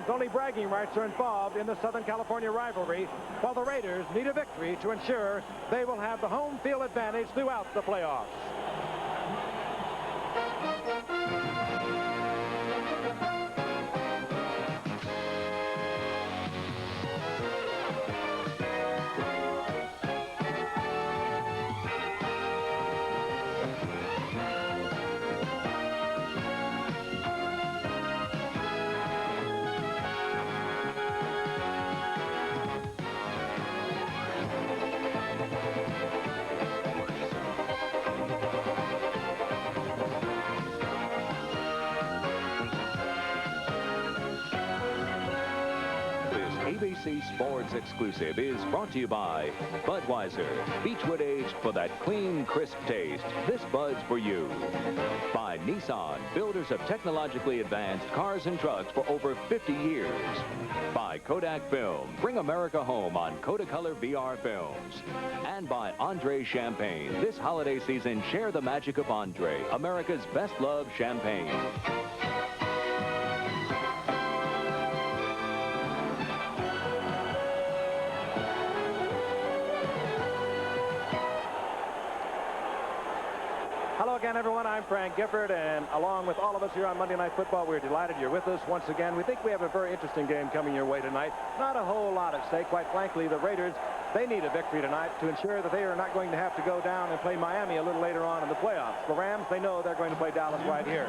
Only bragging rights are involved in the Southern California rivalry, while the Raiders need a victory to ensure they will have the home field advantage throughout the playoffs. ABC Sports exclusive is brought to you by Budweiser, Beechwood aged for that clean, crisp taste. This Bud's for you. By Nissan, builders of technologically advanced cars and trucks for over 50 years. By Kodak Film, bring America home on Kodacolor VR films. And by Andre Champagne. This holiday season, share the magic of Andre, America's best-loved champagne. Hello again, everyone. I'm Frank Gifford, and along with all of us here on Monday Night Football, we're delighted you're with us once again. We think we have a very interesting game coming your way tonight. Not a whole lot at stake. Quite frankly, the Raiders, they need a victory tonight to ensure that they are not going to have to go down and play Miami a little later on in the playoffs. The Rams, they know they're going to play Dallas right here.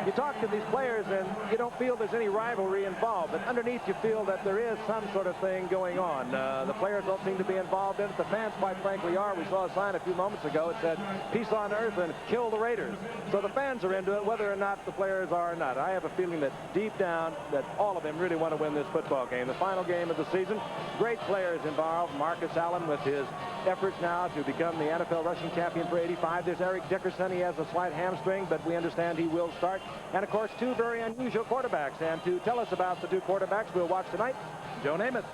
You talk to these players, and you don't feel there's any rivalry involved, but underneath you feel that there is some sort of thing going on. The players don't seem to be involved in it. The fans, quite frankly, are. We saw a sign a few moments ago. It said, "Peace on earth and kill the Raiders." So the fans are into it, whether or not the players are or not. I have a feeling that deep down that all of them really want to win this football game. The final game of the season, great players involved. Marcus Allen with his efforts now to become the NFL rushing champion for 85. There's Eric Dickerson. He has a slight hamstring, but we understand he will start. And, of course, two very unusual quarterbacks. And to tell us about the two quarterbacks we'll watch tonight, Joe Namath.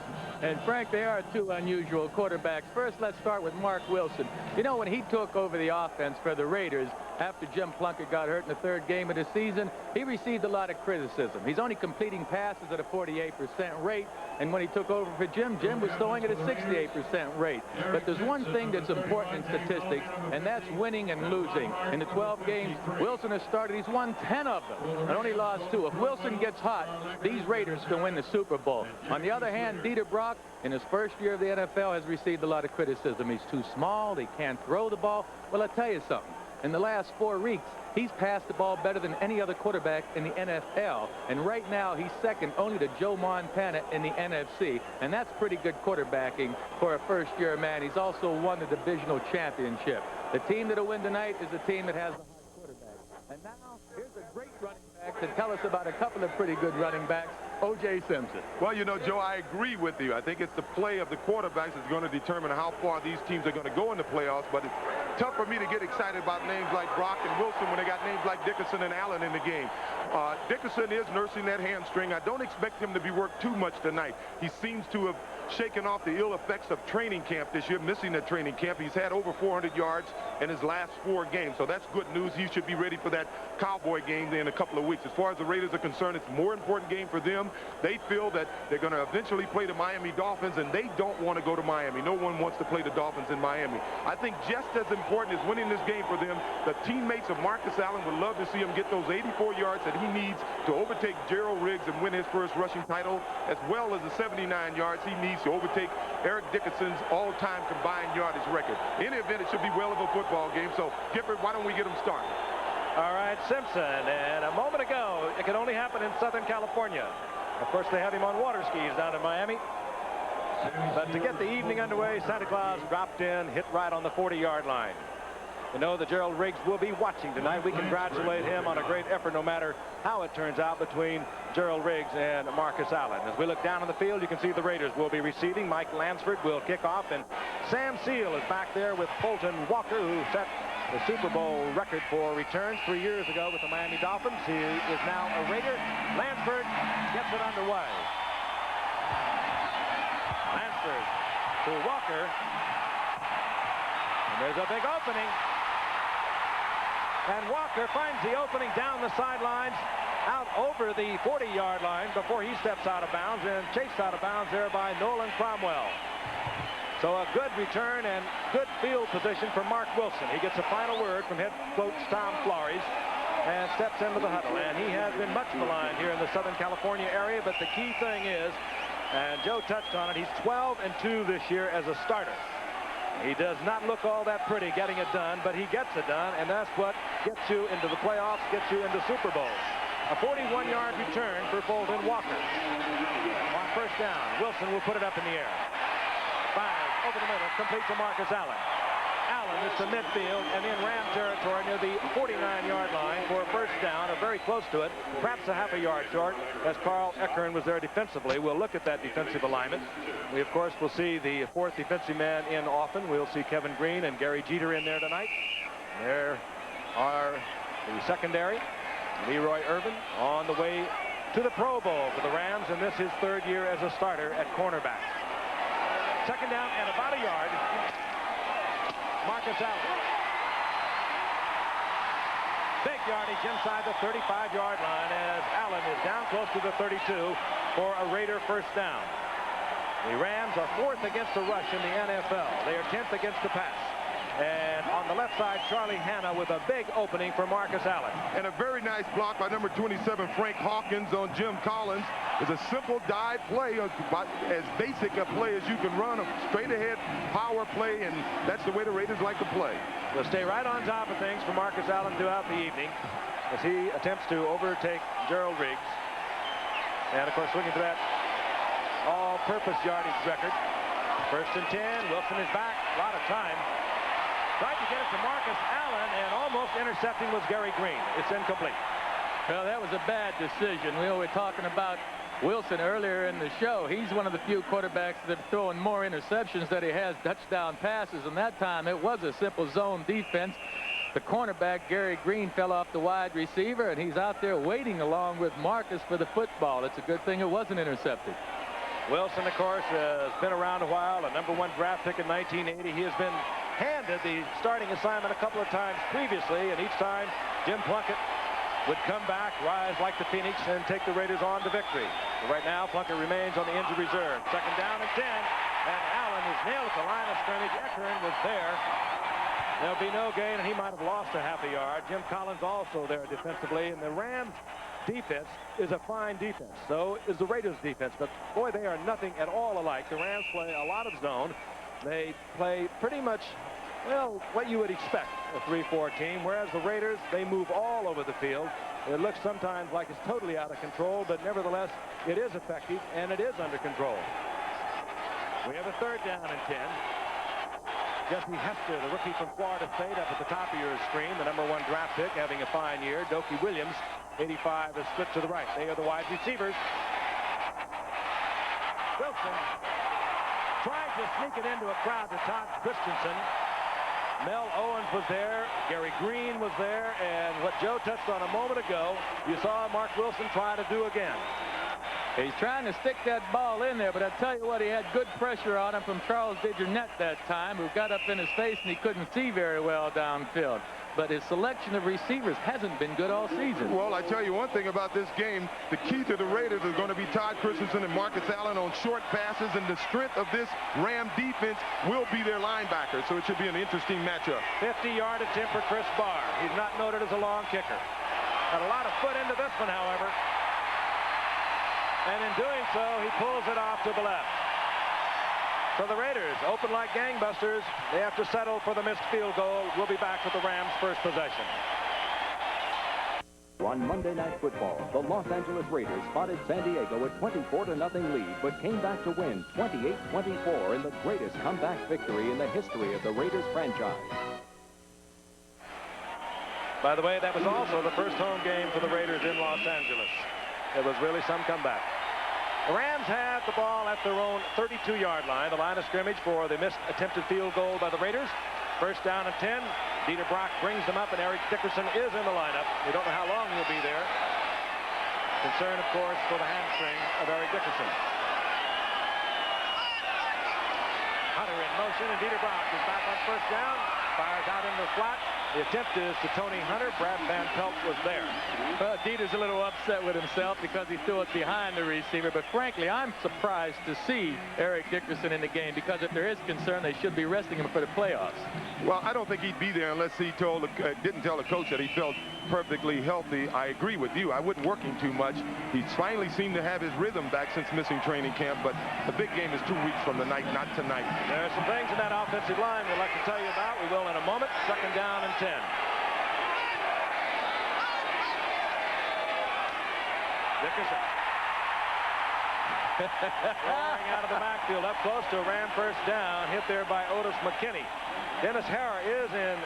And, Frank, they are two unusual quarterbacks. First, let's start with Mark Wilson. You know, when he took over the offense for the Raiders after Jim Plunkett got hurt in the third game of the season, he received a lot of criticism. He's only completing passes at a 48% rate, and when he took over for Jim was throwing at a 68% rate. But there's one thing that's important in statistics, and that's winning and losing. In the 12 games Wilson has started, he's won 10 of them and only lost 2. If Wilson gets hot, these Raiders can win the Super Bowl. On the other hand, Dieter Brock, in his first year of the NFL, has received a lot of criticism. He's too small. He can't throw the ball. Well, I'll tell you something. In the last 4 weeks, he's passed the ball better than any other quarterback in the NFL. And right now, he's second only to Joe Montana in the NFC. And that's pretty good quarterbacking for a first-year man. He's also won the divisional championship. The team that'll win tonight is the team that has the hot quarterback. And now, here's a great running back to tell us about a couple of pretty good running backs. O.J. Simpson. Well, you know, Joe, I agree with you. I think it's the play of the quarterbacks that's going to determine how far these teams are going to go in the playoffs. But it's tough for me to get excited about names like Brock and Wilson when they got names like Dickerson and Allen in the game. Dickerson is nursing that hamstring. I don't expect him to be worked too much tonight. He seems to have shaken off the ill effects of training camp this year, missing the training camp. He's had over 400 yards in his last 4 games, so that's good news. He should be ready for that Cowboy game in a couple of weeks. As far as the Raiders are concerned, it's a more important game for them. They feel that they're going to eventually play the Miami Dolphins, and they don't want to go to Miami. No one wants to play the Dolphins in Miami. I think just as important as winning this game for them, the teammates of Marcus Allen would love to see him get those 84 yards that he needs to overtake Gerald Riggs and win his first rushing title, as well as the 79 yards he needs to overtake Eric Dickerson's all-time combined yardage record. In any event, it should be well of a football game. So, Gifford, why don't we get them started? All right, Simpson. And a moment ago, it could only happen in Southern California. Of course, they have him on water skis down in Miami. But to get the evening underway, Santa Claus dropped in, hit right on the 40-yard line. You know that Gerald Riggs will be watching tonight. We congratulate him on a great effort no matter how it turns out between Gerald Riggs and Marcus Allen. As we look down on the field, you can see the Raiders will be receiving. Mike Lansford will kick off, and Sam Seal is back there with Fulton Walker, who set the Super Bowl record for returns 3 years ago with the Miami Dolphins. He is now a Raider. Lansford gets it underway. Lansford to Walker. And there's a big opening. And Walker finds the opening down the sidelines out over the 40-yard line before he steps out of bounds, and chased out of bounds there by Nolan Cromwell. So a good return and good field position for Mark Wilson. He gets a final word from head coach Tom Flores and steps into the huddle. And he has been much maligned here in the Southern California area, but the key thing is, and Joe touched on it, he's 12-2 this year as a starter. He does not look all that pretty getting it done, but he gets it done, and that's what gets you into the playoffs, gets you into Super Bowls. A 41-yard return for Bolden Walker. On first down, Wilson will put it up in the air. Fires over the middle, complete to Marcus Allen. Allen is to midfield and in Ram territory near the 49-yard line for a first down, or very close to it, perhaps a half a yard short, as Carl Eckern was there defensively. We'll look at that defensive alignment. We, of course, will see the fourth defensive man in often. We'll see Kevin Green and Gary Jeter in there tonight. There are the secondary. Leroy Irvin on the way to the Pro Bowl for the Rams, and this is his third year as a starter at cornerback. Second down and about a yard. Marcus Allen. Big yardage inside the 35-yard line as Allen is down close to the 32 for a Raider first down. The Rams are fourth against the rush in the NFL. They are 10th against the pass. And on the left side, Charlie Hanna with a big opening for Marcus Allen. And a very nice block by number 27, Frank Hawkins, on Jim Collins. It's a simple dive play, as basic a play as you can run, a straight-ahead power play, and that's the way the Raiders like to play. They'll stay right on top of things for Marcus Allen throughout the evening as he attempts to overtake Gerald Riggs. And, of course, looking for that all-purpose yardage record. First and 10. Wilson is back. A lot of time. Tried to get it to Marcus Allen, and almost intercepting was Gary Green. It's incomplete. Well, that was a bad decision. We were talking about Wilson earlier in the show. He's one of the few quarterbacks that have thrown more interceptions than he has touchdown passes, and that time it was a simple zone defense. The cornerback, Gary Green, fell off the wide receiver, and he's out there waiting along with Marcus for the football. It's a good thing it wasn't intercepted. Wilson, of course, has been around a while, a #1 draft pick in 1980. He has been handed the starting assignment a couple of times previously, and each time Jim Plunkett would come back, rise like the Phoenix, and take the Raiders on to victory. But right now, Plunkett remains on the injured reserve. Second down and 10, and Allen is nailed at the line of scrimmage. Eckern was there. There'll be no gain, and he might have lost a half a yard. Jim Collins also there defensively, and the Rams' defense is a fine defense. So is the Raiders' defense, but boy, they are nothing at all alike. The Rams play a lot of zone. They play pretty much, well, what you would expect a 3-4 team, whereas the Raiders, they move all over the field. It looks sometimes like it's totally out of control, but nevertheless, it is effective and it is under control. We have a third down and 10. Jesse Hester, the rookie from Florida State, up at the top of your screen, the #1 draft pick, having a fine year. Dokie Williams, 85, is split to the right. They are the wide receivers. Wilson tried to sneak it into a crowd to Todd Christensen. Mel Owens was there. Gary Green was there. And what Joe touched on a moment ago, you saw Mark Wilson try to do again. He's trying to stick that ball in there, but I tell you what, he had good pressure on him from Charles DeJournette that time, who got up in his face and he couldn't see very well downfield. But his selection of receivers hasn't been good all season. Well, I tell you one thing about this game. The key to the Raiders is going to be Todd Christensen and Marcus Allen on short passes, and the strength of this Ram defense will be their linebacker. So it should be an interesting matchup. 50-yard attempt for Chris Barr. He's not noted as a long kicker. Got a lot of foot into this one, however. And in doing so, he pulls it off to the left. So the Raiders, open like gangbusters. They have to settle for the missed field goal. We'll be back with the Rams' first possession. On Monday Night Football, the Los Angeles Raiders spotted San Diego a 24-0 lead, but came back to win 28-24 in the greatest comeback victory in the history of the Raiders franchise. By the way, that was also the first home game for the Raiders in Los Angeles. It was really some comeback. The Rams have the ball at their own 32-yard line, the line of scrimmage for the missed attempted field goal by the Raiders. First down and 10. Dieter Brock brings them up, and Eric Dickerson is in the lineup. We don't know how long he'll be there. Concern, of course, for the hamstring of Eric Dickerson. Hunter in motion, and Dieter Brock is back on first down. Fires out in the flat. The attempt is to Tony Hunter. Brad Van Pelt was there. Dieter's a little upset with himself because he threw it behind the receiver. But frankly, I'm surprised to see Eric Dickerson in the game, because if there is concern, they should be resting him for the playoffs. Well, I don't think he'd be there unless he didn't tell the coach that he felt perfectly healthy. I agree with you. I wouldn't work him too much. He's finally seemed to have his rhythm back since missing training camp, but the big game is 2 weeks from tonight, not tonight. There are some things in that offensive line we'd like to tell you about. We will in a moment. 2nd down and 10. Dickerson. Flying out of the backfield up close to a Ram first down, hit there by Otis McKinney. Dennis Harrah is in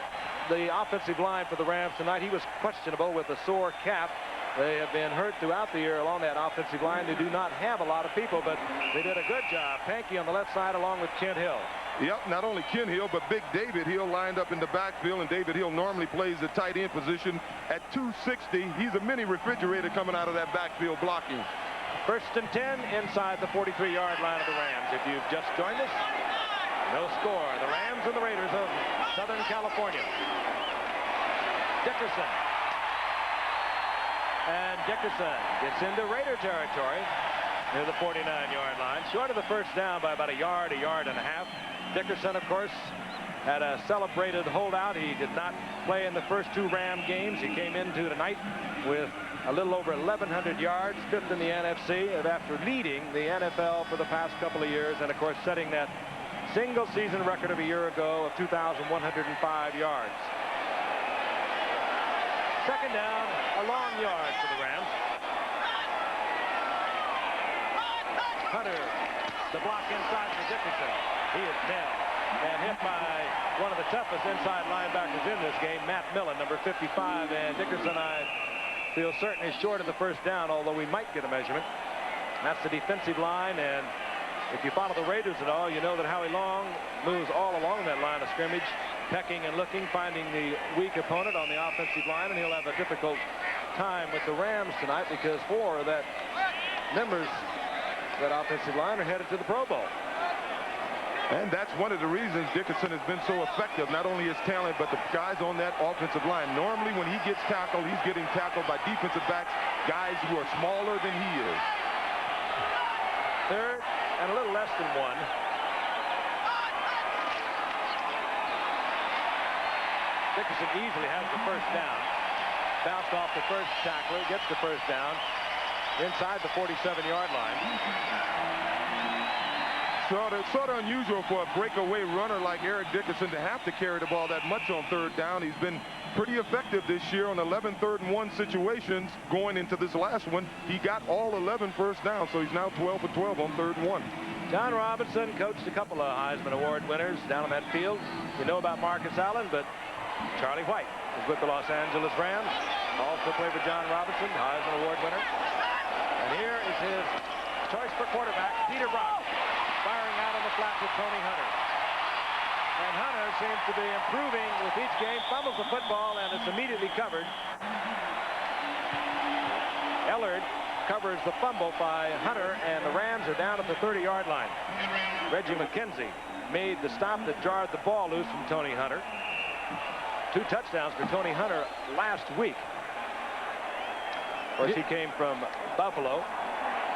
the offensive line for the Rams tonight. He was questionable with a sore calf. They have been hurt throughout the year along that offensive line. They do not have a lot of people, but they did a good job. Pankey on the left side along with Kent Hill. Yep, not only Kent Hill, but big David Hill lined up in the backfield, and David Hill normally plays the tight end position at 260. He's a mini refrigerator coming out of that backfield blocking. 1st and 10 inside the 43-yard line of the Rams. If you've just joined us, no score. The Rams and the Raiders of Southern California. Dickerson. And Dickerson gets into Raider territory near the 49-yard line. Short of the first down by about a yard and a half. Dickerson, of course, had a celebrated holdout. He did not play in the first 2 Ram games. He came into tonight with a little over 1,100 yards, 5th in the NFC, after leading the NFL for the past couple of years, and of course setting that single season record of a year ago of 2,105 yards. 2nd down, a long yard for the Rams. Hunter, the block inside for Dickerson. He is nailed and hit by one of the toughest inside linebackers in this game, Matt Millen, number 55. And Dickerson, I feel certain, is short of the first down, although we might get a measurement. That's the defensive line, and if you follow the Raiders at all, you know that Howie Long moves all along that line of scrimmage, pecking and looking, finding the weak opponent on the offensive line, and he'll have a difficult time with the Rams tonight because 4 of that members of that offensive line are headed to the Pro Bowl. And that's one of the reasons Dickerson has been so effective, not only his talent, but the guys on that offensive line. Normally when he gets tackled, he's getting tackled by defensive backs, guys who are smaller than he is. 3rd and a little less than 1. Dickerson easily has the first down. Bounced off the first tackler, gets the first down inside the 47-yard line. Sort of unusual for a breakaway runner like Eric Dickerson to have to carry the ball that much on 3rd down. He's been pretty effective this year on 11 3rd-and-1 situations. Going into this last one, he got all 11 first down, so he's now 12 for 12 on 3rd-and-1. John Robinson coached a couple of Heisman Award winners down on that field. You know about Marcus Allen, but Charlie White is with the Los Angeles Rams. Also played for John Robinson, Heisman Award winner. And here is his choice for quarterback, Peter Brock, firing out on the flat to Tony Hunter. And Hunter seems to be improving with each game, fumbles the football, and it's immediately covered. Ellard covers the fumble by Hunter, and the Rams are down at the 30-yard line. Reggie McKenzie made the stop that jarred the ball loose from Tony Hunter. 2 touchdowns for Tony Hunter last week. Of course, he came from Buffalo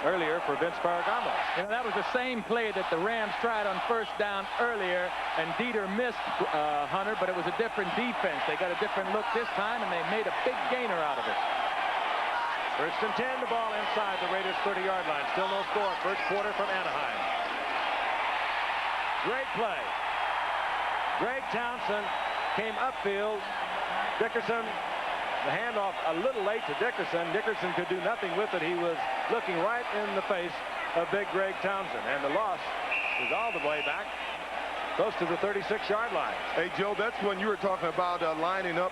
earlier for Vince Ferragamo. You know, that was the same play that the Rams tried on first down earlier, and Dieter missed Hunter, but it was a different defense. They got a different look this time, and they made a big gainer out of it. 1st and 10, the ball inside the Raiders' 30-yard line. Still no score. First quarter from Anaheim. Great play. Greg Townsend came upfield. Dickerson, the handoff a little late to Dickerson. Dickerson could do nothing with it. He was looking right in the face of big Greg Townsend. And the loss is all the way back close to the 36-yard line. Hey, Joe, that's when you were talking about lining up,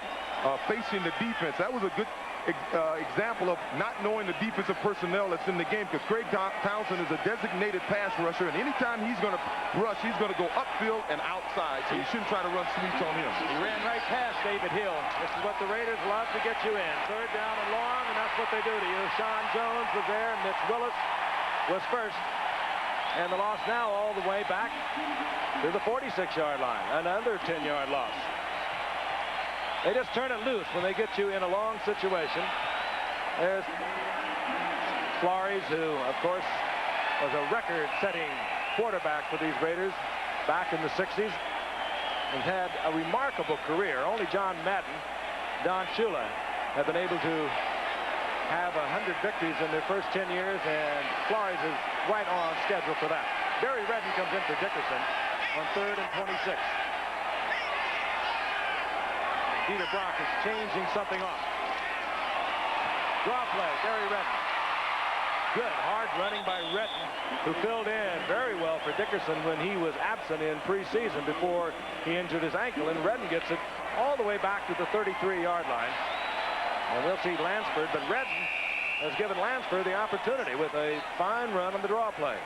facing the defense. That was a good example of not knowing the defensive personnel that's in the game, because Greg Townsend is a designated pass rusher, and anytime he's going to rush, he's going to go upfield and outside, so you shouldn't try to run sweeps on him. He ran right past David Hill. This is what the Raiders love to get you in. 3rd down and long, and that's what they do to you. Sean Jones was there, and Mitch Willis was first. And the loss now all the way back to the 46-yard line. Another 10-yard loss. They just turn it loose when they get you in a long situation. There's Flores, who, of course, was a record-setting quarterback for these Raiders back in the 60s and had a remarkable career. Only John Madden, Don Shula have been able to have 100 victories in their first 10 years, and Flores is right on schedule for that. Barry Redden comes in for Dickerson on 3rd and 26. Dieter Brock is changing something off. Draw play, Barry Redden. Good hard running by Redden, who filled in very well for Dickerson when he was absent in preseason before he injured his ankle, and Redden gets it all the way back to the 33-yard line. And we'll see Lansford, but Redden has given Lansford the opportunity with a fine run on the draw play.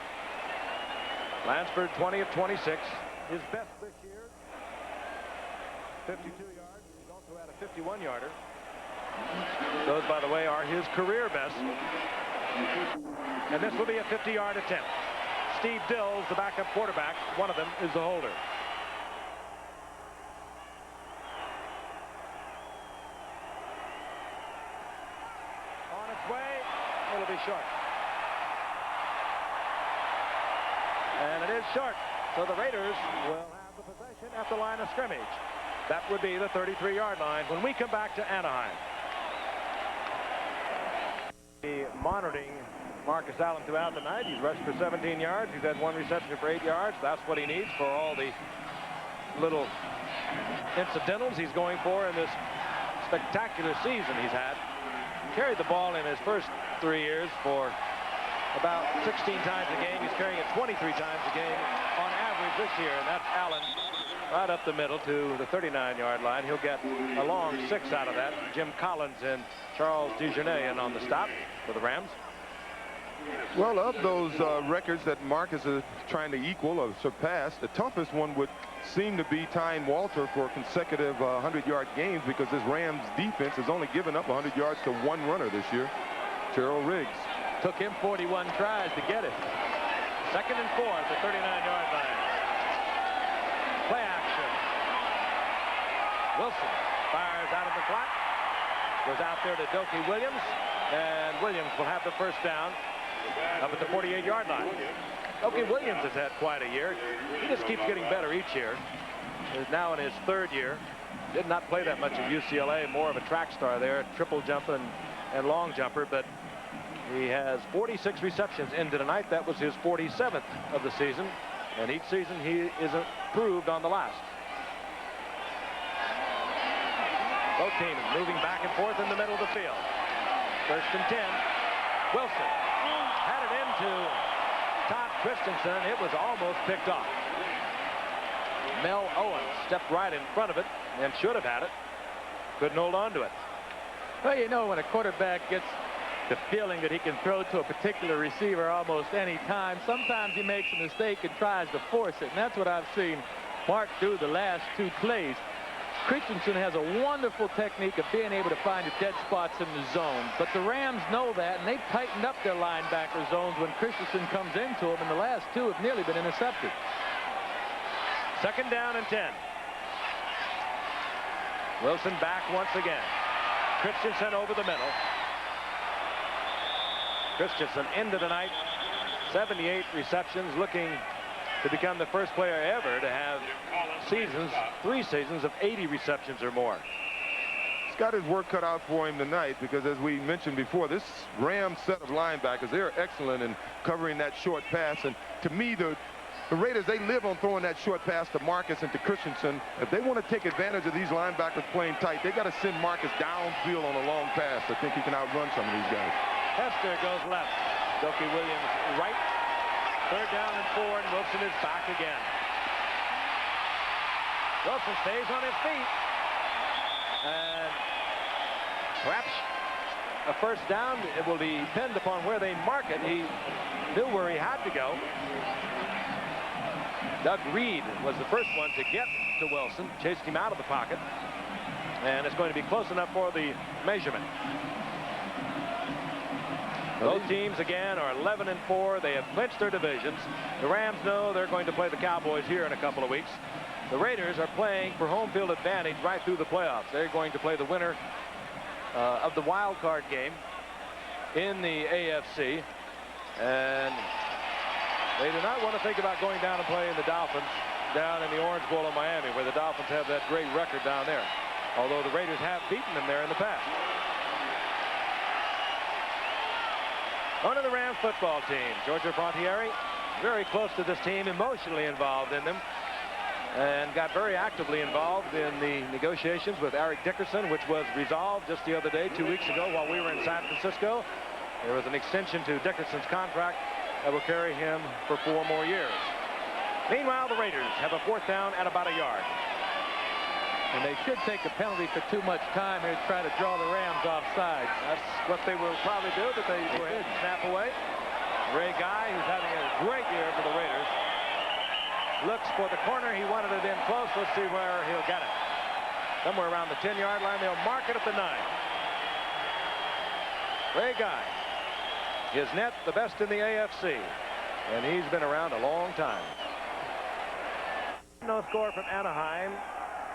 Lansford 20 of 26. His best this year, 52 yards. He's also had a 51-yarder. Those, by the way, are his career best. And this will be a 50-yard attempt. Steve Dills, the backup quarterback, one of them is the holder. On its way, it'll be short. And it is short. So the Raiders will have the possession at the line of scrimmage. That would be the 33-yard line when we come back to Anaheim. Monitoring Marcus Allen throughout the night. He's rushed for 17 yards. He's had 1 reception for 8 yards. That's what he needs for all the little incidentals he's going for in this spectacular season he's had. He carried the ball in his first 3 years for about 16 times a game. He's carrying it 23 times a game on average this year, and that's Allen right up the middle to the 39-yard line. He'll get a long 6 out of that. Jim Collins and Charles Dejournay in on the stop for the Rams. Well, of those records that Marcus is trying to equal or surpass, the toughest one would seem to be tying Walter for consecutive 100-yard games, because this Rams defense has only given up 100 yards to 1 runner this year, Terrell Riggs. Took him 41 tries to get it. 2nd and 4 at the 39-yard line. Play action. Wilson fires out of the flat. Goes out there to Dokie Williams, and Williams will have the first down up at the 48-yard line. Dokie Williams has had quite a year. He just keeps getting better each year. He's now in his 3rd year. Did not play that much at UCLA, more of a track star there, triple jumper and long jumper, but he has 46 receptions into tonight. That was his 47th of the season, and each season he is improved on the last. Both teams moving back and forth in the middle of the field. 1st and 10. Wilson had it into Todd Christensen. It was almost picked off. Mel Owens stepped right in front of it and should have had it. Couldn't hold on to it. Well, you know, when a quarterback gets the feeling that he can throw to a particular receiver almost any time, sometimes he makes a mistake and tries to force it, and that's what I've seen Mark do the last 2 plays. Christensen has a wonderful technique of being able to find the dead spots in the zone, but the Rams know that, and they've tightened up their linebacker zones when Christensen comes into them, and the last 2 have nearly been intercepted. 2nd down and 10. Wilson back once again. Christensen over the middle. Christensen into the night, 78 receptions, looking to become the first player ever to have 3 seasons of 80 receptions or more. He's got his work cut out for him tonight, because as we mentioned before, this Rams set of linebackers, they're excellent in covering that short pass. And to me, the Raiders, they live on throwing that short pass to Marcus and to Christensen. If they want to take advantage of these linebackers playing tight, they got to send Marcus downfield on a long pass. I think he can outrun some of these guys. Hester goes left. Dokie Williams right. 3rd down and 4, and Wilson is back again. Wilson stays on his feet. And perhaps a first down. It will depend upon where they mark it. He knew where he had to go. Doug Reed was the first one to get to Wilson, chased him out of the pocket, and it's going to be close enough for the measurement. Both teams, again, are 11 and 4. They have clinched their divisions. The Rams know they're going to play the Cowboys here in a couple of weeks. The Raiders are playing for home field advantage right through the playoffs. They're going to play the winner of the wild card game in the AFC. And they do not want to think about going down and playing the Dolphins down in the Orange Bowl in Miami, where the Dolphins have that great record down there. Although the Raiders have beaten them there in the past. One of the Rams football team, Georgia Frontiere, very close to this team, emotionally involved in them, and got very actively involved in the negotiations with Eric Dickerson, which was resolved just the other day, 2 weeks ago, while we were in San Francisco. There was an extension to Dickerson's contract that will carry him for 4 more years. Meanwhile, the Raiders have a 4th down at about a yard. And they should take a penalty for too much time here to try to draw the Rams offside. That's what they will probably do, but they go ahead and snap away. Ray Guy, who's having a great year for the Raiders, looks for the corner. He wanted it in close. Let's see where he'll get it. Somewhere around the 10-yard line. They'll mark it at the 9. Ray Guy, his net the best in the AFC, and he's been around a long time. No score from Anaheim.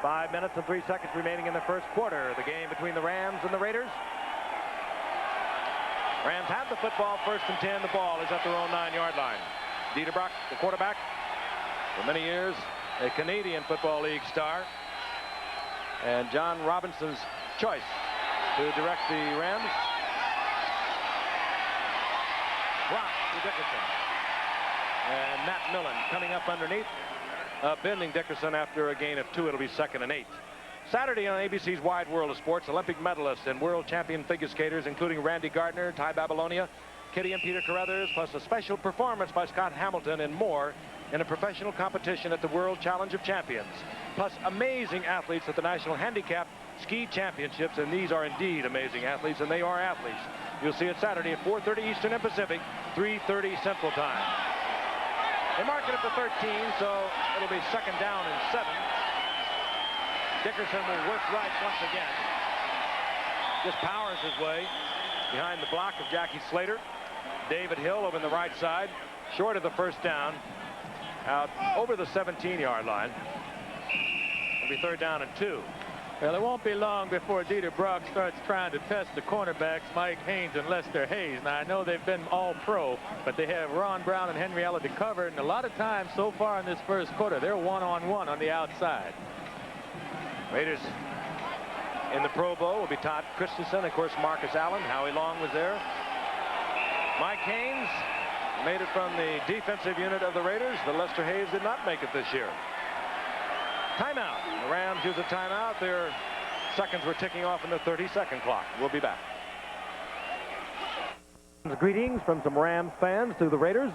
5 minutes and 3 seconds remaining in the first quarter. The game between the Rams and the Raiders. Rams have the football, 1st and 10. The ball is at their own 9-yard line. Dieter Brock, the quarterback, for many years a Canadian Football League star, and John Robinson's choice to direct the Rams. Brock to Dickerson, and Matt Millen coming up underneath. Bending Dickerson after a gain of 2. It'll be 2nd and 8. Saturday on ABC's Wide World of Sports, Olympic medalists and world champion figure skaters, including Randy Gardner, Ty Babylonia, Kitty and Peter Carruthers, plus a special performance by Scott Hamilton and more in a professional competition at the World Challenge of Champions. Plus amazing athletes at the National Handicap Ski Championships, and these are indeed amazing athletes, and they are athletes. You'll see it Saturday at 4:30 Eastern and Pacific, 3:30 Central Time. They mark it at the 13, so it'll be 2nd down and 7. Dickerson will work right once again. Just powers his way behind the block of Jackie Slater. David Hill over on the right side, short of the 1st down, out over the 17-yard line. It'll be 3rd down and 2. Well, it won't be long before Dieter Brock starts trying to test the cornerbacks, Mike Haynes and Lester Hayes. Now, I know they've been all-pro, but they have Ron Brown and Henry Ella to cover, and a lot of times so far in this first quarter, they're one-on-one on the outside. Raiders in the Pro Bowl will be Todd Christensen, of course, Marcus Allen. Howie Long was there. Mike Haynes made it from the defensive unit of the Raiders, but Lester Hayes did not make it this year. Timeout. The Rams use a timeout. Their seconds were ticking off in the 30-second clock. We'll be back. Greetings from some Rams fans to the Raiders.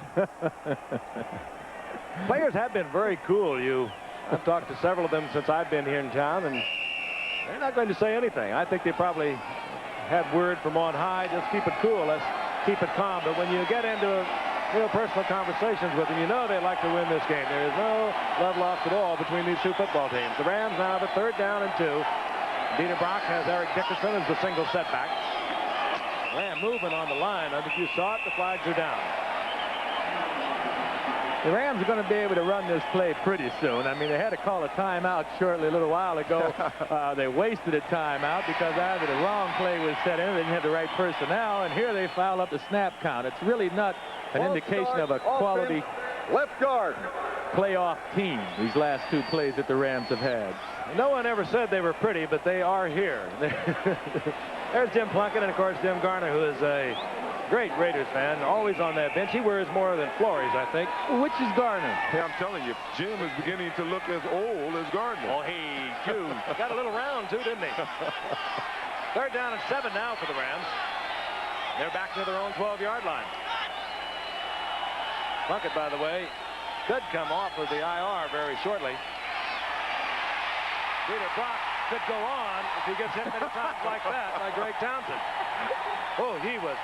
Players have been very cool. I've talked to several of them since I've been here in town, and they're not going to say anything. I think they probably had word from on high, just keep it cool, let's keep it calm. But when you get into personal conversations with them, you know they like to win this game. There is no love lost at all between these two football teams. The Rams now have a 3rd down and 2. Dieter Brock has Eric Dickerson as the single setback. Ram moving on the line. I think you saw it. The flags are down. The Rams are going to be able to run this play pretty soon. I mean, they had to call a timeout shortly a little while ago. They wasted a timeout because either the wrong play was set in, or they didn't have the right personnel, and here they foul up the snap count. It's really not an indication of a quality left guard playoff team, these last 2 plays that the Rams have had. No one ever said they were pretty, but they are here. There's Jim Plunkett, and of course Jim Garner, who is a great Raiders fan, always on that bench. He wears more than Flores, I think. Which is Garner? Hey, I'm telling you, Jim is beginning to look as old as Gardner. Oh, he got a little round too, didn't he? 3rd down and 7 now for the Rams. They're back to their own 12-yard line. Plunkett, by the way, could come off of the IR very shortly. Dieter Brock could go on if he gets hit many times like that by Greg Townsend. Oh, he was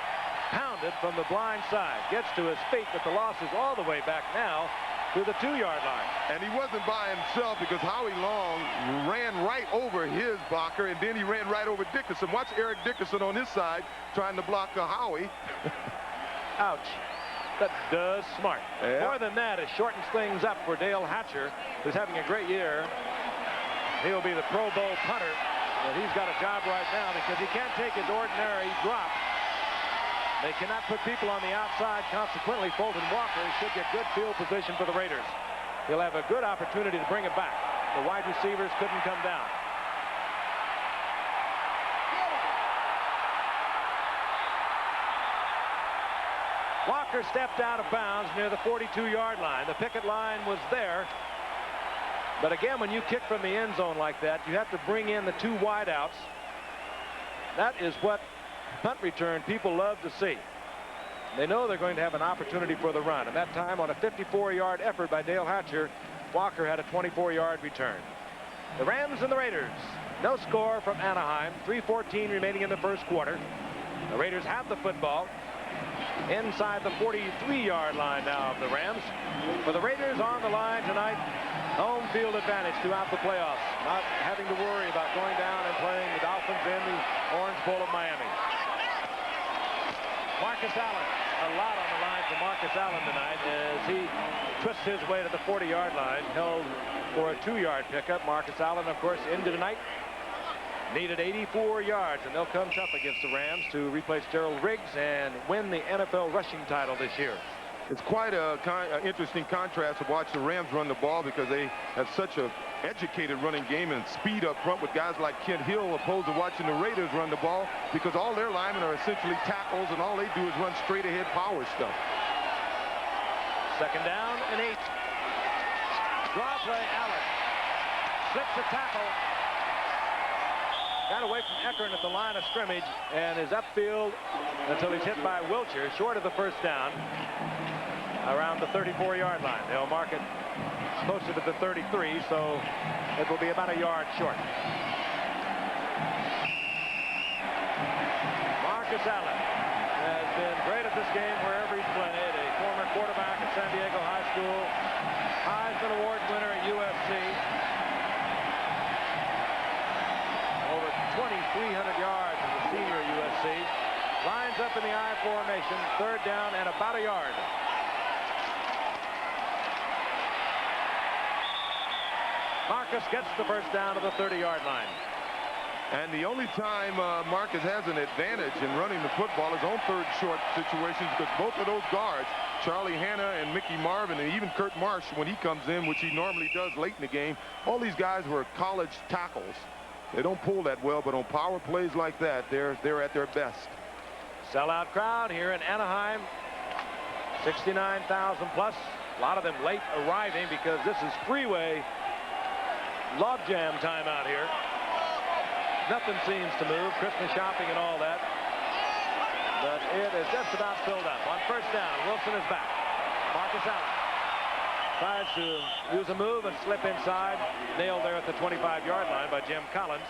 pounded from the blind side. Gets to his feet, but the loss is all the way back now to the 2-yard line. And he wasn't by himself because Howie Long ran right over his blocker, and then he ran right over Dickerson. Watch Eric Dickerson on his side trying to block Howie. Ouch. that does smart. Yeah. More than that, it shortens things up for Dale Hatcher, who's having a great year. He'll be the Pro Bowl punter, but he's got a job right now because he can't take his ordinary drop. They cannot put people on the outside. Consequently, Fulton Walker should get good field position for the Raiders. He'll have a good opportunity to bring it back. The wide receivers couldn't come down. Walker stepped out of bounds near the 42-yard line. The picket line was there. But again, when you kick from the end zone like that, you have to bring in the two wideouts. That is what punt return people love to see. They know they're going to have an opportunity for the run. And that time, on a 54-yard effort by Dale Hatcher, Walker had a 24-yard return. The Rams and the Raiders. No score from Anaheim. 3:14 remaining in the first quarter. The Raiders have the football inside the 43-yard line now of the Rams. For the Raiders on the line tonight, home field advantage throughout the playoffs. Not having to worry about going down and playing the Dolphins in the Orange Bowl of Miami. Marcus Allen. A lot on the line for Marcus Allen tonight as he twists his way to the 40-yard line. Held for a 2-yard pickup. Marcus Allen, of course, into tonight. Needed 84 yards, and they'll come tough against the Rams to replace Gerald Riggs and win the NFL rushing title this year. It's quite an interesting contrast to watch the Rams run the ball because they have such a educated running game and speed up front with guys like Kent Hill, opposed to watching the Raiders run the ball because all their linemen are essentially tackles and all they do is run straight ahead power stuff. Second down and 8. Draw play, Allen slips a tackle. Got away from Eckern at the line of scrimmage and is upfield until he's hit by Wilcher, short of the first down, around the 34-yard line. They'll mark it closer to the 33, so it will be about a yard short. Marcus Allen has been great at this game wherever he's played. A former quarterback at San Diego High School, Heisman Award winner at USC. Over 2,300 yards as a senior at USC. Lines up in the I formation, third down and about a yard. Marcus gets the first down to the 30-yard line. And the only time Marcus has an advantage in running the football is on third short situations because both of those guards, Charlie Hanna and Mickey Marvin, and even Kurt Marsh when he comes in, which he normally does late in the game, all these guys were college tackles. They don't pull that well, but on power plays like that, they're at their best. Sellout crowd here in Anaheim. 69,000 plus. A lot of them late arriving because this is freeway logjam time out here. Nothing seems to move. Christmas shopping and all that. But it is just about filled up. On first down, Wilson is back. Marcus Allen tries to use a move and slip inside. Nailed there at the 25-yard line by Jim Collins.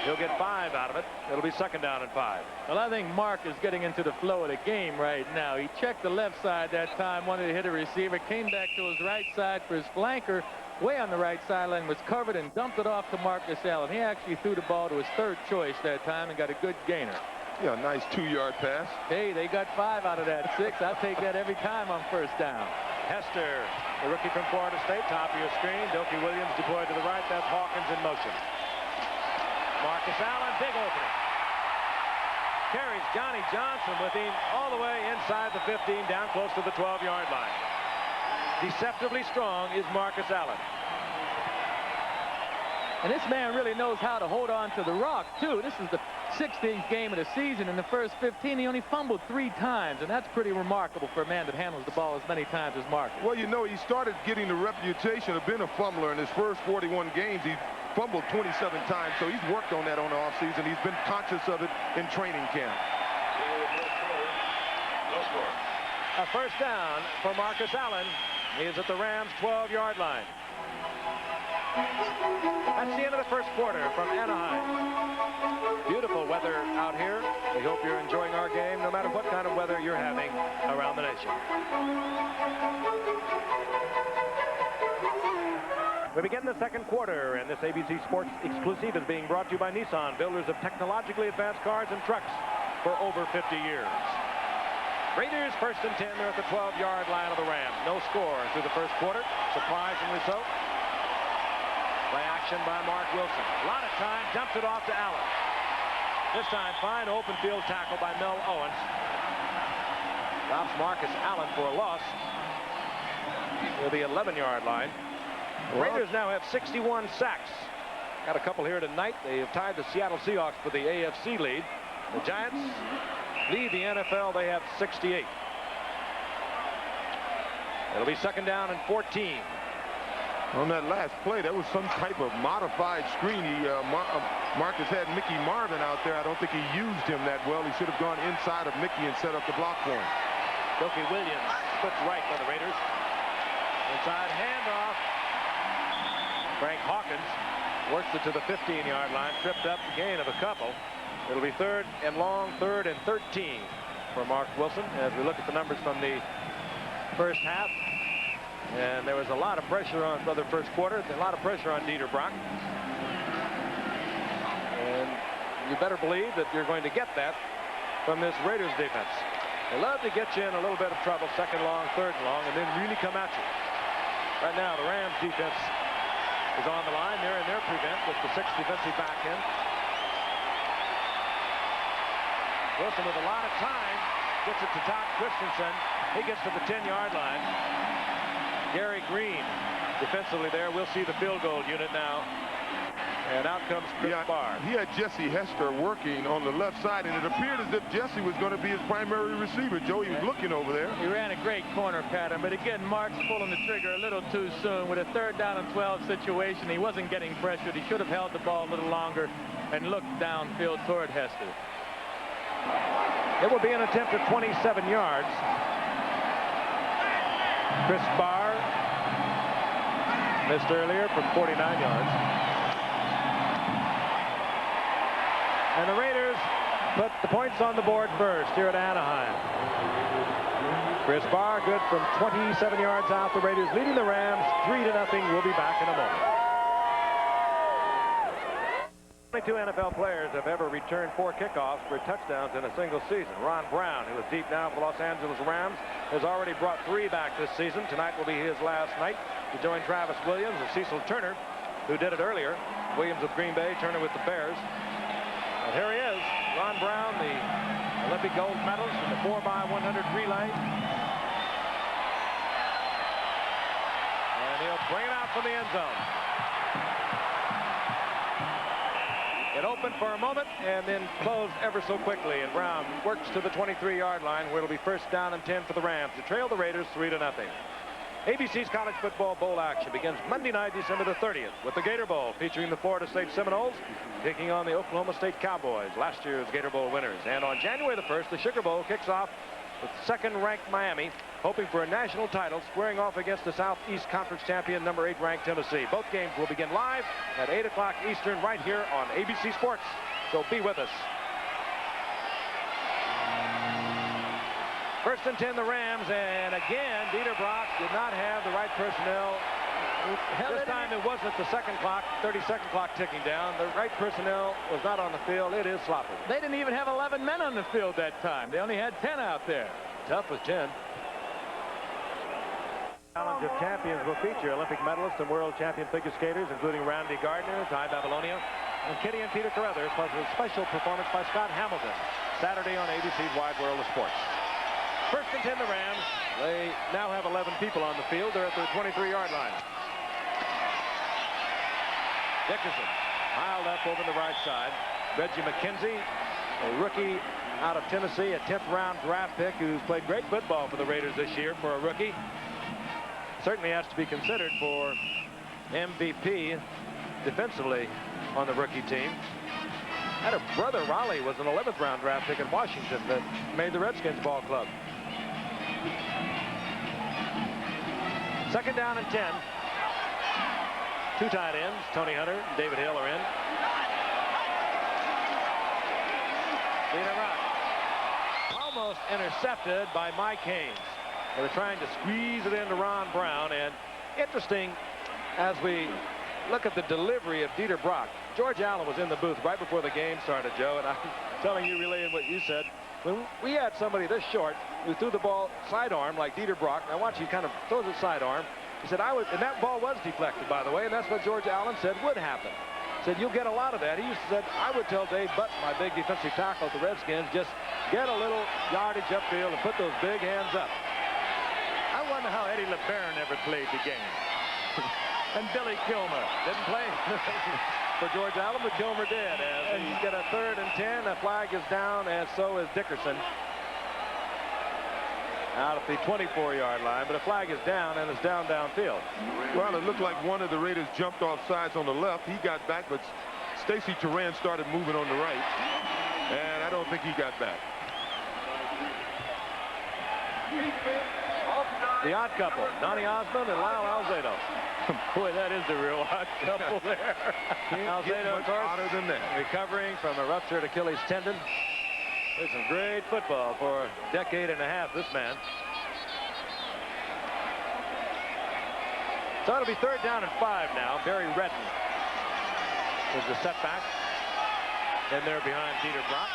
He'll get 5 out of it. It'll be second down and 5. Well, I think Mark is getting into the flow of the game right now. He checked the left side that time, wanted to hit a receiver, came back to his right side for his flanker. Way on the right sideline, was covered and dumped it off to Marcus Allen. He actually threw the ball to his third choice that time and got a good gainer. Yeah, nice 2-yard pass. Hey, they got 5 out of that 6. I'll take that every time on first down. Hester, the rookie from Florida State, top of your screen. Doki Williams deployed to the right. That's Hawkins in motion. Marcus Allen, big opening. Carries Johnny Johnson with him all the way inside the 15, down close to the 12-yard line. Deceptively strong is Marcus Allen. And this man really knows how to hold on to the rock, too. This is the 16th game of the season. In the first 15, he only fumbled 3 times, and that's pretty remarkable for a man that handles the ball as many times as Marcus. Well, you know, he started getting the reputation of being a fumbler in his first 41 games. He fumbled 27 times, so he's worked on that on the offseason. He's been conscious of it in training camp. A first down for Marcus Allen. He is at the Rams' 12-yard line. That's the end of the first quarter from Anaheim. Beautiful weather out here. We hope you're enjoying our game, no matter what kind of weather you're having around the nation. We begin the second quarter, and this ABC Sports exclusive is being brought to you by Nissan, builders of technologically advanced cars and trucks for over 50 years. Raiders first and 10. They're at the 12-yard line of the Rams. No score through the first quarter. Surprisingly so. Play action by Mark Wilson. A lot of time. Dumped it off to Allen. This time, fine open field tackle by Mel Owens. Stops Marcus Allen for a loss to the 11-yard line. The Raiders now have 61 sacks. Got a couple here tonight. They have tied the Seattle Seahawks for the AFC lead. The Giants lead the NFL. They have 68. It'll be second down and 14. On that last play, that was some type of modified screen. Marcus had Mickey Marvin out there. I don't think he used him that well. He should have gone inside of Mickey and set up the block for him. Kofi Williams splits right by the Raiders. Inside handoff. Frank Hawkins works it to the 15-yard line. Tripped up, gain of a couple. It'll be third and long, third and 13 for Mark Wilson as we look at the numbers from the first half. And there was a lot of pressure on for the first quarter. A lot of pressure on Dieter Brock. And you better believe that you're going to get that from this Raiders defense. They love to get you in a little bit of trouble, second long, third and long, and then really come at you. Right now, the Rams defense is on the line. They're in their prevent with the 6th defensive back in. Wilson with a lot of time gets it to Todd Christensen. He gets to the 10-yard line. Gary Green defensively there. We'll see the field goal unit now. And out comes Chris Barr. He had Jesse Hester working on the left side, and it appeared as if Jesse was going to be his primary receiver. Joe, he was looking over there. He ran a great corner pattern, but again, Mark's pulling the trigger a little too soon. With a third down and 12 situation, he wasn't getting pressured. He should have held the ball a little longer and looked downfield toward Hester. It will be an attempt at 27 yards. Chris Barr missed earlier from 49 yards. And the Raiders put the points on the board first here at Anaheim. Chris Barr good from 27 yards out. The Raiders leading the Rams 3-0. We'll be back in a moment. 22 NFL players have ever returned 4 kickoffs for touchdowns in a single season. Ron Brown, who is deep now for the Los Angeles Rams, has already brought 3 back this season. Tonight will be his last night to join Travis Williams and Cecil Turner, who did it earlier. Williams with Green Bay, Turner with the Bears. And here he is, Ron Brown, the Olympic gold medalist in the 4x100 relay. And he'll bring it out from the end zone. It opened for a moment and then closed ever so quickly. And Brown works to the 23-yard line where it'll be first down and 10 for the Rams to trail the Raiders 3-0. ABC's College Football Bowl action begins Monday night, December the 30th, with the Gator Bowl featuring the Florida State Seminoles taking on the Oklahoma State Cowboys, last year's Gator Bowl winners. And on January the 1st, the Sugar Bowl kicks off with second-ranked Miami, hoping for a national title, squaring off against the Southeast Conference champion, number 8-ranked Tennessee. Both games will begin live at 8 o'clock Eastern right here on ABC Sports. So be with us. First and 10, the Rams, and again, Dieter Brock did not have the right personnel. This time it wasn't the second clock, 32nd clock ticking down. The right personnel was not on the field. It is sloppy. They didn't even have 11 men on the field that time. They only had 10 out there. Tough as 10. Challenge of Champions will feature Olympic medalists and world champion figure skaters, including Randy Gardner, Ty Babylonia, and Kitty and Peter Carruthers, plus a special performance by Scott Hamilton, Saturday on ABC's Wide World of Sports. First and 10, the Rams. They now have 11 people on the field. They're at their 23-yard line. Dickerson piled up over the right side. Reggie McKenzie, a rookie out of Tennessee, a 10th round draft pick who's played great football for the Raiders this year for a rookie. Certainly has to be considered for MVP defensively on the rookie team. Had a brother, Raleigh, was an 11th round draft pick in Washington that made the Redskins ball club. Second down and 10. 2 tight ends, Tony Hunter and David Hill are in. Dieter Brock almost intercepted by Mike Haynes. They were trying to squeeze it into Ron Brown, and interesting as we look at the delivery of Dieter Brock. George Allen was in the booth right before the game started, Joe, and I'm telling you, relaying what you said. when we had somebody this short who threw the ball sidearm like Dieter Brock, now watch, he kind of throws it sidearm. He said, and that ball was deflected, by the way, and that's what George Allen said would happen. Said, you'll get a lot of that. He used to say, I would tell Dave Button, my big defensive tackle at the Redskins, just get a little yardage upfield and put those big hands up. I wonder how Eddie LeBaron ever played the game. And Billy Kilmer didn't play for George Allen, but Kilmer did. As he's got a 3rd and 10, the flag is down, and so is Dickerson. Out at the 24-yard line, but a flag is down, and it's downfield. Well, it looked like one of the Raiders jumped off sides on the left. He got back, but Stacy Turan started moving on the right, and I don't think he got back. The odd couple, Donnie Osmond and Lyle Alzado. Boy, that is the real odd couple there. Alzado, of course, hotter than that. Recovering from a ruptured Achilles tendon. There's some great football for a decade and a half, this man. So it'll be 3rd down and 5 now. Barry Redden is the setback. And they're behind Dieter Brock.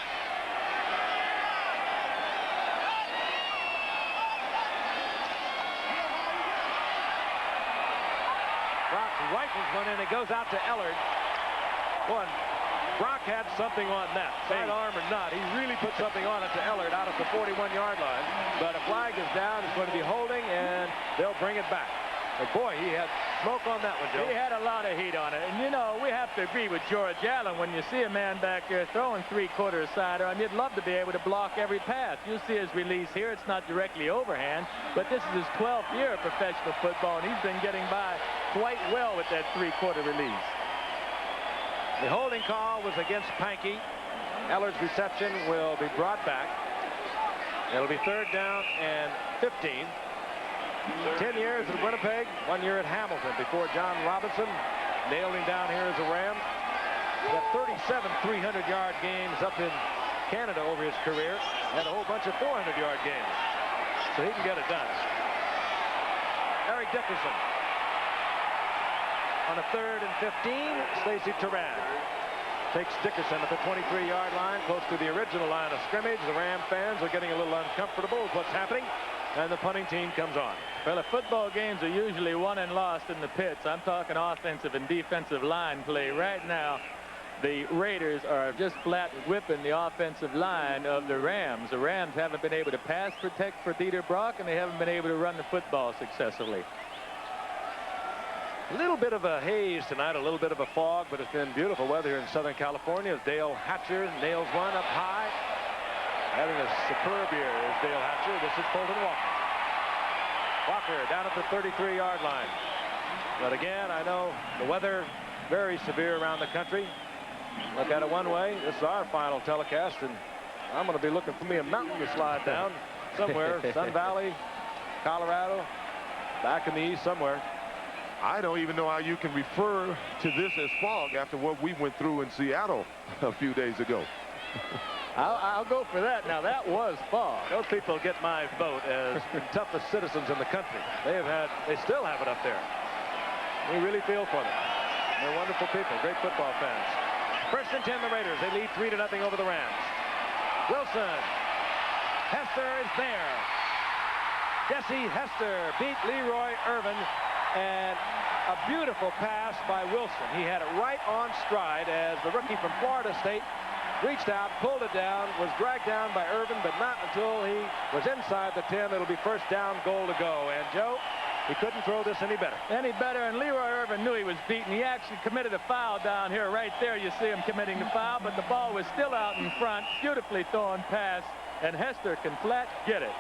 Brock rifles one in. It goes out to Ellard. One. Brock had something on that, sidearm or not. He really put something on it to Ellard out at the 41-yard line. But a flag is down. It's going to be holding, and they'll bring it back. But boy, he had smoke on that one, Joe. He had a lot of heat on it. And, you know, we have to agree with George Allen. When you see a man back there throwing 3/4 sidearm, you'd love to be able to block every pass. You'll see his release here. It's not directly overhand, but this is his 12th year of professional football, and he's been getting by quite well with that 3/4 release. The holding call was against Pankey. Ellard's reception will be brought back. It'll be 3rd down and 15. 10 years at Winnipeg, 1 year at Hamilton before John Robinson nailed him down here as a Ram. He had 37 300-yard games up in Canada over his career. Had a whole bunch of 400-yard games. So he can get it done. Eric Dickerson. On a 3rd and 15, Stacy Turan takes Dickerson at the 23-yard line, close to the original line of scrimmage. The Ram fans are getting a little uncomfortable with what's happening, and the punting team comes on. Well, the football games are usually won and lost in the pits. I'm talking offensive and defensive line play. Right now, the Raiders are just flat whipping the offensive line of the Rams. The Rams haven't been able to pass protect for Dieter Brock, and they haven't been able to run the football successfully. A little bit of a haze tonight, a little bit of a fog, but it's been beautiful weather here in Southern California as Dale Hatcher nails one up high. Having a superb year is Dale Hatcher. This is Colton Walker. Walker down at the 33-yard line. But again, I know the weather very severe around the country. Look at it one way. This is our final telecast, and I'm going to be looking for me a mountain to slide down somewhere. Sun Valley, Colorado, back in the east somewhere. I don't even know how you can refer to this as fog after what we went through in Seattle a few days ago. I'll go for that. Now, that was fog. Those people get my vote as the toughest citizens in the country. They still have it up there. We really feel for them. They're wonderful people, great football fans. 1st and 10, the Raiders. They lead 3-0 over the Rams. Wilson. Hester is there. Jesse Hester beat Leroy Irvin. And a beautiful pass by Wilson. He had it right on stride as the rookie from Florida State reached out, pulled it down, was dragged down by Irvin, but not until he was inside the 10. It'll be 1st down, goal to go. And Joe, he couldn't throw this any better. And Leroy Irvin knew he was beaten. He actually committed a foul down here. Right there, you see him committing the foul, but the ball was still out in front. Beautifully thrown pass, and Hester can flat get it.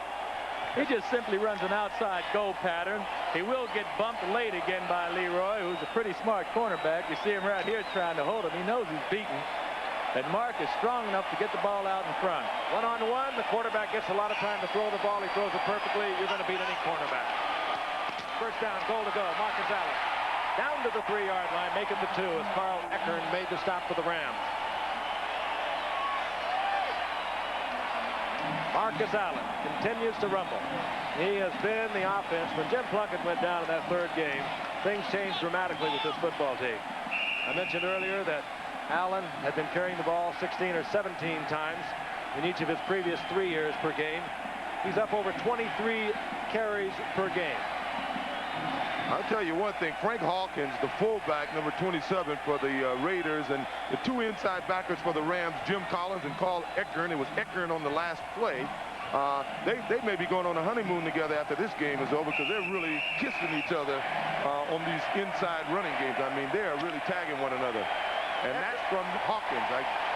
He just simply runs an outside go pattern. He will get bumped late again by Leroy, who's a pretty smart cornerback. You see him right here trying to hold him. He knows he's beaten. And Mark is strong enough to get the ball out in front. 1-on-1, the quarterback gets a lot of time to throw the ball. He throws it perfectly. You're going to beat any cornerback. 1st down, goal to go. Marcus Allen down to the 3-yard line, make it the 2 as Carl Eckern made the stop for the Rams. Marcus Allen continues to rumble. He has been the offense. When Jim Plunkett went down in that 3rd game, things changed dramatically with this football team. I mentioned earlier that Allen had been carrying the ball 16 or 17 times. in each of his previous 3 years per game. He's up over 23 carries per game. I'll tell you one thing, Frank Hawkins, the fullback, number 27 for the Raiders, and the 2 inside backers for the Rams, Jim Collins and Carl Eckern. It was Eckern on the last play. They may be going on a honeymoon together after this game is over, because they're really kissing each other on these inside running games. I mean, they are really tagging one another. And that's from Hawkins.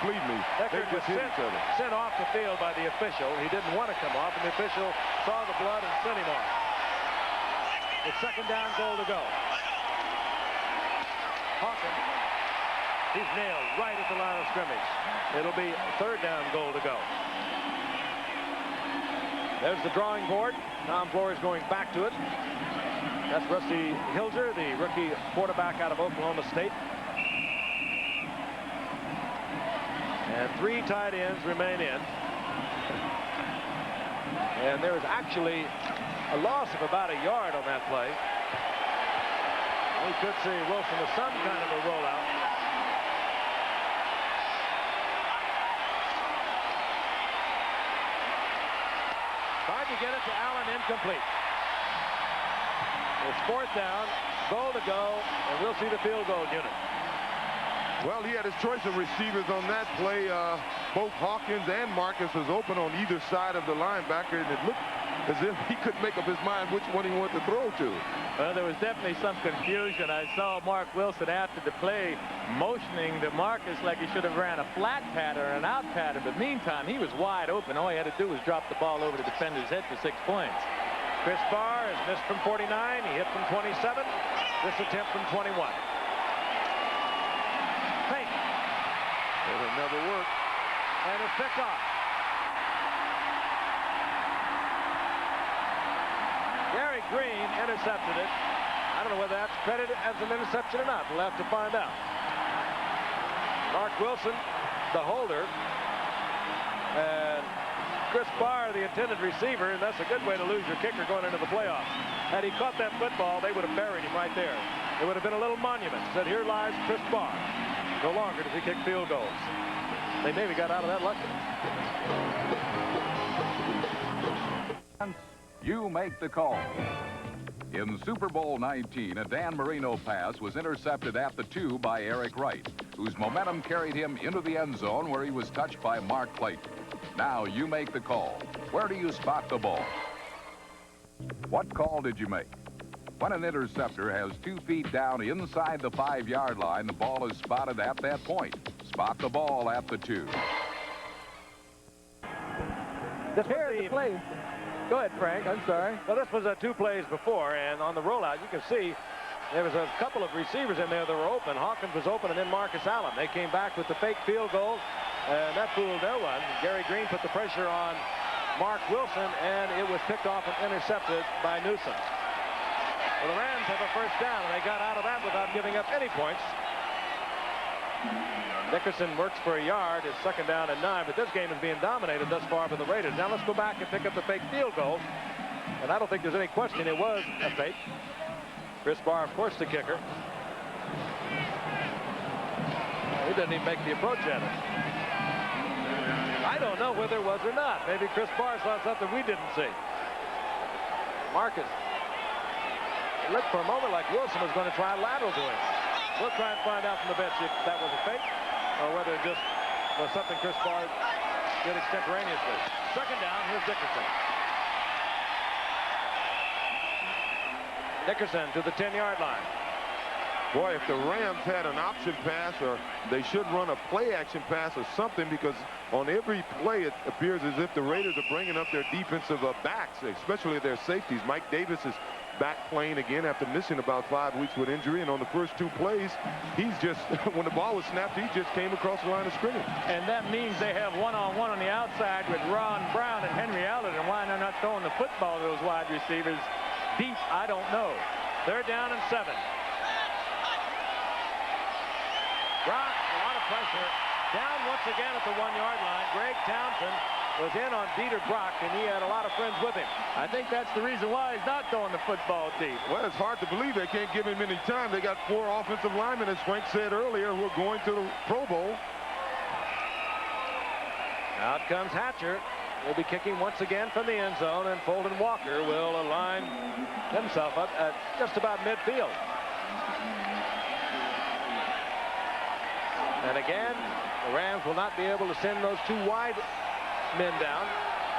Believe me, they just hit each other. Sent off the field by the official. He didn't want to come off, and the official saw the blood and sent him off. It's second down, goal to go. Hawkins, he's nailed right at the line of scrimmage. It'll be third down, goal to go. There's the drawing board. Tom Flores going back to it. That's Rusty Hilger, the rookie quarterback out of Oklahoma State. And 3 tight ends remain in. And there is actually a loss of about a yard on that play. We could see Wilson with some kind of a rollout. Tried to get it to Allen, incomplete. It's fourth down, goal to go, and we'll see the field goal unit. Well, he had his choice of receivers on that play. Both Hawkins and Marcus was open on either side of the linebacker, and it looked as if he couldn't make up his mind which one he wanted to throw to. Well, there was definitely some confusion. I saw Mark Wilson after the play motioning to Marcus like he should have ran a flat pattern or an out pattern, but meantime, he was wide open. All he had to do was drop the ball over the defender's head for 6 points. Chris Barr has missed from 49. He hit from 27. This attempt from 21. Fake. It'll never work. And it's picked off. Gary Green intercepted it. I don't know whether that's credited as an interception or not. We'll have to find out. Mark Wilson, the holder, and Chris Barr, the intended receiver, and that's a good way to lose your kicker going into the playoffs. Had he caught that football, they would have buried him right there. It would have been a little monument. Said, here lies Chris Barr. No longer does he kick field goals. They maybe got out of that lucky. You make the call. In Super Bowl 19, a Dan Marino pass was intercepted at the 2 by Eric Wright, whose momentum carried him into the end zone where he was touched by Mark Clayton. Now you make the call. Where do you spot the ball? What call did you make? When an interceptor has 2 feet down inside the 5-yard line, the ball is spotted at that point. Spot the ball at the 2. This was the play. Go ahead, Frank. I'm sorry. Well, this was 2 plays before, and on the rollout, you can see there was a couple of receivers in there that were open. Hawkins was open, and then Marcus Allen. They came back with the fake field goal, and that fooled no one. Gary Green put the pressure on Mark Wilson, and it was picked off and intercepted by Newsom. Well, the Rams have a first down, and they got out of that without giving up any points. Dickerson works for a yard. It's second down and 9, but this game is being dominated thus far by the Raiders. Now let's go back and pick up the fake field goal. And I don't think there's any question it was a fake. Chris Barr, of course, the kicker. He doesn't even make the approach at it. I don't know whether it was or not. Maybe Chris Barr saw something we didn't see. Marcus. It looked for a moment like Wilson was going to try a lateral to him. We'll try and find out from the bench if that was a fake or whether it just was something Chris Barr did extemporaneously. Second down, here's Dickerson. Dickerson to the 10-yard line. Boy, if the Rams had an option pass, or they should run a play-action pass or something, because on every play it appears as if the Raiders are bringing up their defensive backs, especially their safeties. Mike Davis is back playing again after missing about 5 weeks with injury, and on the first 2 plays, he's just, when the ball was snapped, he just came across the line of scrimmage. And that means they have one-on-one on the outside with Ron Brown and Henry Allen, and why they're not throwing the football to those wide receivers deep, I don't know. Third down and 7. Brock, a lot of pressure. Down once again at the 1-yard line. Greg Townsend was in on Dieter Brock, and he had a lot of friends with him. I think that's the reason why he's not throwing the football deep. Well, it's hard to believe they can't give him any time. They got 4 offensive linemen, as Frank said earlier, who are going to the Pro Bowl. Out comes Hatcher. He'll be kicking once again from the end zone, and Fulton Walker will align himself up at just about midfield. And again, the Rams will not be able to send those two wide men down.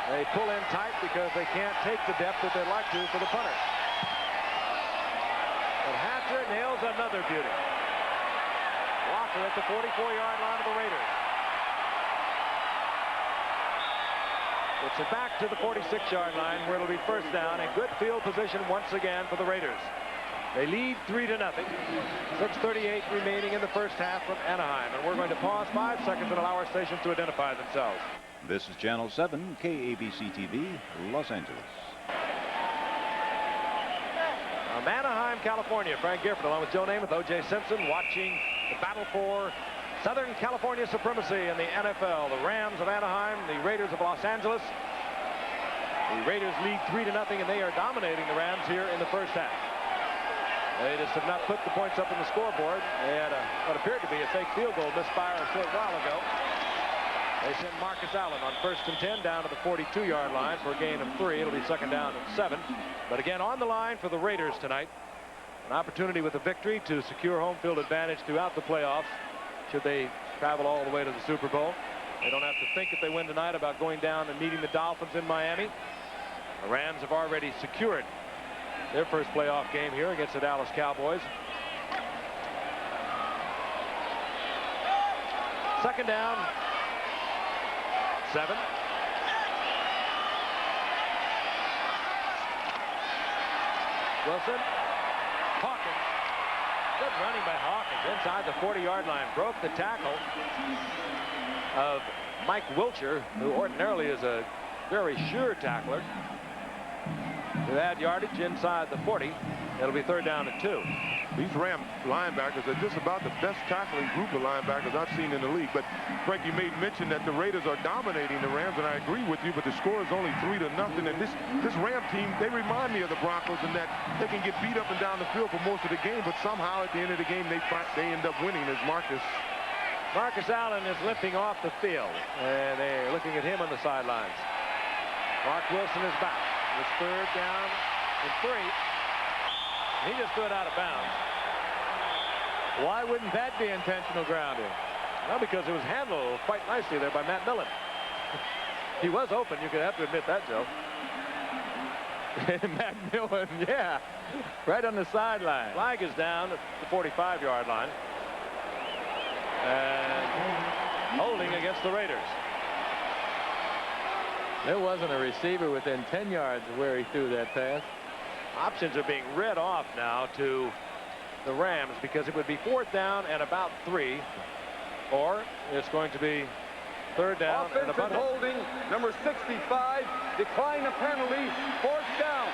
They pull in tight because they can't take the depth that they'd like to for the punter. But Hatcher nails another beauty. Walker at the 44-yard line of the Raiders. Puts it back to the 46-yard line where it'll be first down, and good field position once again for the Raiders. They lead 3-0. 6:38 remaining in the first half from Anaheim, and we're going to pause 5 seconds and allow our stations to identify themselves. This is Channel 7, KABC-TV, Los Angeles. From Anaheim, California, Frank Gifford along with Joe Namath, O.J. Simpson, watching the battle for Southern California supremacy in the NFL. The Rams of Anaheim, the Raiders of Los Angeles. The Raiders lead 3-0, and they are dominating the Rams here in the first half. They just have not put the points up on the scoreboard. They had what appeared to be a fake field goal missed by a short while ago. They send Marcus Allen on 1st and 10 down to the 42-yard line for a gain of 3. It'll be 2nd down and 7. But again, on the line for the Raiders tonight, an opportunity with a victory to secure home field advantage throughout the playoffs should they travel all the way to the Super Bowl. They don't have to think if they win tonight about going down and meeting the Dolphins in Miami. The Rams have already secured their first playoff game here against the Dallas Cowboys. 2nd down, 7. Wilson. Hawkins. Good running by Hawkins inside the 40-yard line. Broke the tackle of Mike Wilcher, who ordinarily is a very sure tackler. To add yardage inside the 40, it'll be 3rd down and 2. These Ram linebackers are just about the best tackling group of linebackers I've seen in the league. But Frank, you made mention that the Raiders are dominating the Rams, and I agree with you, but the score is only 3-0. And this Ram team, they remind me of the Broncos in that they can get beat up and down the field for most of the game, but somehow at the end of the game they end up winning. As Marcus Allen is limping off the field, and they're looking at him on the sidelines. Mark Wilson is back. It's 3rd down and 3. He just threw it out of bounds. Why wouldn't that be intentional grounding? Well, because it was handled quite nicely there by Matt Millen. He was open. You could have to admit that, Joe. Matt Millen, yeah. Right on the sideline. Flag is down at the 45-yard line. And holding against the Raiders. There wasn't a receiver within 10 yards of where he threw that pass. Options are being read off now to the Rams because it would be 4th down and about 3, or it's going to be 3rd down and about holding. Number 65, decline the penalty, 4th down.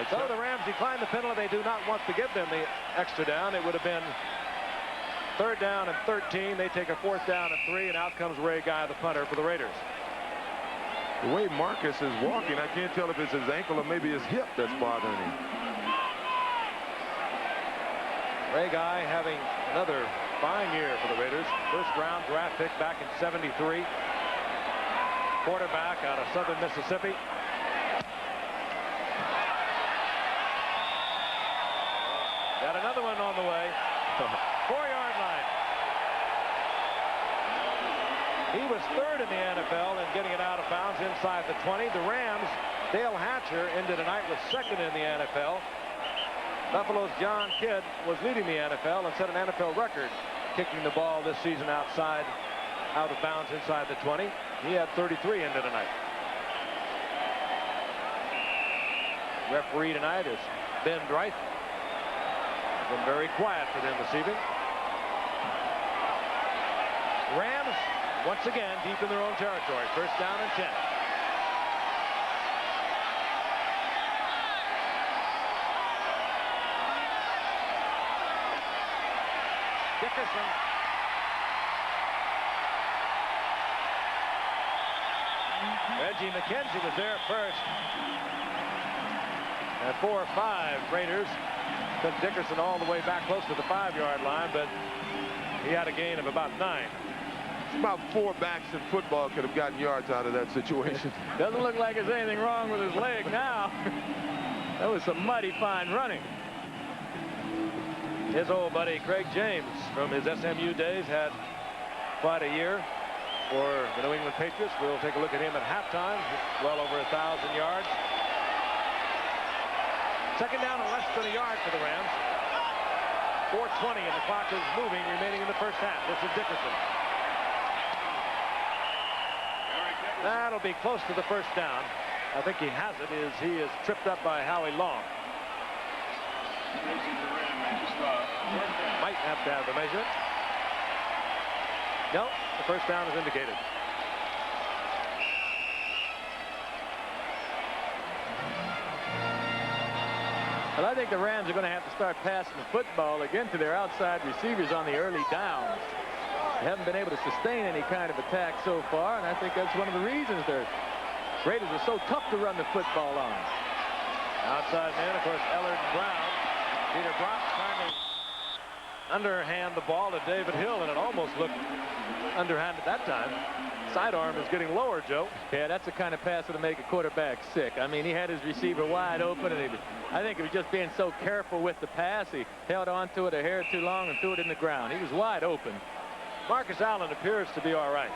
So the Rams decline the penalty. They do not want to give them the extra down. It would have been 3rd down and 13. They take a 4th down and 3, and out comes Ray Guy, the punter for the Raiders. The way Marcus is walking, I can't tell if it's his ankle or maybe his hip that's bothering him. Ray Guy having another fine year for the Raiders. 1st round draft pick back in '73. Quarterback out of Southern Mississippi. Got another one on the way. 4-yard line. He was 3rd in the NFL in getting it out of bounds inside the 20. The Rams, Dale Hatcher, ended tonight with 2nd in the NFL. Buffalo's John Kidd was leading the NFL and set an NFL record kicking the ball this season out of bounds inside the 20. He had 33 into tonight. Referee tonight is Ben Dreith. Been very quiet for them this evening. Rams once again deep in their own territory. 1st down and 10. Dickerson. Reggie McKenzie was there first. At 4 or 5 Raiders took Dickerson all the way back close to the 5-yard line, but he had a gain of about 9. About 4 backs in football could have gotten yards out of that situation. Doesn't look like there's anything wrong with his leg now. That was some mighty fine running. His old buddy Craig James from his SMU days had quite a year for the New England Patriots. We'll take a look at him at halftime. Well over 1,000 yards. Second down and less than a yard for the Rams. 4:20 and the clock is moving, remaining in the first half. This is Dickerson. That'll be close to the first down. I think he has it. He is tripped up by Howie Long. Might have to have the measure. No, the first down is indicated. Well, I think the Rams are going to have to start passing the football again to their outside receivers on the early downs. They haven't been able to sustain any kind of attack so far, and I think that's one of the reasons their Raiders are so tough to run the football on. Outside man, of course, Ellard Brown. Peter Brock trying to underhand the ball to David Hill, and it almost looked underhand at that time. Sidearm is getting lower, Joe. Yeah, that's the kind of pass that'll make a quarterback sick. I mean, he had his receiver wide open, and I think he was just being so careful with the pass. He held on to it a hair too long and threw it in the ground. He was wide open. Marcus Allen appears to be all right.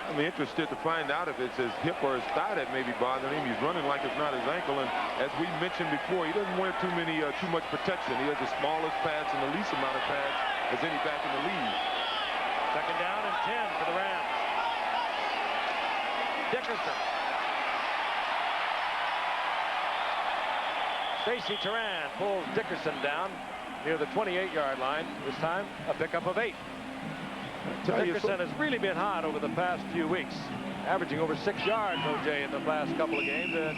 I'm interested to find out if it's his hip or his thigh that may be bothering him. He's running like it's not his ankle, and as we mentioned before, he doesn't wear too much protection. He has the smallest pads and the least amount of pads as any back in the league. Second down and 10 for the Rams. Dickerson. Stacy Turan pulls Dickerson down near the 28-yard line. This time, a pickup of 8. Dickerson has really been hot over the past few weeks, averaging over 6 yards, O.J., in the last couple of games. And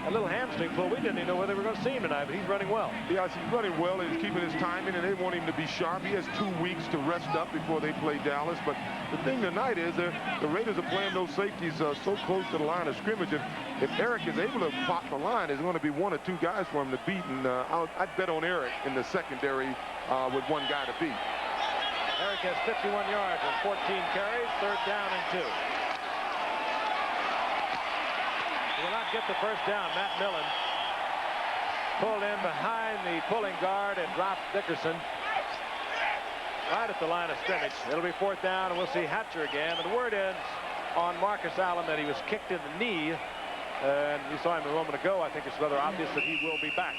a little hamstring pull. We didn't even know whether we were going to see him tonight, but he's running well. Yes, he's running well, and he's keeping his timing, and they want him to be sharp. He has 2 weeks to rest up before they play Dallas. But the thing tonight is the Raiders are playing those safeties so close to the line of scrimmage. And if Eric is able to pop the line, there's going to be 1 or 2 guys for him to beat. And I'd bet on Eric in the secondary with 1 guy to beat. Eric has 51 yards and 14 carries. Third down and 2. He will not get the first down. Matt Millen pulled in behind the pulling guard and dropped Dickerson right at the line of scrimmage. It'll be 4th down, and we'll see Hatcher again. And the word is on Marcus Allen that he was kicked in the knee. And you saw him a moment ago. I think it's rather obvious that he will be back.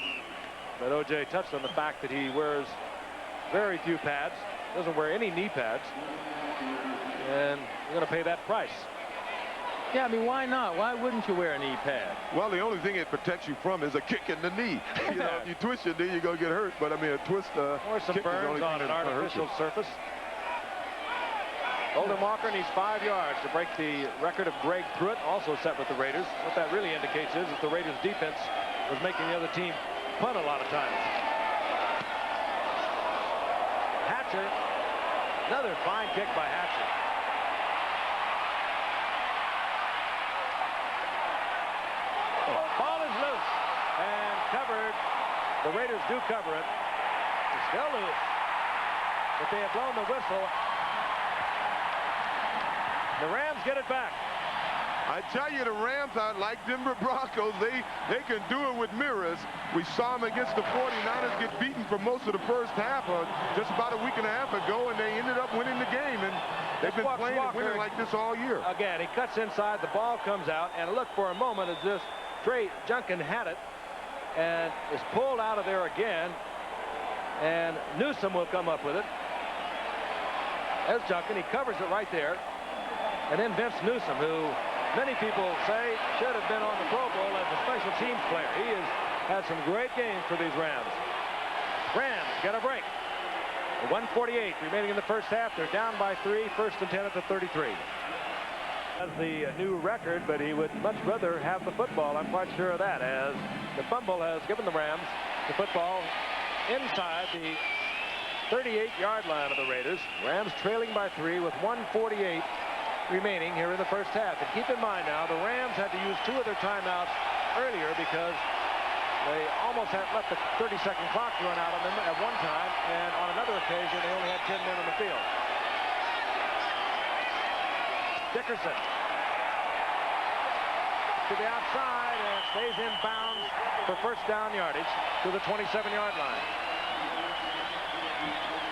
But O.J. touched on the fact that he wears very few pads. Doesn't wear any knee pads. And you're going to pay that price. Yeah, I mean, why not? Why wouldn't you wear a knee pad? Well, the only thing it protects you from is a kick in the knee. You know, if you twist your knee, you're going to get hurt. But, I mean, a twist... or some burns on an artificial surface. Holden Walker needs 5 yards to break the record of Greg Pruitt, also set with the Raiders. What that really indicates is that the Raiders' defense was making the other team punt a lot of times. Hatcher, another fine kick by Hatcher. Ball is loose and covered. The Raiders do cover it. It's still loose, but they have blown the whistle. The Rams get it back. I tell you, the Rams are like Denver Broncos. They can do it with mirrors. We saw them against the 49ers get beaten for most of the first half, just about a week and a half ago, and they ended up winning the game. And they've been playing and winning like this all year. Again, he cuts inside, the ball comes out, and look, for a moment as this Trey Junkin had it and is pulled out of there again, and Newsom will come up with it. There's Junkin. He covers it right there. And then Vince Newsom, who many people say should have been on the Pro Bowl as a special teams player. He has had some great games for these Rams. Rams get a break. 1:48 remaining in the first half. They're down by 3. 1st and 10 at the 33. Has the new record, but he would much rather have the football. I'm quite sure of that, as the fumble has given the Rams the football inside the 38-yard line of the Raiders. Rams trailing by 3 with 1:48 remaining here in the first half. And keep in mind now, the Rams had to use 2 of their timeouts earlier because They almost had let the 30-second clock run out on them at one time, and on another occasion, they only had 10 men on the field. Dickerson to the outside and stays in bounds for first down yardage to the 27-yard line.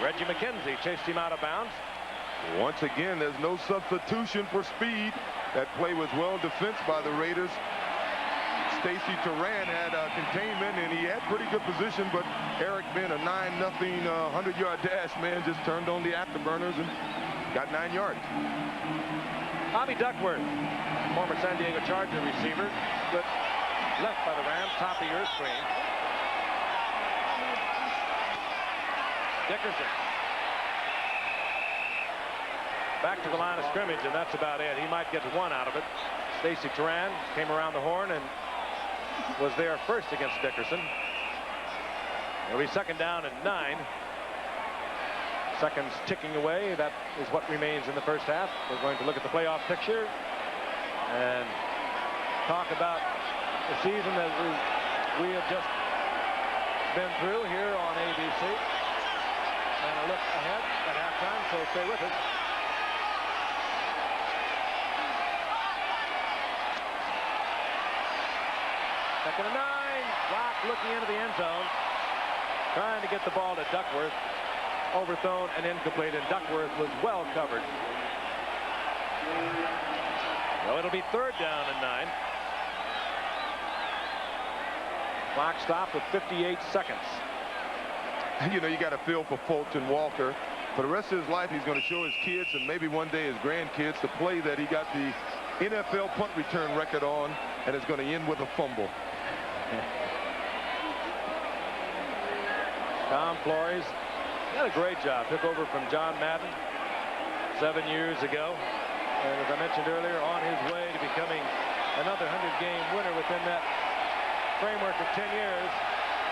Reggie McKenzie chased him out of bounds. Once again, there's no substitution for speed. That play was well defensed by the Raiders. Stacy Turan had containment, and he had pretty good position, but Eric Ben, a 9-0 100-yard dash man, just turned on the afterburners and got 9 yards. Bobby Duckworth, former San Diego Charger receiver, but left by the Rams, top of your screen. Dickerson. Back to the line of scrimmage, and that's about it. He might get one out of it. Stacy Turan came around the horn and was there first against Dickerson. It'll be second down and 9. Seconds ticking away. That is what remains in the first half. We're going to look at the playoff picture and talk about the season that we have just been through here on ABC. And a look ahead at halftime, so stay with us. Second and 9. Rock looking into the end zone, trying to get the ball to Duckworth. Overthrown and incomplete, and Duckworth was well covered. So it'll be third down and 9. Clock stopped with 58 seconds. You know, you got to feel for Fulton Walker. For the rest of his life, he's going to show his kids and maybe one day his grandkids the play that he got the NFL punt return record on, and it's going to end with a fumble. Tom Flores did a great job. Took over from John Madden 7 years ago. And as I mentioned earlier, on his way to becoming another 100-game winner within that framework of 10 years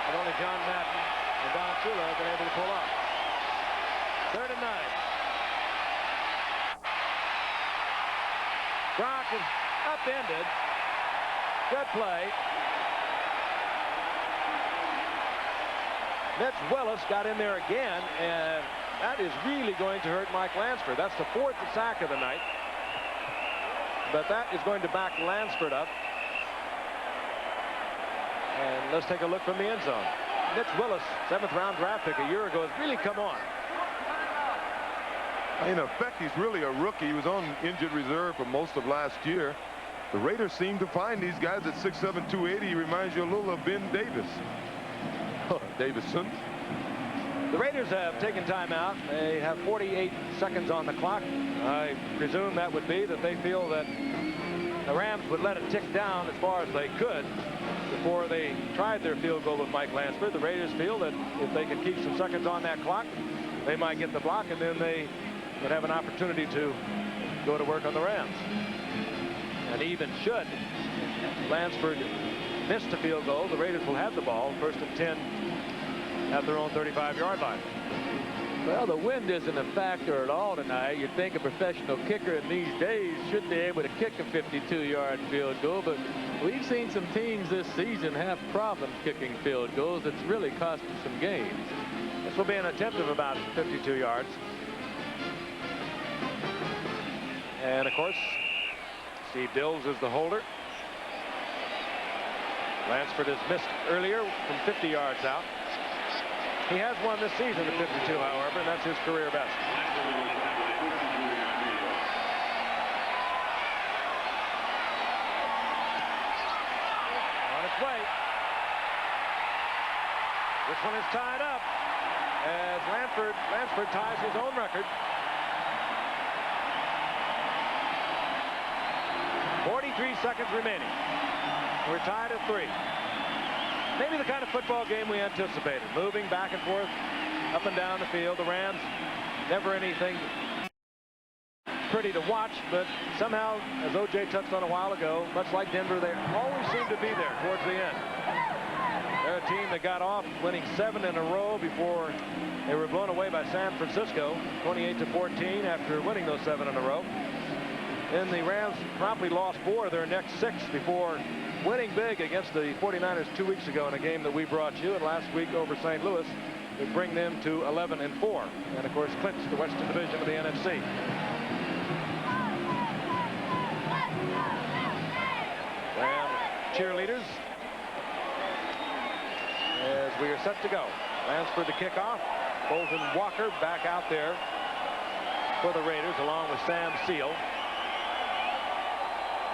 that only John Madden and Don Shula have been able to pull off. Third and 9. Brock is upended. Good play. Mitch Willis got in there again, and that is really going to hurt Mike Lansford. That's the 4th sack of the night. But that is going to back Lansford up. And let's take a look from the end zone. Mitch Willis, 7th-round draft pick a year ago, has really come on. In effect, he's really a rookie. He was on injured reserve for most of last year. The Raiders seem to find these guys at 6'7", 280. He reminds you a little of Ben Davis. Davison. The Raiders have taken time out. They have 48 seconds on the clock. I presume that would be that they feel that the Rams would let it tick down as far as they could before they tried their field goal with Mike Lansford. The Raiders feel that if they can keep some seconds on that clock, they might get the block, and then they would have an opportunity to go to work on the Rams. And even should Lansford miss the field goal, the Raiders will have the ball, 1st and 10 at their own 35-yard line. Well, the wind isn't a factor at all tonight. You'd think a professional kicker in these days should be able to kick a 52-yard field goal, but we've seen some teams this season have problems kicking field goals. It's really cost them some games. This will be an attempt of about 52 yards. And, of course, Steve Dills is the holder. Lansford has missed earlier from 50 yards out. He has won this season at 52, however, and that's his career best. On its way. This one is tied up as Lansford ties his own record. 43 seconds remaining. We're tied at 3. Maybe the kind of football game we anticipated. Moving back and forth, up and down the field. The Rams, never anything pretty to watch, but somehow, as O.J. touched on a while ago, much like Denver, they always seem to be there towards the end. They're a team that got off winning 7 in a row before they were blown away by San Francisco, 28-14 after winning those 7 in a row. Then the Rams promptly lost 4 of their next 6 before winning big against the 49ers 2 weeks ago in a game that we brought you, and last week over St. Louis would bring them to 11-4, and of course clinch the Western Division of the NFC. Ram cheerleaders as we are set to go. Lansford the kickoff. Bolton Walker back out there for the Raiders along with Sam Seal.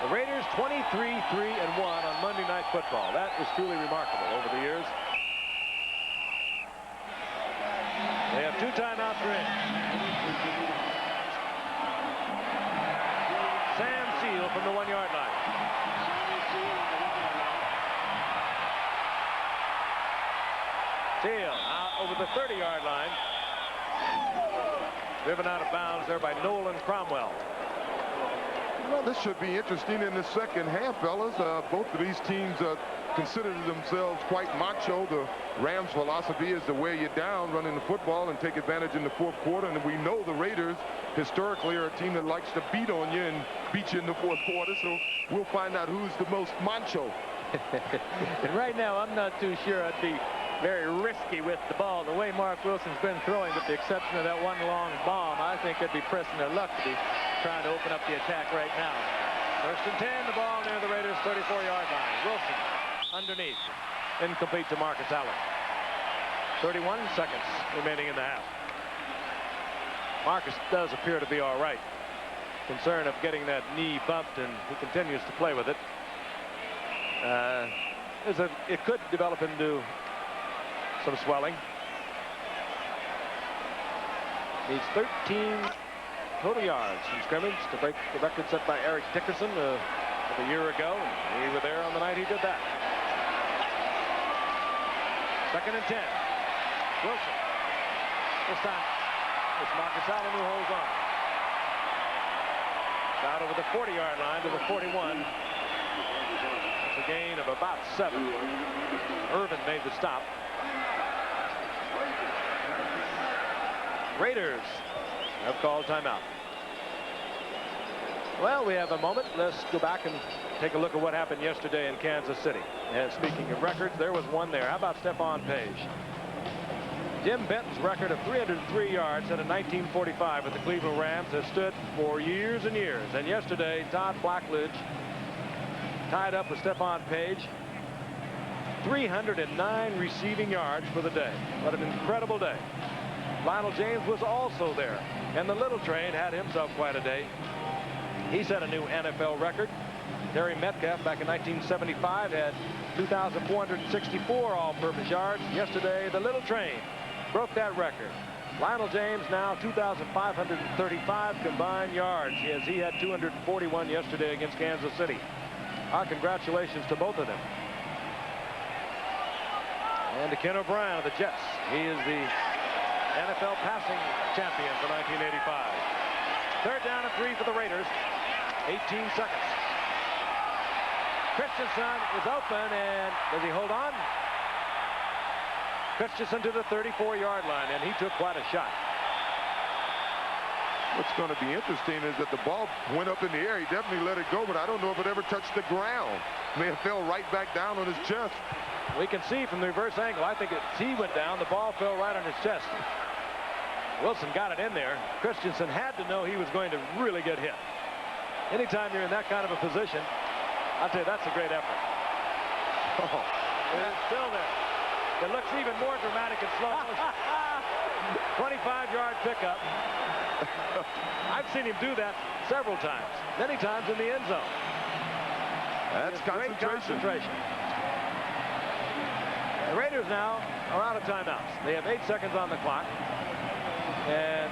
The Raiders 23-3-1 on Monday Night Football. That is truly remarkable over the years. They have 2 timeouts remaining. Sam Seal from the 1-yard line. Seal out over the 30-yard line. Driven out of bounds there by Nolan Cromwell. Well, this should be interesting in the second half, fellas. Both of these teams consider themselves quite macho. The Rams' philosophy is to wear you down running the football and take advantage in the fourth quarter. And we know the Raiders historically are a team that likes to beat on you and beat you in the fourth quarter. So we'll find out who's the most macho. And right now, I'm not too sure I'd be very risky with the ball. The way Mark Wilson's been throwing, with the exception of that one long bomb, I think they'd be pressing their luck to be trying to open up the attack right now. 1st and 10, the ball near the Raiders' 34-yard line. Wilson underneath. Incomplete to Marcus Allen. 31 seconds remaining in the half. Marcus does appear to be all right. Concern of getting that knee bumped, and he continues to play with it. It could develop into some swelling. Needs 13 total yards from scrimmage to break the record set by Eric Dickerson of a year ago. We were there on the night he did that. 2nd and 10. Wilson. This time it's Marcus Allen who holds on. It's out over the 40-yard line to the 41. It's a gain of about 7. Irvin made the stop. Raiders have called timeout. Well, we have a moment. Let's go back and take a look at what happened yesterday in Kansas City. And speaking of records, there was one there. How about Stephon Page? Jim Benton's record of 303 yards set in 1945 with the Cleveland Rams has stood for years and years. And yesterday, Todd Blackledge tied up with Stephon Page. 309 receiving yards for the day. What an incredible day. Lionel James was also there, and the little train had himself quite a day. He set a new NFL record. Terry Metcalf back in 1975 had 2,464 all-purpose yards. Yesterday, the little train broke that record. Lionel James now 2,535 combined yards, as he had 241 yesterday against Kansas City. Our congratulations to both of them. And to Ken O'Brien of the Jets. He is the NFL passing champion for 1985. 3rd down and 3 for the Raiders. 18 seconds. Christensen is open, and does he hold on? Christensen to the 34-yard line, and he took quite a shot. What's going to be interesting is that the ball went up in the air. He definitely let it go, but I don't know if it ever touched the ground. May have fell right back down on his chest. We can see from the reverse angle. I think he went down. The ball fell right on his chest. Wilson got it in there. Christensen had to know he was going to really get hit. Anytime you're in that kind of a position, I'll tell you, that's a great effort. Oh, it's still there. It looks even more dramatic in slow motion. 25-yard pickup. I've seen him do that several times, many times in the end zone. That's great concentration. The Raiders now are out of timeouts. They have 8 seconds on the clock. And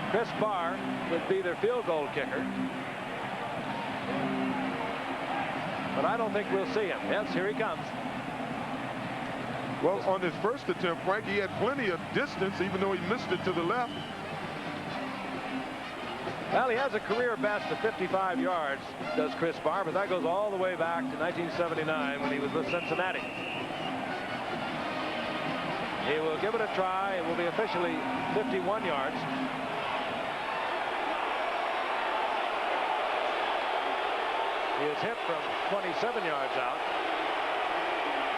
Chris Barr would be their field goal kicker. But I don't think we'll see him. Yes, here he comes. Well, on his first attempt, Frank, he had plenty of distance, even though he missed it to the left. Well, he has a career best of 55 yards, does Chris Barr, but that goes all the way back to 1979 when he was with Cincinnati. He will give it a try. It will be officially 51 yards. He is hit from 27 yards out.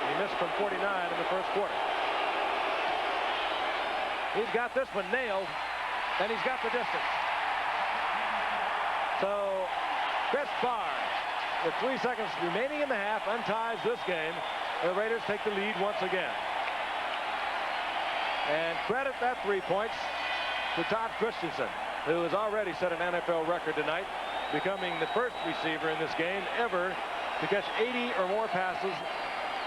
He missed from 49 in the first quarter. He's got this one nailed, and he's got the distance. So Chris Barr, with 3 seconds remaining in the half, unties this game. The Raiders take the lead once again. And credit that 3 points to Todd Christensen, who has already set an NFL record tonight, becoming the first receiver in this game ever to catch 80 or more passes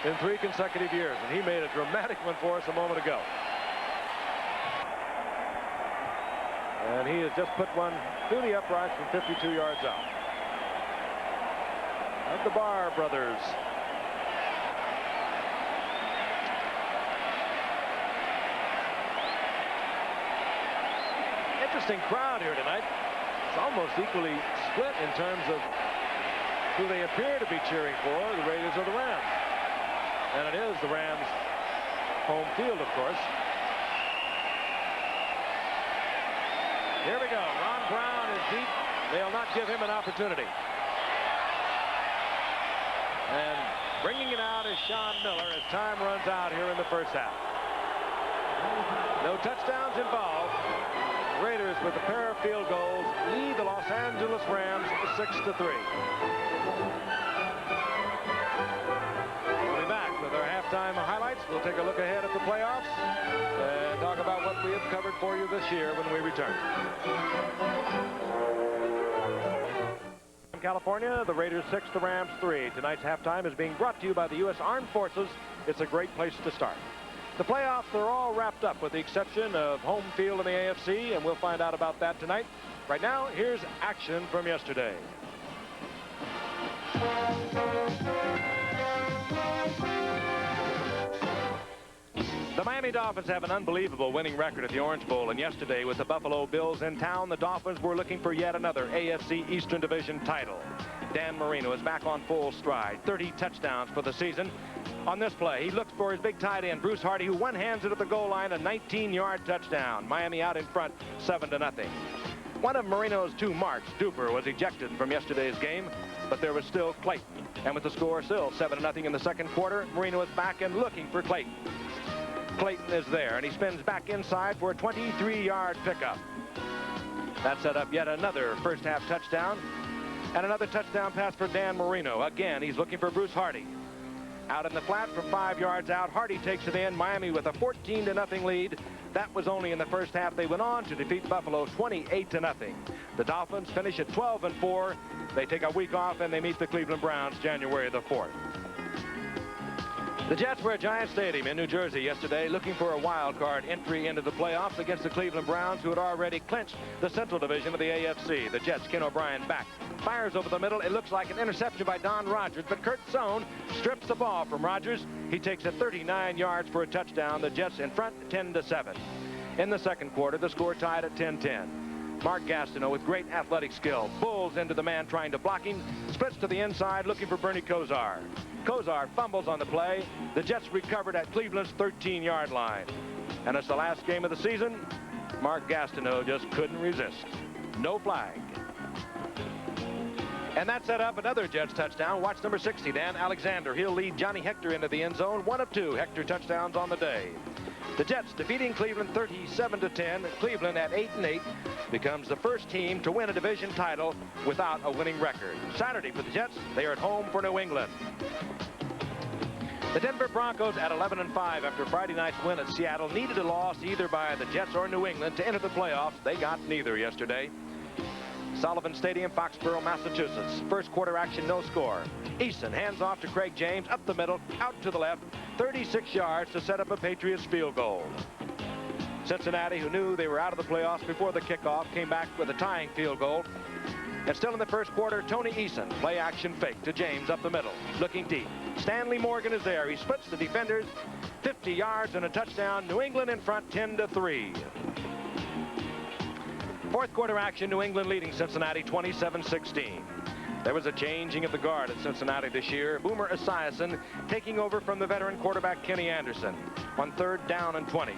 in 3 consecutive years. And he made a dramatic one for us a moment ago. And he has just put one through the uprights from 52 yards out. Of the Barr brothers. Interesting crowd here tonight. It's almost equally split in terms of who they appear to be cheering for, the Raiders or the Rams. And it is the Rams' home field, of course. Here we go. Ron Brown is deep. They'll not give him an opportunity. And bringing it out is Sean Miller as time runs out here in the first half. No touchdowns involved. Raiders, with a pair of field goals, lead the Los Angeles Rams 6-3. We'll be back with our halftime highlights. We'll take a look ahead at the playoffs and talk about what we have covered for you this year when we return. In California, the Raiders 6, the Rams 3. Tonight's halftime is being brought to you by the U.S. Armed Forces. It's a great place to start. The playoffs are all wrapped up with the exception of home field in the AFC, and we'll find out about that tonight. Right now, here's action from yesterday. The Miami Dolphins have an unbelievable winning record at the Orange Bowl, and yesterday with the Buffalo Bills in town, the Dolphins were looking for yet another AFC Eastern Division title. Dan Marino is back on full stride, 30 touchdowns for the season. On this play, he looks for his big tight end, Bruce Hardy, who one-hands it at the goal line, a 19-yard touchdown. Miami out in front, 7-0. One of Marino's 2 marks, Duper, was ejected from yesterday's game, but there was still Clayton. And with the score still 7-0 in the second quarter, Marino is back and looking for Clayton. Clayton is there, and he spins back inside for a 23-yard pickup. That set up yet another first-half touchdown, and another touchdown pass for Dan Marino. Again, he's looking for Bruce Hardy. Out in the flat from 5 yards out, Hardy takes it in. Miami with a 14-0 lead. That was only in the first half. They went on to defeat Buffalo 28-0. The Dolphins finish at 12-4. They take a week off, and they meet the Cleveland Browns January the 4th. The Jets were at Giant Stadium in New Jersey yesterday looking for a wild card entry into the playoffs against the Cleveland Browns, who had already clinched the Central Division of the AFC. The Jets, Ken O'Brien back, fires over the middle. It looks like an interception by Don Rodgers, but Kurt Sohn strips the ball from Rodgers. He takes it 39 yards for a touchdown. The Jets in front 10-7. In the second quarter, the score tied at 10-10. Mark Gastineau with great athletic skill bulls into the man trying to block him, splits to the inside looking for Bernie Kosar. Kosar fumbles on the play. The Jets recovered at Cleveland's 13-yard line. And it's the last game of the season. Mark Gastineau just couldn't resist. No flag. And that set up another Jets touchdown. Watch number 60, Dan Alexander. He'll lead Johnny Hector into the end zone. 1 of 2 Hector touchdowns on the day. The Jets defeating Cleveland 37-10. Cleveland at 8-8 becomes the first team to win a division title without a winning record. Saturday for the Jets, they are at home for New England. The Denver Broncos at 11-5 after Friday night's win at Seattle needed a loss either by the Jets or New England to enter the playoffs. They got neither yesterday. Sullivan Stadium, Foxborough, Massachusetts. First quarter action, no score. Eason hands off to Craig James, up the middle, out to the left, 36 yards to set up a Patriots field goal. Cincinnati, who knew they were out of the playoffs before the kickoff, came back with a tying field goal. And still in the first quarter, Tony Eason, play action fake to James up the middle, looking deep. Stanley Morgan is there. He splits the defenders, 50 yards and a touchdown. New England in front, 10-3. Fourth quarter action, New England leading Cincinnati 27-16. There was a changing of the guard at Cincinnati this year. Boomer Esiason taking over from the veteran quarterback Kenny Anderson on 3rd down and 20.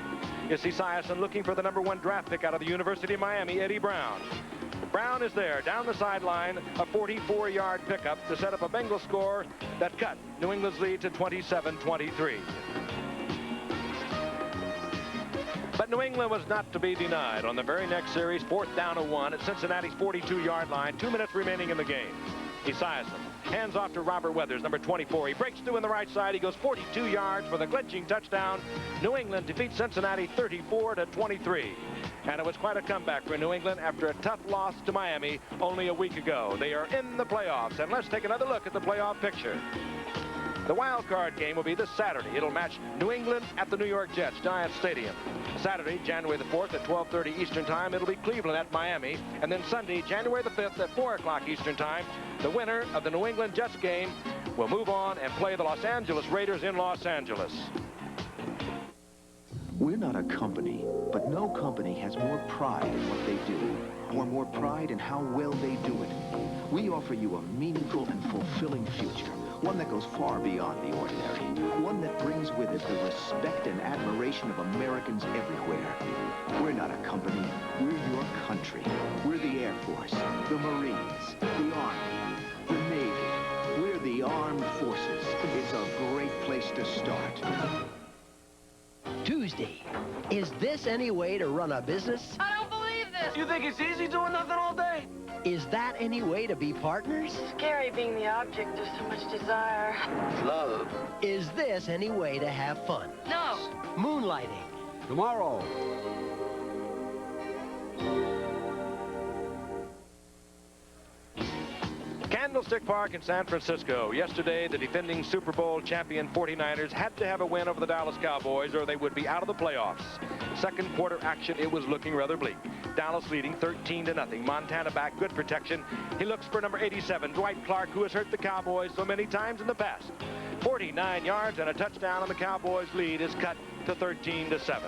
You see Esiason looking for the #1 draft pick out of the University of Miami, Eddie Brown. Brown is there, down the sideline, a 44-yard pickup to set up a Bengal score that cut New England's lead to 27-23. But New England was not to be denied. On the very next series, 4th down and 1 at Cincinnati's 42-yard line, 2 minutes remaining in the game. Esiason hands off to Robert Weathers, number 24. He breaks through on the right side. He goes 42 yards for the clinching touchdown. New England defeats Cincinnati 34-23. And it was quite a comeback for New England after a tough loss to Miami only a week ago. They are in the playoffs. And let's take another look at the playoff picture. The wild card game will be this Saturday. It'll match New England at the New York Jets, Giant Stadium. Saturday, January the 4th at 12:30 Eastern Time, it'll be Cleveland at Miami. And then Sunday, January the 5th at 4 o'clock Eastern Time, the winner of the New England Jets game will move on and play the Los Angeles Raiders in Los Angeles. We're not a company, but no company has more pride in what they do, or more pride in how well they do it. We offer you a meaningful and fulfilling future, one that goes far beyond the ordinary, one that brings with it the respect and admiration of Americans everywhere. We're not a company, we're your country. We're the Air Force, the Marines, the Army, the Navy. We're the Armed Forces. It's a great place to start. Tuesday. Is this any way to run a business? I don't believe this. You think it's easy doing nothing all day? Is that any way to be partners? Scary being the object of so much desire. Love. Is this any way to have fun? No. Moonlighting. Tomorrow. Candlestick Park in San Francisco. Yesterday, the defending Super Bowl champion 49ers had to have a win over the Dallas Cowboys or they would be out of the playoffs. Second quarter action, it was looking rather bleak. Dallas leading 13-0. Montana back, good protection. He looks for number 87, Dwight Clark, who has hurt the Cowboys so many times in the past. 49 yards and a touchdown, and the Cowboys' lead is cut to 13-7.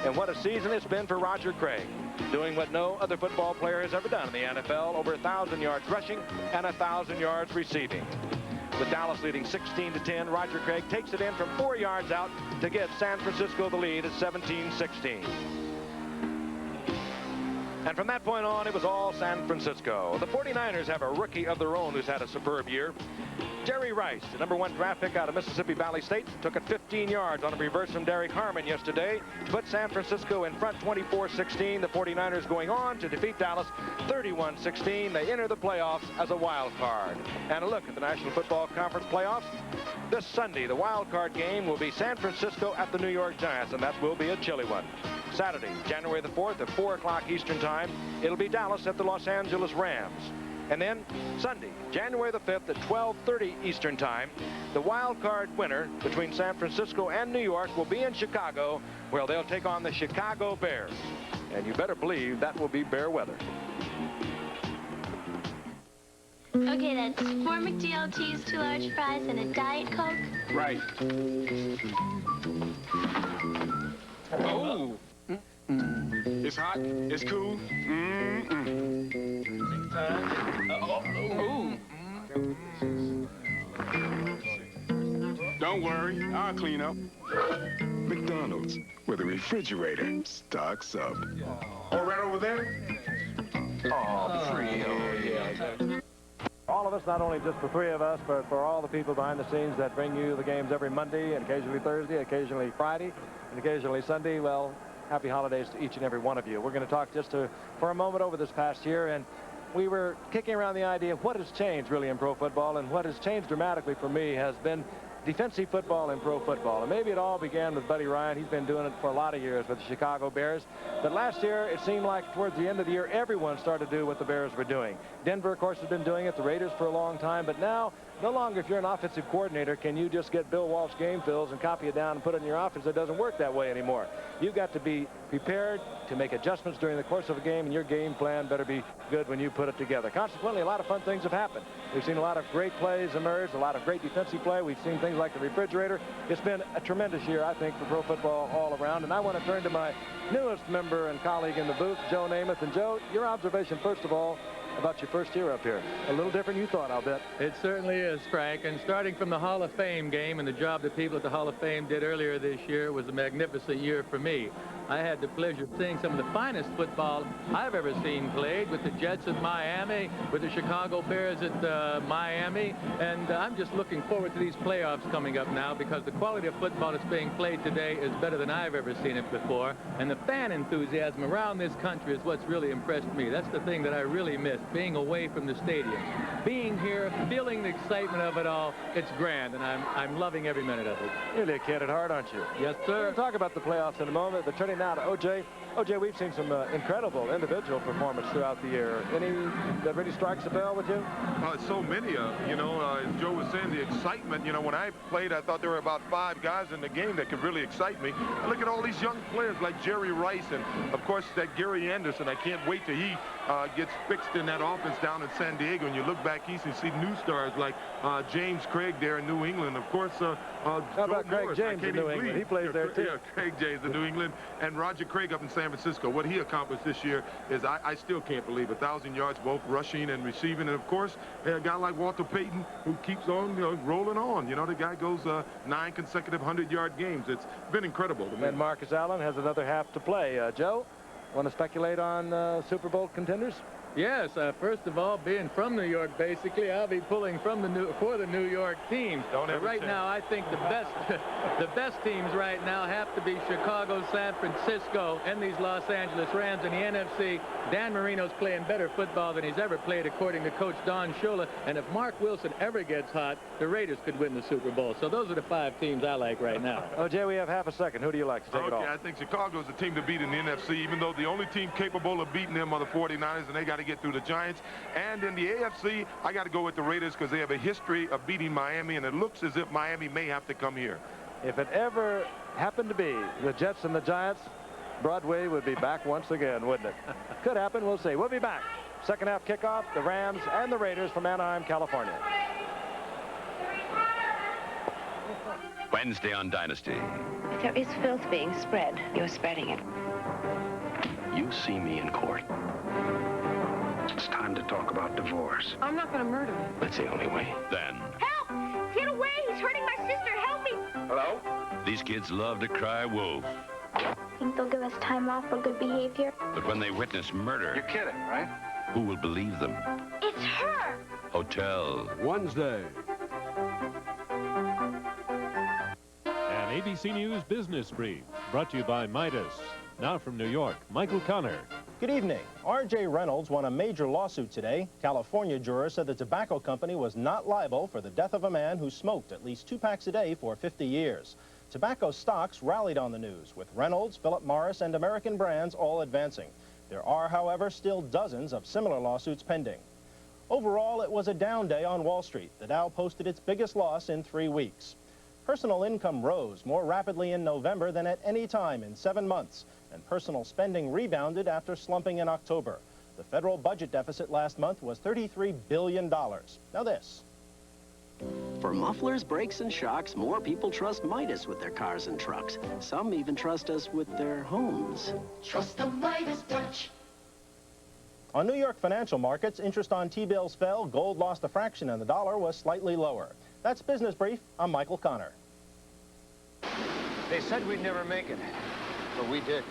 And what a season it's been for Roger Craig, doing what no other football player has ever done in the NFL, over 1,000 yards rushing and 1,000 yards receiving. With Dallas leading 16-10, Roger Craig takes it in from 4 yards out to give San Francisco the lead at 17-16. And from that point on, it was all San Francisco. The 49ers have a rookie of their own who's had a superb year. Jerry Rice, the #1 draft pick out of Mississippi Valley State, took it 15 yards on a reverse from Derek Harmon yesterday to put San Francisco in front 24-16. The 49ers going on to defeat Dallas 31-16. They enter the playoffs as a wild card. And a look at the National Football Conference playoffs. This Sunday, the wild card game will be San Francisco at the New York Giants, and that will be a chilly one. Saturday, January the 4th at 4 o'clock Eastern Time, it'll be Dallas at the Los Angeles Rams. And then Sunday, January the 5th at 12:30 Eastern Time, the wild card winner between San Francisco and New York will be in Chicago, where they'll take on the Chicago Bears. And you better believe that will be bear weather. Okay, that's 4 McDLTs, 2 large fries, and a Diet Coke. Right. Oh. It's hot. It's cool. Don't worry, I'll clean up. McDonald's, where the refrigerator stocks up. Oh, right over there? Oh, pretty. All of us, not only just the 3 of us, but for all the people behind the scenes that bring you the games every Monday and occasionally Thursday, occasionally Friday, and occasionally Sunday, well, happy holidays to each and every one of you. We're going to talk just for a moment over this past year, and we were kicking around the idea of what has changed really in pro football, and what has changed dramatically for me has been defensive football in pro football. And maybe it all began with Buddy Ryan. He's been doing it for a lot of years with the Chicago Bears. But last year, it seemed like towards the end of the year, everyone started to do what the Bears were doing. Denver, of course, has been doing it, the Raiders for a long time. But now, no longer, if you're an offensive coordinator, can you just get Bill Walsh game fills and copy it down and put it in your offense. It doesn't work that way anymore. You've got to be prepared to make adjustments during the course of a game, and your game plan better be good when you put it together. Consequently, a lot of fun things have happened. We've seen a lot of great plays emerge, a lot of great defensive play. We've seen things like the refrigerator. It's been a tremendous year, I think, for pro football all around. And I want to turn to my newest member and colleague in the booth, Joe Namath. And Joe, your observation, first of all, about your first year up here. A little different you thought, I'll bet. It certainly is, Frank. And starting from the Hall of Fame game and the job the people at the Hall of Fame did earlier this year was a magnificent year for me. I had the pleasure of seeing some of the finest football I've ever seen played with the Jets at Miami, with the Chicago Bears at Miami. And I'm just looking forward to these playoffs coming up now because the quality of football that's being played today is better than I've ever seen it before. And the fan enthusiasm around this country is what's really impressed me. That's the thing that I really missed, being away from the stadium. Being here, feeling the excitement of it all, it's grand, and I'm loving every minute of it. You're really a kid at heart, aren't you? Yes, sir. We'll talk about the playoffs in a moment, but turning now to O.J. O.J., we've seen some incredible individual performance throughout the year. Any that really strikes a bell with you? So many, you know, as Joe was saying, the excitement. You know, when I played, I thought there were about 5 guys in the game that could really excite me. I look at all these young players like Jerry Rice and, of course, that Gary Anderson. I can't wait till he gets fixed in that offense down in San Diego. And you look back east and see new stars like James Craig there in New England. Of course, how about Craig James in New England? He plays there, too. Yeah, Craig James in New England. And Roger Craig up in San Francisco. What he accomplished this year is I still can't believe 1,000 yards, both rushing and receiving. And, of course, a guy like Walter Payton who keeps on rolling on. You know, the guy goes 9 consecutive 100-yard games. It's been incredible to me. And Marcus Allen has another half to play. Joe, want to speculate on Super Bowl contenders? Yes, first of all, being from New York, basically, I'll be pulling from for the New York teams. But right now, I think the best teams right now have to be Chicago, San Francisco, and these Los Angeles Rams in the NFC. Dan Marino's playing better football than he's ever played, according to Coach Don Shula. And if Mark Wilson ever gets hot, the Raiders could win the Super Bowl. So those are the 5 teams I like right now. O.J., we have half a second. Who do you like to take it off? I think Chicago's the team to beat in the NFC, even though the only team capable of beating them are the 49ers, and they got to get through the Giants. And in the AFC, I got to go with the Raiders because they have a history of beating Miami, and it looks as if Miami may have to come here. If it ever happened to be the Jets and the Giants, Broadway would be back once again, wouldn't it? Could happen. We'll see. We'll be back. Second half kickoff, the Rams and the Raiders from Anaheim, California. Wednesday on Dynasty. If there is filth being spread, you're spreading it. You see me in court. It's time to talk about divorce. I'm not going to murder him. That's the only way. Then, Help! Get away! He's hurting my sister! Help me! Hello? these kids love to cry wolf. Think they'll give us time off for good behavior? But when they witness murder, You're kidding, right? who will believe them? It's her! Hotel. Wednesday. An ABC News Business Brief, brought to you by Midas. Now from New York, Michael Connor. Good evening. R.J. Reynolds won a major lawsuit today. California jurors said the tobacco company was not liable for the death of a man who smoked at least 2 packs a day for 50 years. Tobacco stocks rallied on the news, with Reynolds, Philip Morris, and American brands all advancing. There are, however, still dozens of similar lawsuits pending. Overall, it was a down day on Wall Street. The Dow posted its biggest loss in 3 weeks. Personal income rose more rapidly in November than at any time in 7 months, and personal spending rebounded after slumping in October. The federal budget deficit last month was $33 billion. Now this. For mufflers, brakes, and shocks, more people trust Midas with their cars and trucks. Some even trust us with their homes. Trust the Midas touch. On New York financial markets, interest on T-bills fell, gold lost a fraction, and the dollar was slightly lower. That's Business Brief. I'm Michael Connor. They said we'd never make it, but we did.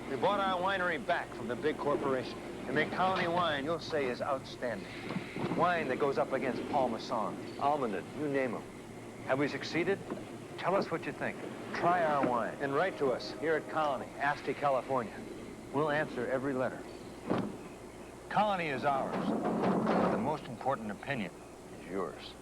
We bought our winery back from the big corporation and make Colony wine you'll say is outstanding. Wine that goes up against Parmesan, Almonded, you name them. Have we succeeded? Tell us what you think. Try our wine and write to us here at Colony, Asti, California. We'll answer every letter. Colony is ours, but the most important opinion is yours.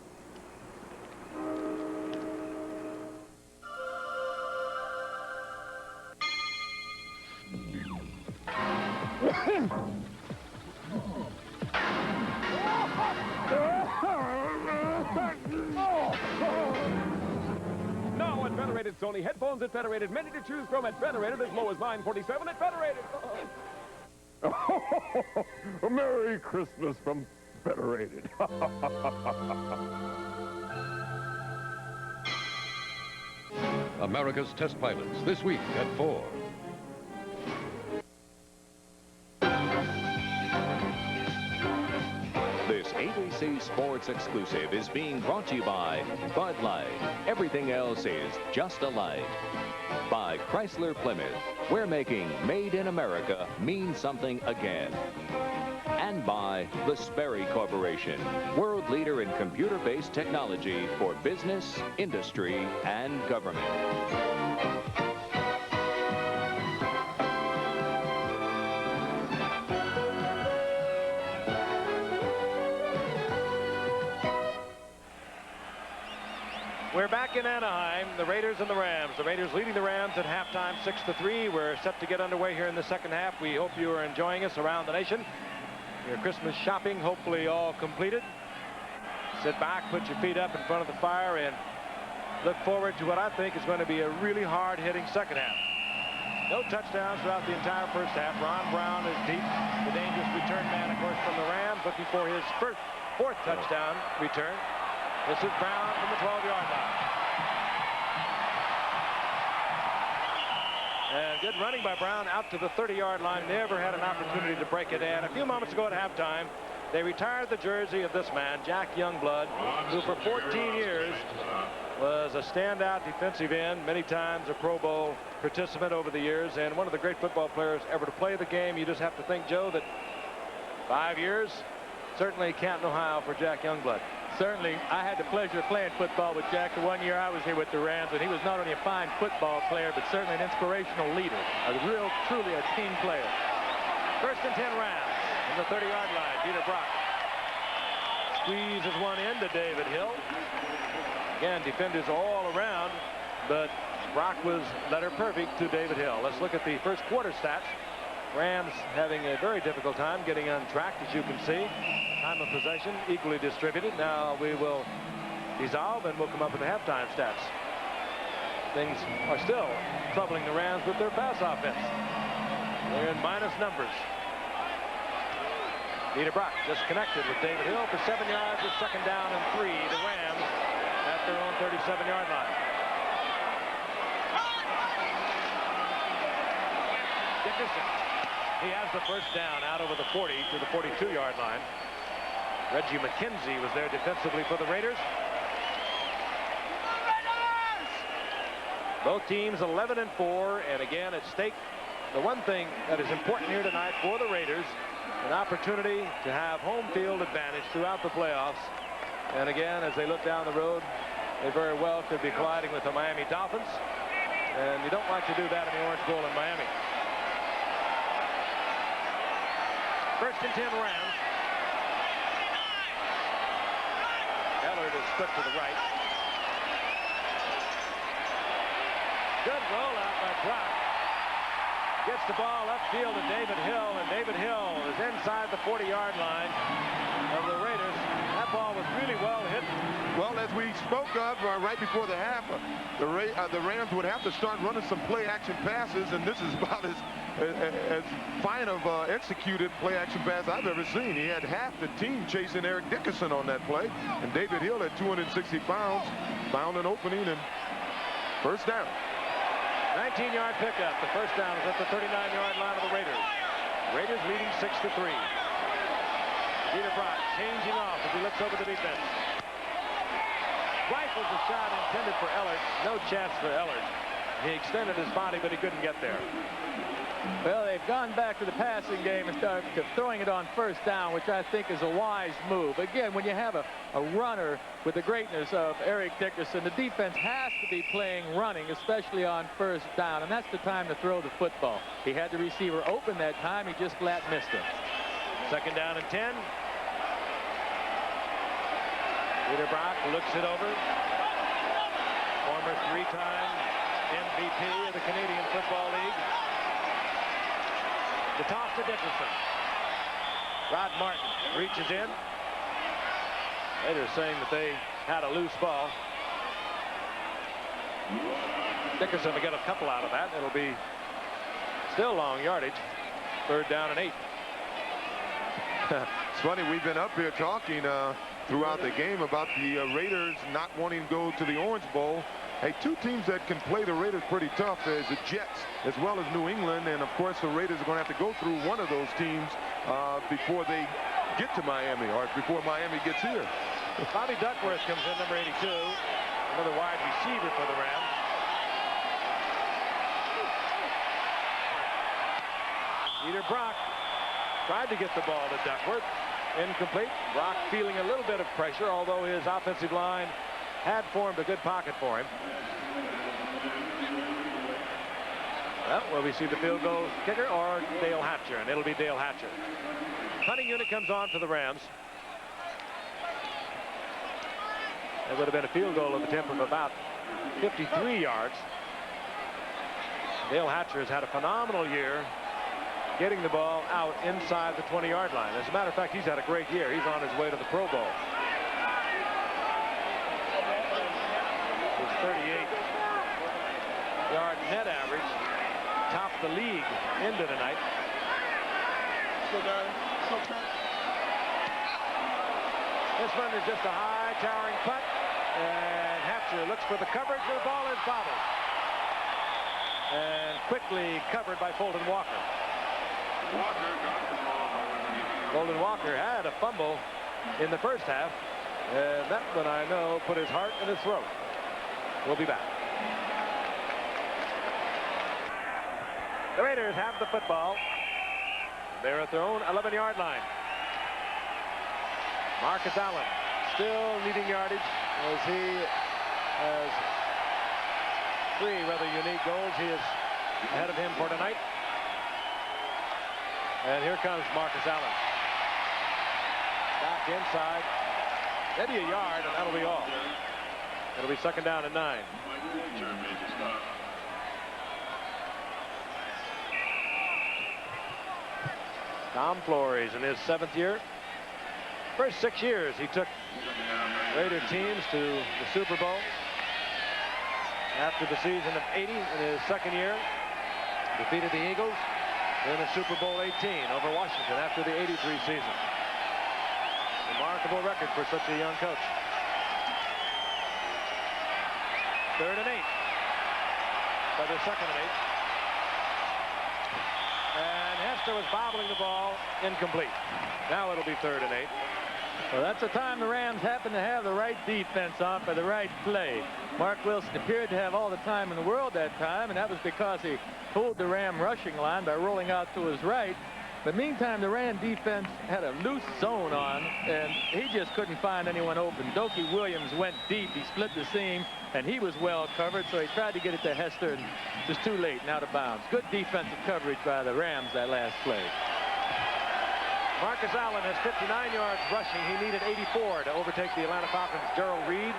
Now at Federated, Sony headphones at Federated. Many to choose from at Federated, as low as $947 at Federated. A Merry Christmas from Federated. America's Test Pilots, this week at 4. NBC Sports Exclusive is being brought to you by Bud Light. Everything else is just a light. By Chrysler Plymouth. We're making Made in America mean something again. And by the Sperry Corporation, world leader in computer-based technology for business, industry, and government. We're back in Anaheim, the Raiders and the Rams. The Raiders leading the Rams at halftime 6-3. We're set to get underway here in the second half. We hope you are enjoying us around the nation. Your Christmas shopping hopefully all completed. Sit back, put your feet up in front of the fire, and look forward to what I think is going to be a really hard-hitting second half. No touchdowns throughout the entire first half. Ron Brown is deep. The dangerous return man, of course, from the Rams, looking for his fourth touchdown return. This is Brown from the 12-yard line. And good running by Brown out to the 30-yard line. Never had an opportunity to break it in. A few moments ago at halftime, they retired the jersey of this man, Jack Youngblood, who for 14 years was a standout defensive end, many times a Pro Bowl participant over the years, and one of the great football players ever to play the game. You just have to think, Joe, that 5 years, certainly Canton, Ohio for Jack Youngblood. Certainly, I had the pleasure of playing football with Jack the 1 year I was here with the Rams, and he was not only a fine football player, but certainly an inspirational leader, truly a team player. First and 10 Rams from the 30-yard line. Peter Brock squeezes one in to David Hill. Again, defenders all around, but Brock was letter perfect to David Hill. Let's look at the first quarter stats. Rams having a very difficult time getting on track, as you can see. Time of possession equally distributed. Now we will dissolve and we'll come up with the halftime stats. Things are still troubling the Rams with their pass offense. They're in minus numbers. Peter Brock disconnected with David Hill for 7 yards. It's second down and 3. The Rams at their own 37-yard line. Dickerson. He has the first down out over the 40 to the 42-yard line. Reggie McKenzie was there defensively for the Raiders. Both teams 11-4, and again at stake, the one thing that is important here tonight for the Raiders, an opportunity to have home field advantage throughout the playoffs. And again, as they look down the road, they very well could be colliding with the Miami Dolphins. And you don't like to do that in the Orange Bowl in Miami. First and 10 Rams. Ellard is split to the right. Good rollout by Brock. Gets the ball upfield to David Hill, and David Hill is inside the 40-yard line of the Raiders. That ball was really well hit. Well, as we spoke of right before the half, the Rams would have to start running some play-action passes, and this is about as fine of executed play-action pass I've ever seen. He had half the team chasing Eric Dickerson on that play, and David Hill at 260 pounds found an opening and first down. 19-yard pickup. The first down is at the 39-yard line of the Raiders. Raiders leading 6-3. Peter Brock changing off as he looks over the defense. Rifles a shot intended for Ellard. No chance for Ellard. He extended his body, but he couldn't get there. Well, they've gone back to the passing game and started throwing it on first down, which I think is a wise move. Again, when you have a runner with the greatness of Eric Dickerson, the defense has to be playing running, especially on first down, and that's the time to throw the football. He had the receiver open that time. He just flat missed him. Second down and 10. Peter Brock looks it over. Former three-time MVP of the Canadian Football League. The toss to Dickerson. Rod Martin reaches in. Later saying that they had a loose ball. Dickerson will get a couple out of that. It'll be still long yardage. Third down and 8. It's funny, we've been up here talking throughout the game about the Raiders not wanting to go to the Orange Bowl. Hey, two teams that can play the Raiders pretty tough is the Jets as well as New England, and of course the Raiders are going to have to go through one of those teams before they get to Miami or before Miami gets here. Bobby Duckworth comes in, number 82. Another wide receiver for the Rams. Peter Brock tried to get the ball to Duckworth. Incomplete. Brock feeling a little bit of pressure, although his offensive line had formed a good pocket for him. Well, will we see the field goal kicker or Dale Hatcher? And it'll be Dale Hatcher. Punting unit comes on for the Rams. It would have been a field goal of a temp of about 53 yards. Dale Hatcher has had a phenomenal year getting the ball out inside the 20-yard line. As a matter of fact, he's had a great year. He's on his way to the Pro Bowl. His 38-yard net average topped the league into tonight. This one is just a high towering putt, and Hatcher looks for the coverage, and the ball is bobbled and quickly covered by Fulton Walker. Fulton Walker had a fumble in the first half, and that one, I know, put his heart in his throat. We'll be back. The Raiders have the football. They're at their own 11-yard line. Marcus Allen still needing yardage as he has 3 rather unique goals. He is ahead of him for tonight. And here comes Marcus Allen. Back inside. Maybe a yard, and that'll be all. It'll be 2nd down and 9. Tom Flores in his 7th year. First 6 years he took Raider teams to the Super Bowl. After the season of 80 in his 2nd year, defeated the Eagles in the Super Bowl 18 over Washington after the 83 season. Remarkable record for such a young coach. 3rd and 8. By the 2nd and 8. And Hester was bobbling the ball, incomplete. Now it'll be 3rd and 8. Well, that's the time the Rams happen to have the right defense on for the right play. Mark Wilson appeared to have all the time in the world that time, and that was because he pulled the Ram rushing line by rolling out to his right. But meantime, the Ram defense had a loose zone on, and he just couldn't find anyone open. Dokey Williams went deep. He split the seam, and he was well covered, so he tried to get it to Hester, and just too late and out of bounds. Good defensive coverage by the Rams that last play. Marcus Allen has 59 yards rushing. He needed 84 to overtake the Atlanta Falcons' Gerald Riggs,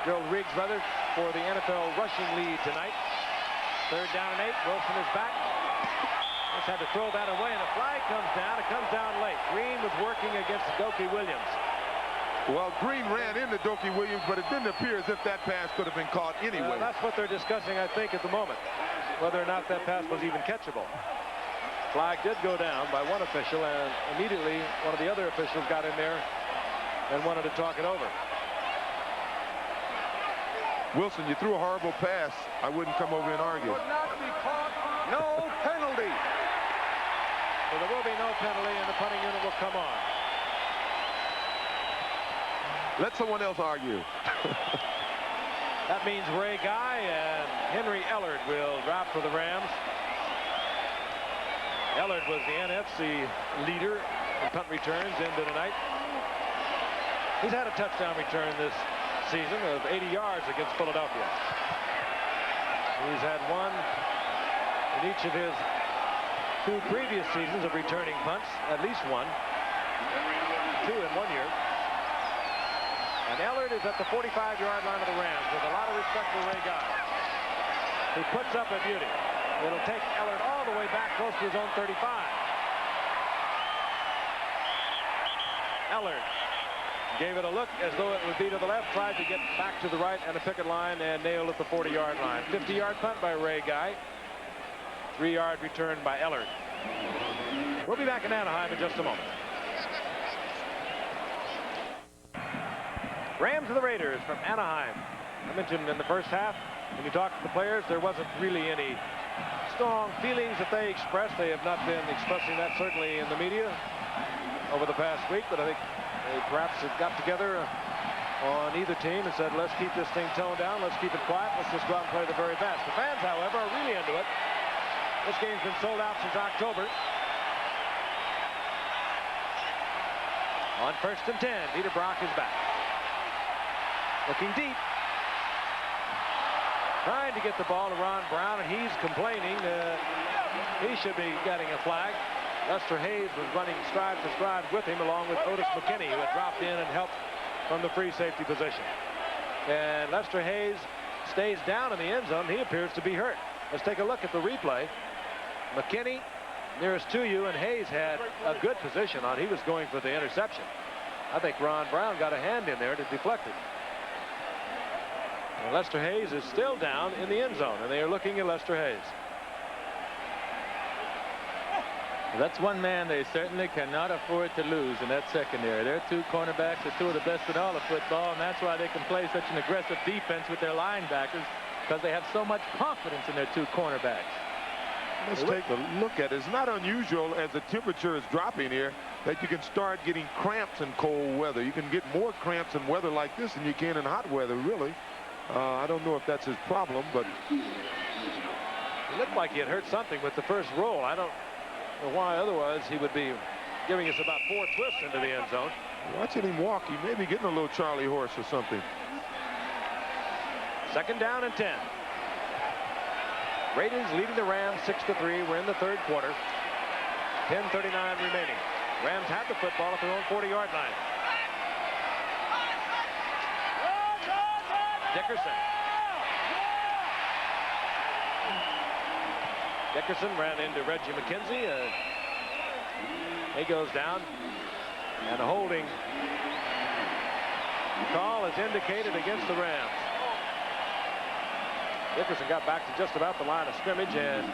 for the NFL rushing lead tonight. 3rd down and 8. Wilson is back. Just had to throw that away, and a flag comes down. It comes down late. Green was working against Dokey Williams. Well, Green ran into Dokey Williams, but it didn't appear as if that pass could have been caught anyway. That's what they're discussing, I think, at the moment, whether or not that pass was even catchable. Flag did go down by one official, and immediately one of the other officials got in there and wanted to talk it over. Wilson, you threw a horrible pass. I wouldn't come over and argue. Would not be caught. No penalty. So there will be no penalty, and the punting unit will come on. Let someone else argue. That means Ray Guy and Henry Ellard will drop for the Rams. Ellard was the NFC leader in punt returns into tonight. He's had a touchdown return this season of 80 yards against Philadelphia. He's had one in each of his 2 previous seasons of returning punts, at least one. 2 in 1 year. And Ellard is at the 45-yard line of the Rams with a lot of respect for Ray Guy. He puts up a beauty. It'll take Ellard all the way back close to his own 35. Ellard gave it a look as though it would be to the left, tried to get back to the right and a picket line and nailed at the 40-yard line. 50-yard punt by Ray Guy. 3-yard return by Ellard. We'll be back in Anaheim in just a moment. Rams of the Raiders from Anaheim. I mentioned in the first half, when you talk to the players, there wasn't really any strong feelings that they expressed. They have not been expressing that, certainly, in the media. over the past week, but I think they perhaps have got together on either team and said, let's keep this thing toned down, let's keep it quiet, let's just go out and play the very best. The fans, however, are really into it. This game's been sold out since October. On 1st and 10, Dieter Brock is back. Looking deep. Trying to get the ball to Ron Brown, and he's complaining he should be getting a flag. Lester Hayes was running stride for stride with him, along with Otis McKinney, who had dropped in and helped from the free safety position. And Lester Hayes stays down in the end zone. He appears to be hurt. Let's take a look at the replay. McKinney nearest to you, and Hayes had a good position on. He was going for the interception. I think Ron Brown got a hand in there to deflect it. And Lester Hayes is still down in the end zone, and they are looking at Lester Hayes. That's one man they certainly cannot afford to lose in that secondary. Their two cornerbacks are two of the best in all of football, and that's why they can play such an aggressive defense with their linebackers, because they have so much confidence in their two cornerbacks. Let's take a look at it. It's not unusual as the temperature is dropping here that you can start getting cramps in cold weather. You can get more cramps in weather like this than you can in hot weather, really. I don't know if that's his problem, but it looked like he had hurt something with the first roll. I don't know why otherwise he would be giving us about 4 twists into the end zone. Watching him walk, he may be getting a little Charlie horse or something. 2nd down and 10. Raiders leading the Rams 6-3. We're in the 3rd quarter. 10:39 remaining. Rams had the football at their own 40-yard line. Dickerson. Dickerson ran into Reggie McKenzie. He goes down, and a holding call is indicated against the Rams. Dickerson got back to just about the line of scrimmage, and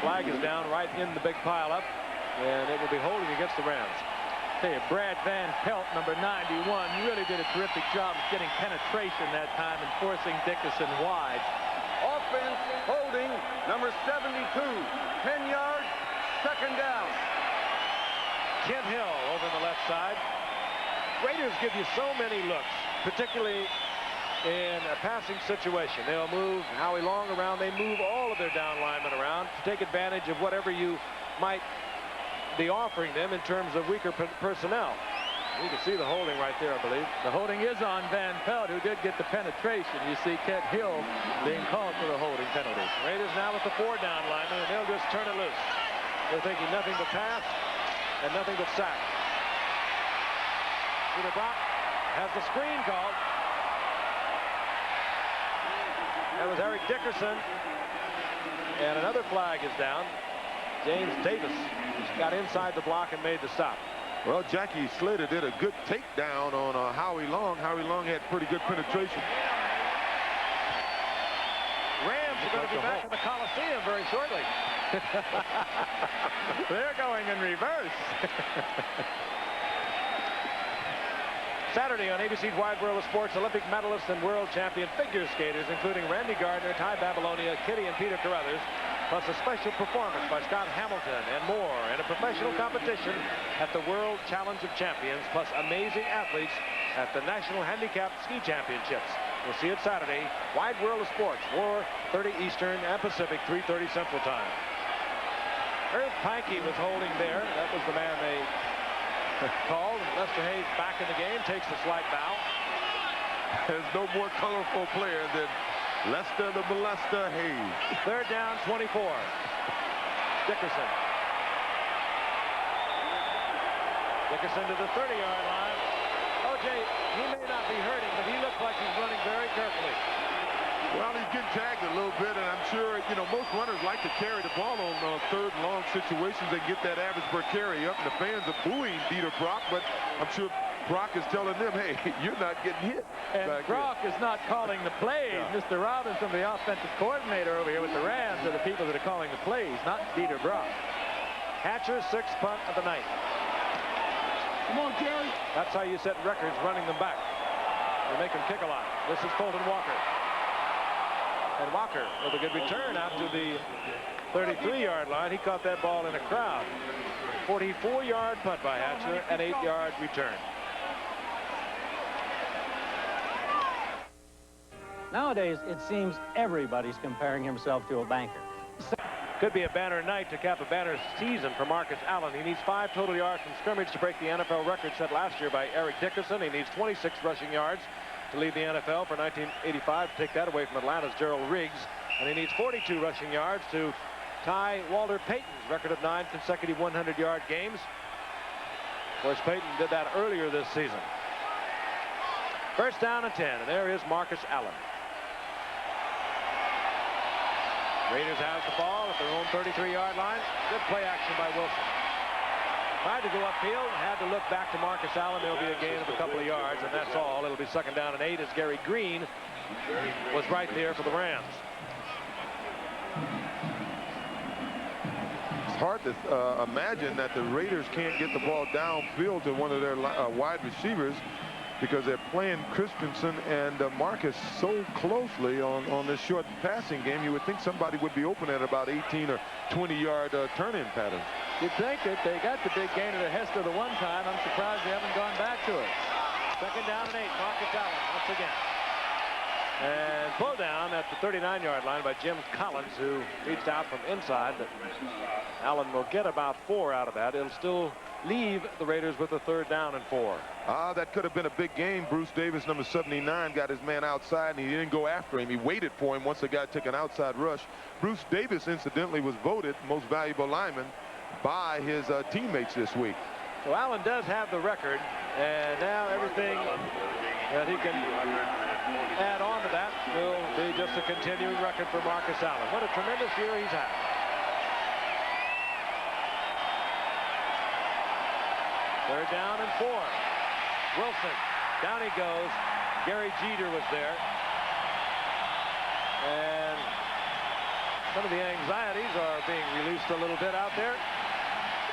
flag is down right in the big pile-up, and it will be holding against the Rams. Hey, Brad Van Pelt, number 91, really did a terrific job of getting penetration that time and forcing Dickerson wide. Offense holding number 72, 10 yards, 2nd down. Kent Hill over on the left side. Raiders give you so many looks, particularly in a passing situation. They'll move Howie Long around. They move all of their down linemen around to take advantage of whatever you might be offering them in terms of weaker personnel. You can see the holding right there, I believe. The holding is on Van Pelt, who did get the penetration. You see Kent Hill being called for the holding penalty. Raiders now with the 4 down linemen, and they'll just turn it loose. They're thinking nothing but pass and nothing but sack. Dieter Brock has the screen called. That was Eric Dickerson, and another flag is down. James Davis got inside the block and made the stop. Well, Jackie Slater did a good takedown on Howie Long. Howie Long had pretty good penetration. Rams are going to be back in the Coliseum very shortly. They're going in reverse. Saturday on ABC's Wide World of Sports, Olympic medalists and world champion figure skaters, including Randy Gardner, Ty Babylonia, Kitty, and Peter Carruthers, plus a special performance by Scott Hamilton and more, and a professional competition at the World Challenge of Champions, plus amazing athletes at the National Handicap Ski Championships. We'll see it Saturday. Wide World of Sports, 4:30 Eastern and Pacific, 3:30 Central Time. Irv Pankey was holding there. That was the man they called. Lester Hayes back in the game, takes the slight bow. There's no more colorful player than Lester the Molester Hayes. 3rd down, 24. Dickerson. Dickerson to the 30-yard line. O.J., he may not be hurting, but he looks like he's running very carefully. Well, he's getting tagged a little bit, and I'm sure, you know, most runners like to carry the ball on 3rd and long situations and get that average per carry up. And the fans are booing Dieter Brock, but I'm sure Brock is telling them, hey, you're not getting hit. And Brock is not calling the plays. Yeah. Mr. Robinson, the offensive coordinator over here with the Rams, are the people that are calling the plays, not Dieter Brock. Hatcher's 6th punt of the night. Come on, Jerry. That's how you set records, running them back. You make them kick a lot. This is Colton Walker. And And Walker with a good return out to the 33-yard line. He caught that ball in a crowd. 44-yard punt by Hatcher, an 8-yard return. Nowadays, it seems everybody's comparing himself to a banker. Could be a banner night to cap a banner season for Marcus Allen. He needs 5 total yards from scrimmage to break the NFL record set last year by Eric Dickerson. He needs 26 rushing yards to lead the NFL for 1985, to take that away from Atlanta's Gerald Riggs. And he needs 42 rushing yards to tie Walter Payton's record of 9 consecutive 100-yard games. Of course, Payton did that earlier this season. First down and 10, and there is Marcus Allen. Raiders has the ball at their own 33-yard line. Good play action by Wilson. Tried to go upfield, had to look back to Marcus Allen. There'll be a gain of a couple of yards, and that's all. It'll be second down and 8 as Gary Green was right there for the Rams. It's hard to imagine that the Raiders can't get the ball downfield to one of their wide receivers, because they're playing Christensen and Marcus so closely on this short passing game. You would think somebody would be open at about 18 or 20-yard turn-in pattern. You'd think that they got the big gain of the Hester the one time. I'm surprised they haven't gone back to it. Second down and 8, Marcus Allen once again. And pulled down at the 39-yard line by Jim Collins, who reached out from inside. But Allen will get about 4 out of that. It'll still leave the Raiders with a third down and 4. That could have been a big game. Bruce Davis, number 79, got his man outside, and he didn't go after him. He waited for him once the guy took an outside rush. Bruce Davis, incidentally, was voted most valuable lineman by his teammates this week. So Allen does have the record, and now everything that he can add on to that will be just a continuing record for Marcus Allen. What a tremendous year he's had. Third down and 4. Wilson, down he goes. Gary Jeter was there. And some of the anxieties are being released a little bit out there.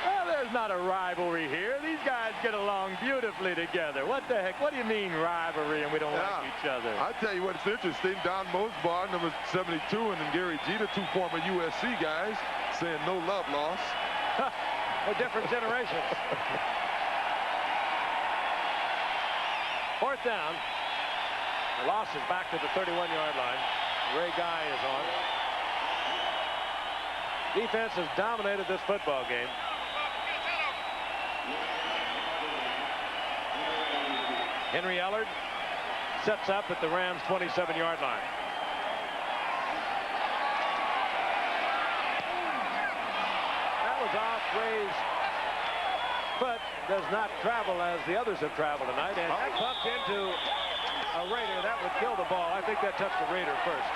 Well, there's not a rivalry here. These guys get along beautifully together. What the heck? What do you mean rivalry and we don't like each other? I tell you what, it's interesting. Don Mosbar, number 72, and then Gary Jeter, 2 former USC guys, saying no love lost. They're different generations. Fourth down. The loss is back to the 31-yard line. Ray Guy is on. Defense has dominated this football game. Henry Ellard sets up at the Rams' 27-yard line. That was off Ray's foot. Does not travel as the others have traveled tonight, and that bumped into a Raider. That would kill the ball. I think that touched the Raider first.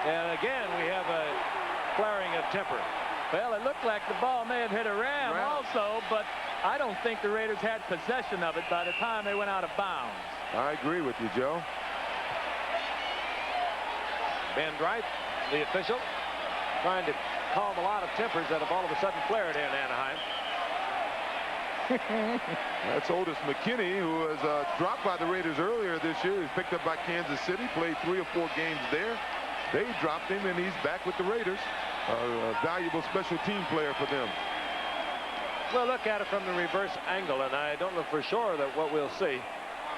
And again, we have a flaring of temper. Well, it looked like the ball may have hit a Ram also, but I don't think the Raiders had possession of it by the time they went out of bounds. I agree with you, Joe. Ben Dright, the official, trying to calm a lot of tempers that have all of a sudden flared in Anaheim. That's Otis McKinney, who was dropped by the Raiders earlier this year. He's picked up by Kansas City, played 3 or 4 games there. They dropped him, and he's back with the Raiders. A valuable special team player for them. We'll look at it from the reverse angle, and I don't know for sure that what we'll see.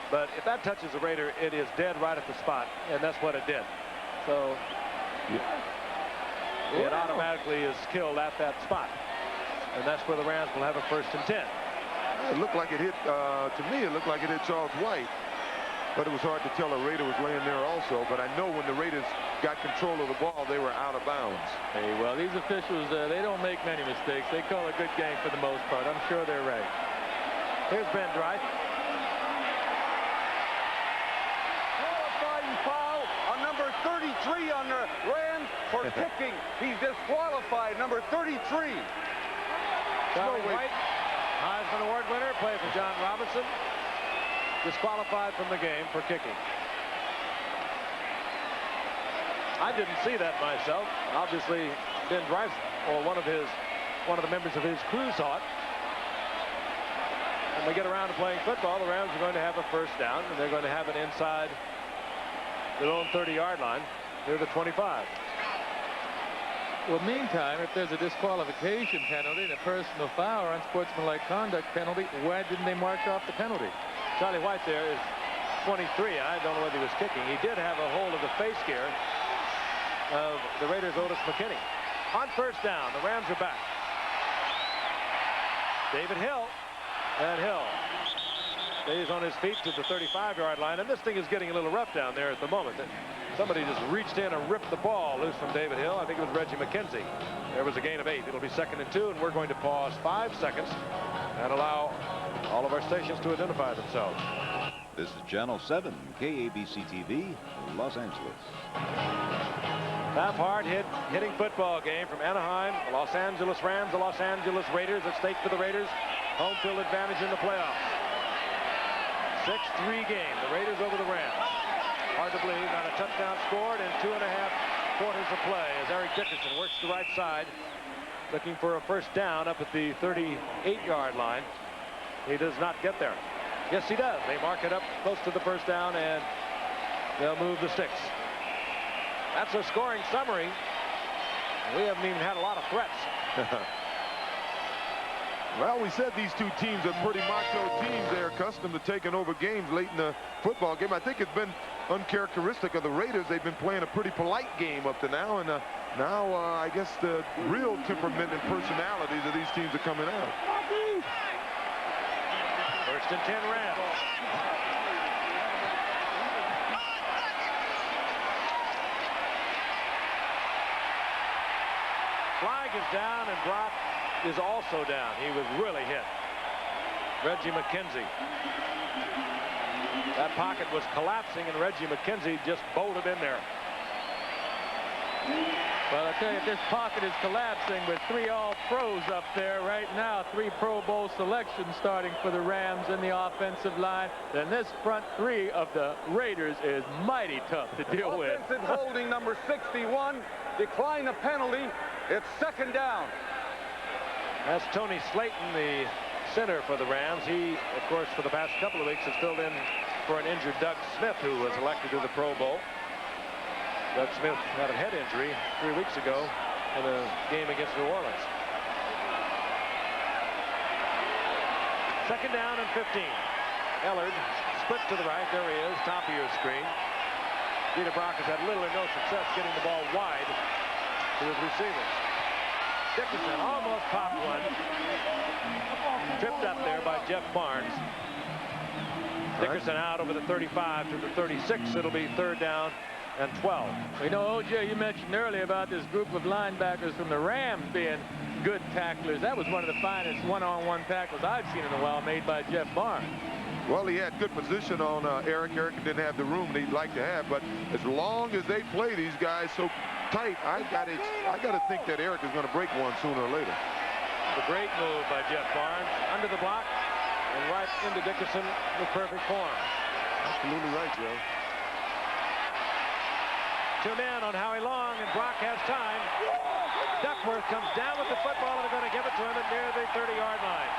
But if that touches the Raider, it is dead right at the spot, and that's what it did. So it automatically is killed at that spot. And that's where the Rams will have a 1st and 10. It looked like it hit, to me, it looked like it hit Charles White. But it was hard to tell a Raider was laying there also. But I know when the Raiders got control of the ball, they were out of bounds. Hey, well, these officials, they don't make many mistakes. They call a good game for the most part. I'm sure they're right. Here's Ben Dright. Qualifying foul on number 33 on the Rams for kicking. He's disqualified, number 33. Charlie White, Heisman Award winner, played for John Robinson. Disqualified from the game for kicking. I didn't see that myself. Obviously, Ben Dright, or one of the members of his crew, saw it. When we get around to playing football, the Rams are going to have a 1st down, and they're going to have it inside their own 30-yard line. near the 25. Well, meantime, if there's a disqualification penalty and a personal foul or unsportsmanlike conduct penalty, why didn't they mark off the penalty? Charlie White there is 23. I don't know whether he was kicking. He did have a hold of the face gear of the Raiders' Otis McKinney. On first down, the Rams are back. David Hill, and Hill stays on his feet to the 35-yard line, and this thing is getting a little rough down there at the moment. Somebody just reached in and ripped the ball loose from David Hill. I think it was Reggie McKenzie. There was a gain of 8. It'll be 2nd and 2, and we're going to pause 5 seconds and allow all of our stations to identify themselves. This is Channel 7, KABC TV, Los Angeles. Tough, hard-hitting football game from Anaheim. The Los Angeles Rams, the Los Angeles Raiders at stake for the Raiders. Home field advantage in the playoffs. 6-3 game. The Raiders over the Rams. Hard to believe, not a touchdown scored in 2.5 quarters of play as Eric Dickerson works the right side, looking for a first down up at the 38-yard line. He does not get there. Yes, he does. They mark it up close to the first down, and they'll move the sticks. That's a scoring summary. We haven't even had a lot of threats. Well, we said these two teams are pretty macho teams. They're accustomed to taking over games late in the football game. I think it's been uncharacteristic of the Raiders. They've been playing a pretty polite game up to now, and now I guess the real temperament and personalities of these teams are coming out. First and 10 Rams. Flag is down, and Brock is also down. He was really hit. Reggie McKenzie. That pocket was collapsing, and Reggie McKenzie just bolted in there. Well, I tell you, this pocket is collapsing with 3 All-Pros up there right now. 3 Pro Bowl selections starting for the Rams in the offensive line. And this front 3 of the Raiders is mighty tough to deal with. Offensive holding number 61. Decline the penalty. It's 2nd down. That's Tony Slayton, the center for the Rams. He, of course, for the past couple of weeks has filled in for an injured Doug Smith, who was elected to the Pro Bowl. Doug Smith had a head injury 3 weeks ago in a game against New Orleans. 2nd down and 15. Ellard split to the right. There he is, top of your screen. Peter Brock has had little or no success getting the ball wide to his receivers. Dickerson almost popped one. Tripped up there by Jeff Barnes. Dickerson out over the 35 to the 36. It'll be 3rd down and 12. You know, O.J., you mentioned earlier about this group of linebackers from the Rams being good tacklers. That was one of the finest one-on-one tackles I've seen in a while made by Jeff Barnes. Well, he had good position on Eric. Eric didn't have the room that he'd like to have, but as long as they play these guys so tight, I got to think that Eric is going to break one sooner or later. A great move by Jeff Barnes under the block and right into Dickerson with perfect form. Absolutely right, Joe. 2 men on Howie Long, and Brock has time. Duckworth comes down with the football, and they're going to give it to him at near the 30-yard line.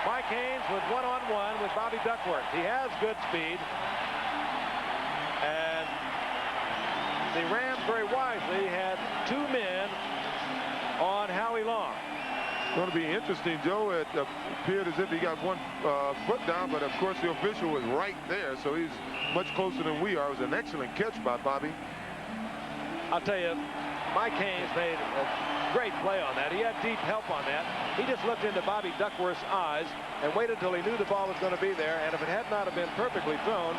Mike Haynes was one-on-one with Bobby Duckworth. He has good speed. And the Rams very wisely had 2 men on Howie Long. It's going to be interesting, Joe. It appeared as if he got one foot down, but of course the official was right there, so he's much closer than we are. It was an excellent catch by Bobby. I'll tell you, Mike Haynes made a great play on that. He had deep help on that. He just looked into Bobby Duckworth's eyes and waited until he knew the ball was going to be there, and if it had not have been perfectly thrown,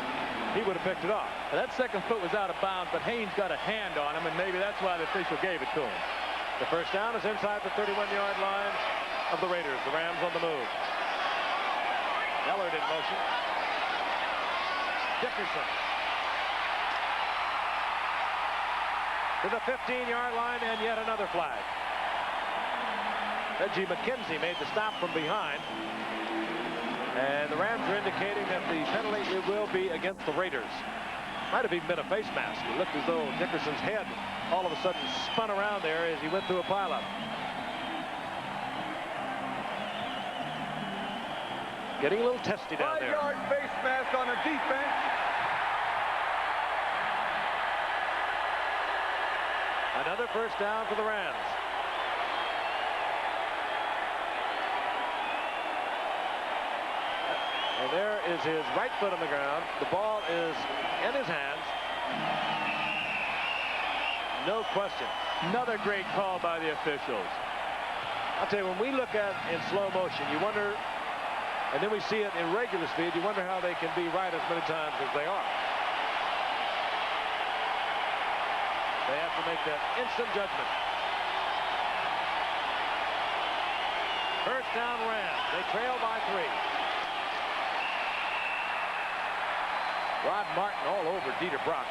he would have picked it off. Now, that 2nd foot was out of bounds, but Haynes got a hand on him, and maybe that's why the official gave it to him. The first down is inside the 31-yard line of the Raiders. The Rams on the move. Ellard in motion. Dickerson to the 15-yard line, and yet another flag. Reggie McKenzie made the stop from behind. And the Rams are indicating that the penalty will be against the Raiders. Might have even been a face mask. It looked as though Dickerson's head all of a sudden spun around there as he went through a pileup. Getting a little testy down there. 5-yard face mask on a defense. Another first down for the Rams. And there is his right foot on the ground. The ball is in his hands. No question. Another great call by the officials. I'll tell you, when we look at it in slow motion, you wonder, and then we see it in regular speed, you wonder how they can be right as many times as they are. They have to make that instant judgment. First down Rams. They trail by 3. Rod Martin all over Dieter Brock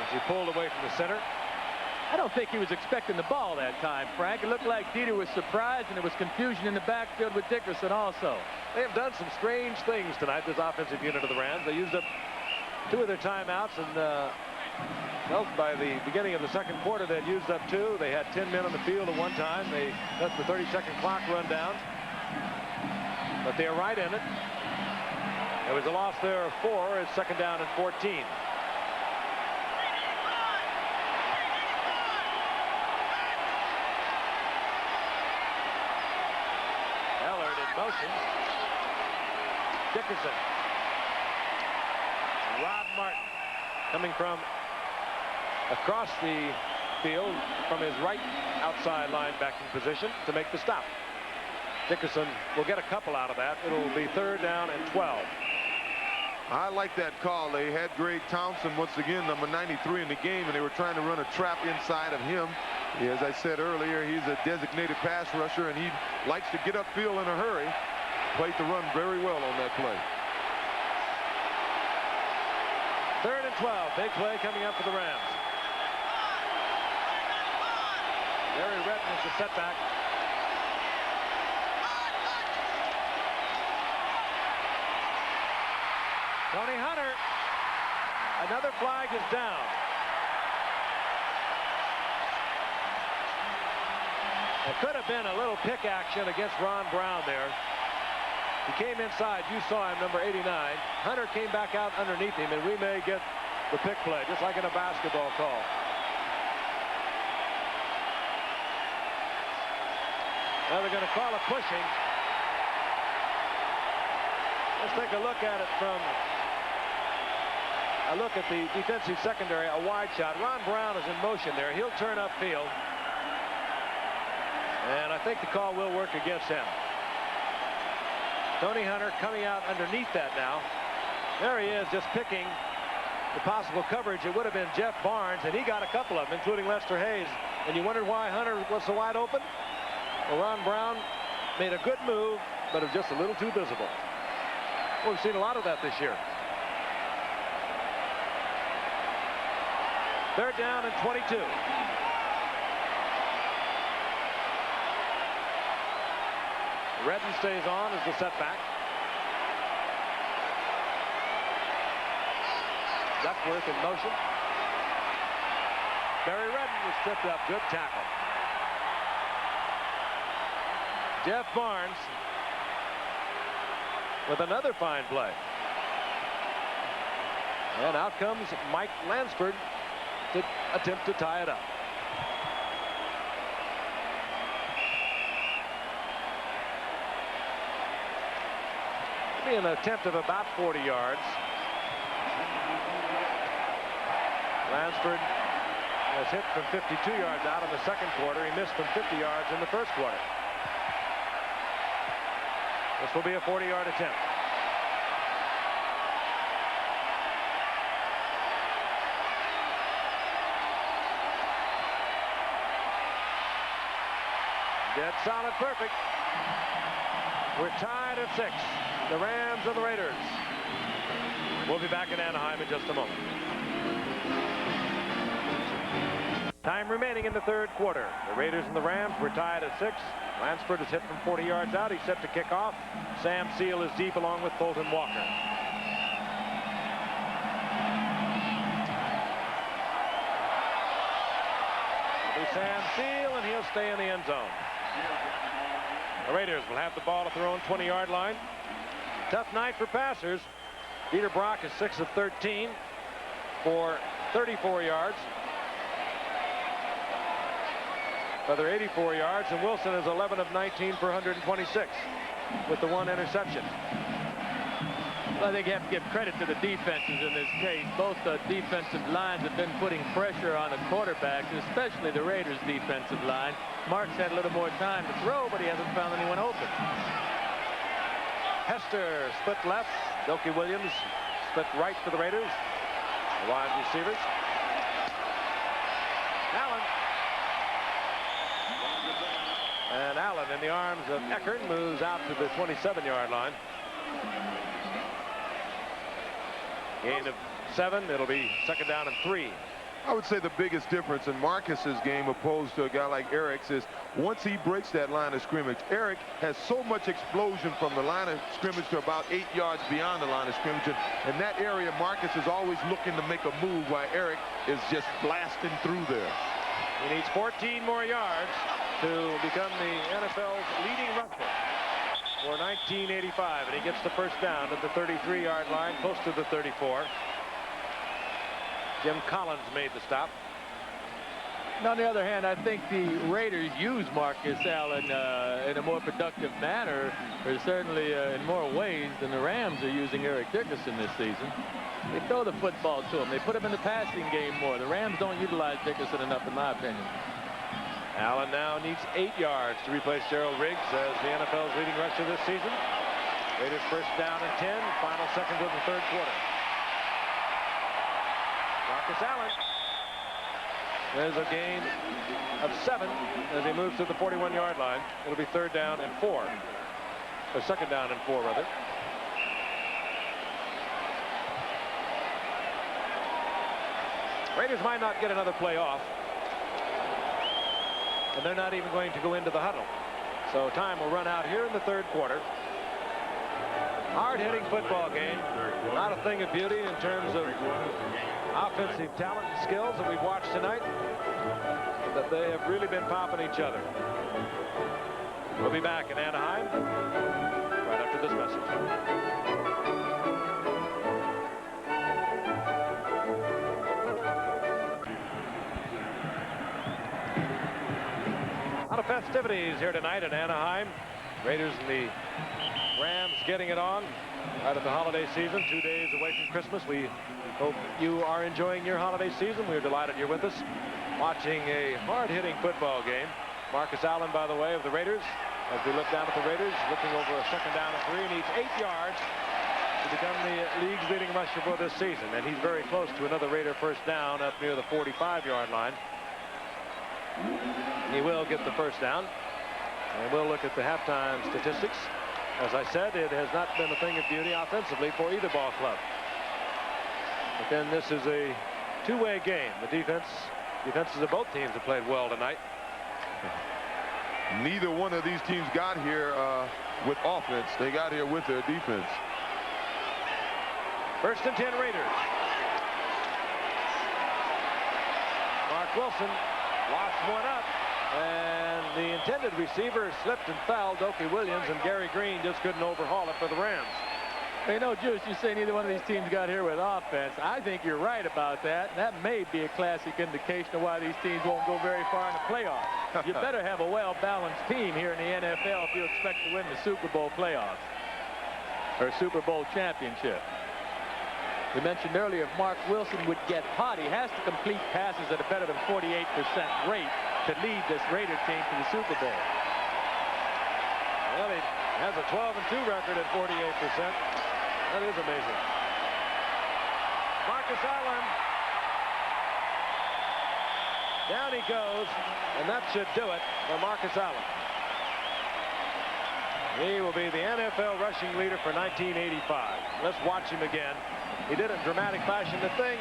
as he pulled away from the center. I don't think he was expecting the ball that time, Frank. It looked like Dieter was surprised, and there was confusion in the backfield with Dickerson also. They have done some strange things tonight, this offensive unit of the Rams. They used up 2 of their timeouts, and well, by the beginning of the second quarter, they had used up 2. They had 10 men on the field at one time. They let the 30-second clock run down, but they are right in it. There was a loss there of 4. It's second down and 14. Ellard in motion. Dickerson. Rod Martin coming from across the field from his right outside linebacking position to make the stop. Dickerson will get a couple out of that. It'll be third down and 12. I like that call. They had Greg Townsend, once again, number 93 in the game, and they were trying to run a trap inside of him. As I said earlier, he's a designated pass rusher, and he likes to get upfield in a hurry. Played the run very well on that play. Third and 12. Big play coming up for the Rams. Gary Redden is the setback. Tony Hunter. Another flag is down. It could have been a little pick action against Ron Brown there. He came inside. You saw him, number 89. Hunter came back out underneath him, and we may get the pick play, just like in a basketball call. Now they're going to call a pushing. Let's take a look at it from a look at the defensive secondary, a wide shot. Ron Brown is in motion there. He'll turn upfield. And I think the call will work against him. Tony Hunter coming out underneath that now. There he is, just picking the possible coverage. It would have been Jeff Barnes, and he got a couple of them, including Lester Hayes. And you wondered why Hunter was so wide open? Well, Ron Brown made a good move, but it was just a little too visible. Well, we've seen a lot of that this year. Third down and 22. Redden stays on as the setback. Duckworth in motion. Barry Redden was tripped up. Good tackle. Jeff Barnes with another fine play. And out comes Mike Lansford to attempt to tie it up. Be an attempt of about 40 yards. Lansford was hit from 52 yards out in the second quarter. He missed from 50 yards in the first quarter. This will be a 40-yard attempt. Dead solid, perfect. We're tied at 6. The Rams and the Raiders. We'll be back in Anaheim in just a moment. Time remaining in the third quarter. The Raiders and the Rams were tied at 6. Lansford is hit from 40 yards out. He's set to kick off. Sam Seal is deep along with Fulton Walker. It'll be Sam Seal, and he'll stay in the end zone. The Raiders will have the ball at their own 20-yard line. Tough night for passers. Dieter Brock is 6 of 13 for 34 yards. Feather 84 yards, and Wilson is 11 of 19 for 126 with the 1 interception. Well, I think you have to give credit to the defenses in this case. Both the defensive lines have been putting pressure on the quarterbacks, especially the Raiders' defensive line. Mark's had a little more time to throw, but he hasn't found anyone open. Hester split left. Doki Williams split right for the Raiders. The wide receivers. Allen. And Allen in the arms of Eckern moves out to the 27-yard line. Gain of 7. It'll be 2nd down and 3. I would say the biggest difference in Marcus's game opposed to a guy like Eric's is once he breaks that line of scrimmage, Eric has so much explosion from the line of scrimmage to about 8 yards beyond the line of scrimmage. And in that area, Marcus is always looking to make a move while Eric is just blasting through there. He needs 14 more yards to become the NFL's leading rusher for 1985, and he gets the first down at the 33-yard line, close to the 34. Jim Collins made the stop. And on the other hand, I think the Raiders use Marcus Allen in a more productive manner, or certainly in more ways than the Rams are using Eric Dickerson this season. They throw the football to him. They put him in the passing game more. The Rams don't utilize Dickerson enough, in my opinion. Allen now needs 8 yards to replace Gerald Riggs as the NFL's leading rusher this season. Raiders first down and 10, final seconds of the 3rd quarter. Marcus Allen. There's a gain of 7 as he moves to the 41-yard line. It'll be 3rd down and 4. Or 2nd down and 4, rather. Raiders might not get another play off. And they're not even going to go into the huddle. So time will run out here in the 3rd quarter. Hard-hitting football game. Not a thing of beauty in terms of offensive talent and skills that we've watched tonight. That they have really been popping each other. We'll be back in Anaheim right after this message. A lot of festivities here tonight in Anaheim. Raiders and the Rams getting it on right at the holiday season, 2 days away from Christmas. We hope you are enjoying your holiday season. We're delighted you're with us watching a hard-hitting football game. Marcus Allen, by the way, of the Raiders, as we look down at the Raiders, looking over a 2nd down and 3, needs 8 yards to become the league's leading rusher for this season. And he's very close to another Raider first down up near the 45-yard line. He will get the first down. And we'll look at the halftime statistics. As I said, it has not been a thing of beauty offensively for either ball club. But then this is a two-way game. The defenses of both teams have played well tonight. Neither one of these teams got here with offense. They got here with their defense. 1st and 10 Raiders. Mark Wilson lost one up, and the intended receiver slipped and fouled Doki Williams, and Gary Green just couldn't overhaul it for the Rams. You know, Juice, you say neither one of these teams got here with offense. I think you're right about that. That may be a classic indication of why these teams won't go very far in the playoffs. You better have a well-balanced team here in the NFL if you expect to win the Super Bowl playoffs or Super Bowl championship. We mentioned earlier, if Mark Wilson would get hot, he has to complete passes at a better than 48% rate to lead this Raider team to the Super Bowl. Well, he has a 12-2 record at 48%. That is amazing. Marcus Allen. Down he goes, and that should do it for Marcus Allen. He will be the NFL rushing leader for 1985. Let's watch him again. He did it in dramatic fashion. The thing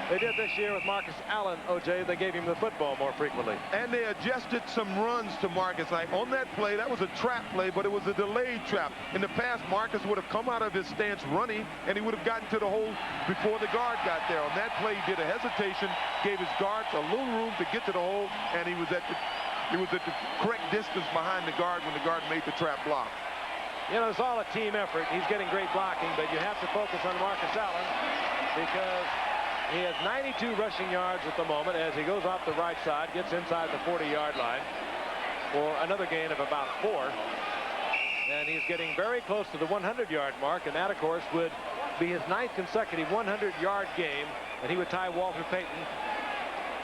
they did this year with Marcus Allen, O.J., they gave him the football more frequently. And they adjusted some runs to Marcus. Like on that play, that was a trap play, but it was a delayed trap. In the past, Marcus would have come out of his stance running, and he would have gotten to the hole before the guard got there. On that play, he did a hesitation, gave his guards a little room to get to the hole, and he was at the correct distance behind the guard when the guard made the trap block. You know, it's all a team effort. He's getting great blocking, but you have to focus on Marcus Allen because He has 92 rushing yards at the moment as he goes off the right side, gets inside the 40-yard line for another gain of about 4. And he's getting very close to the 100-yard mark, and that, of course, would be his 9th consecutive 100-yard game, and he would tie Walter Payton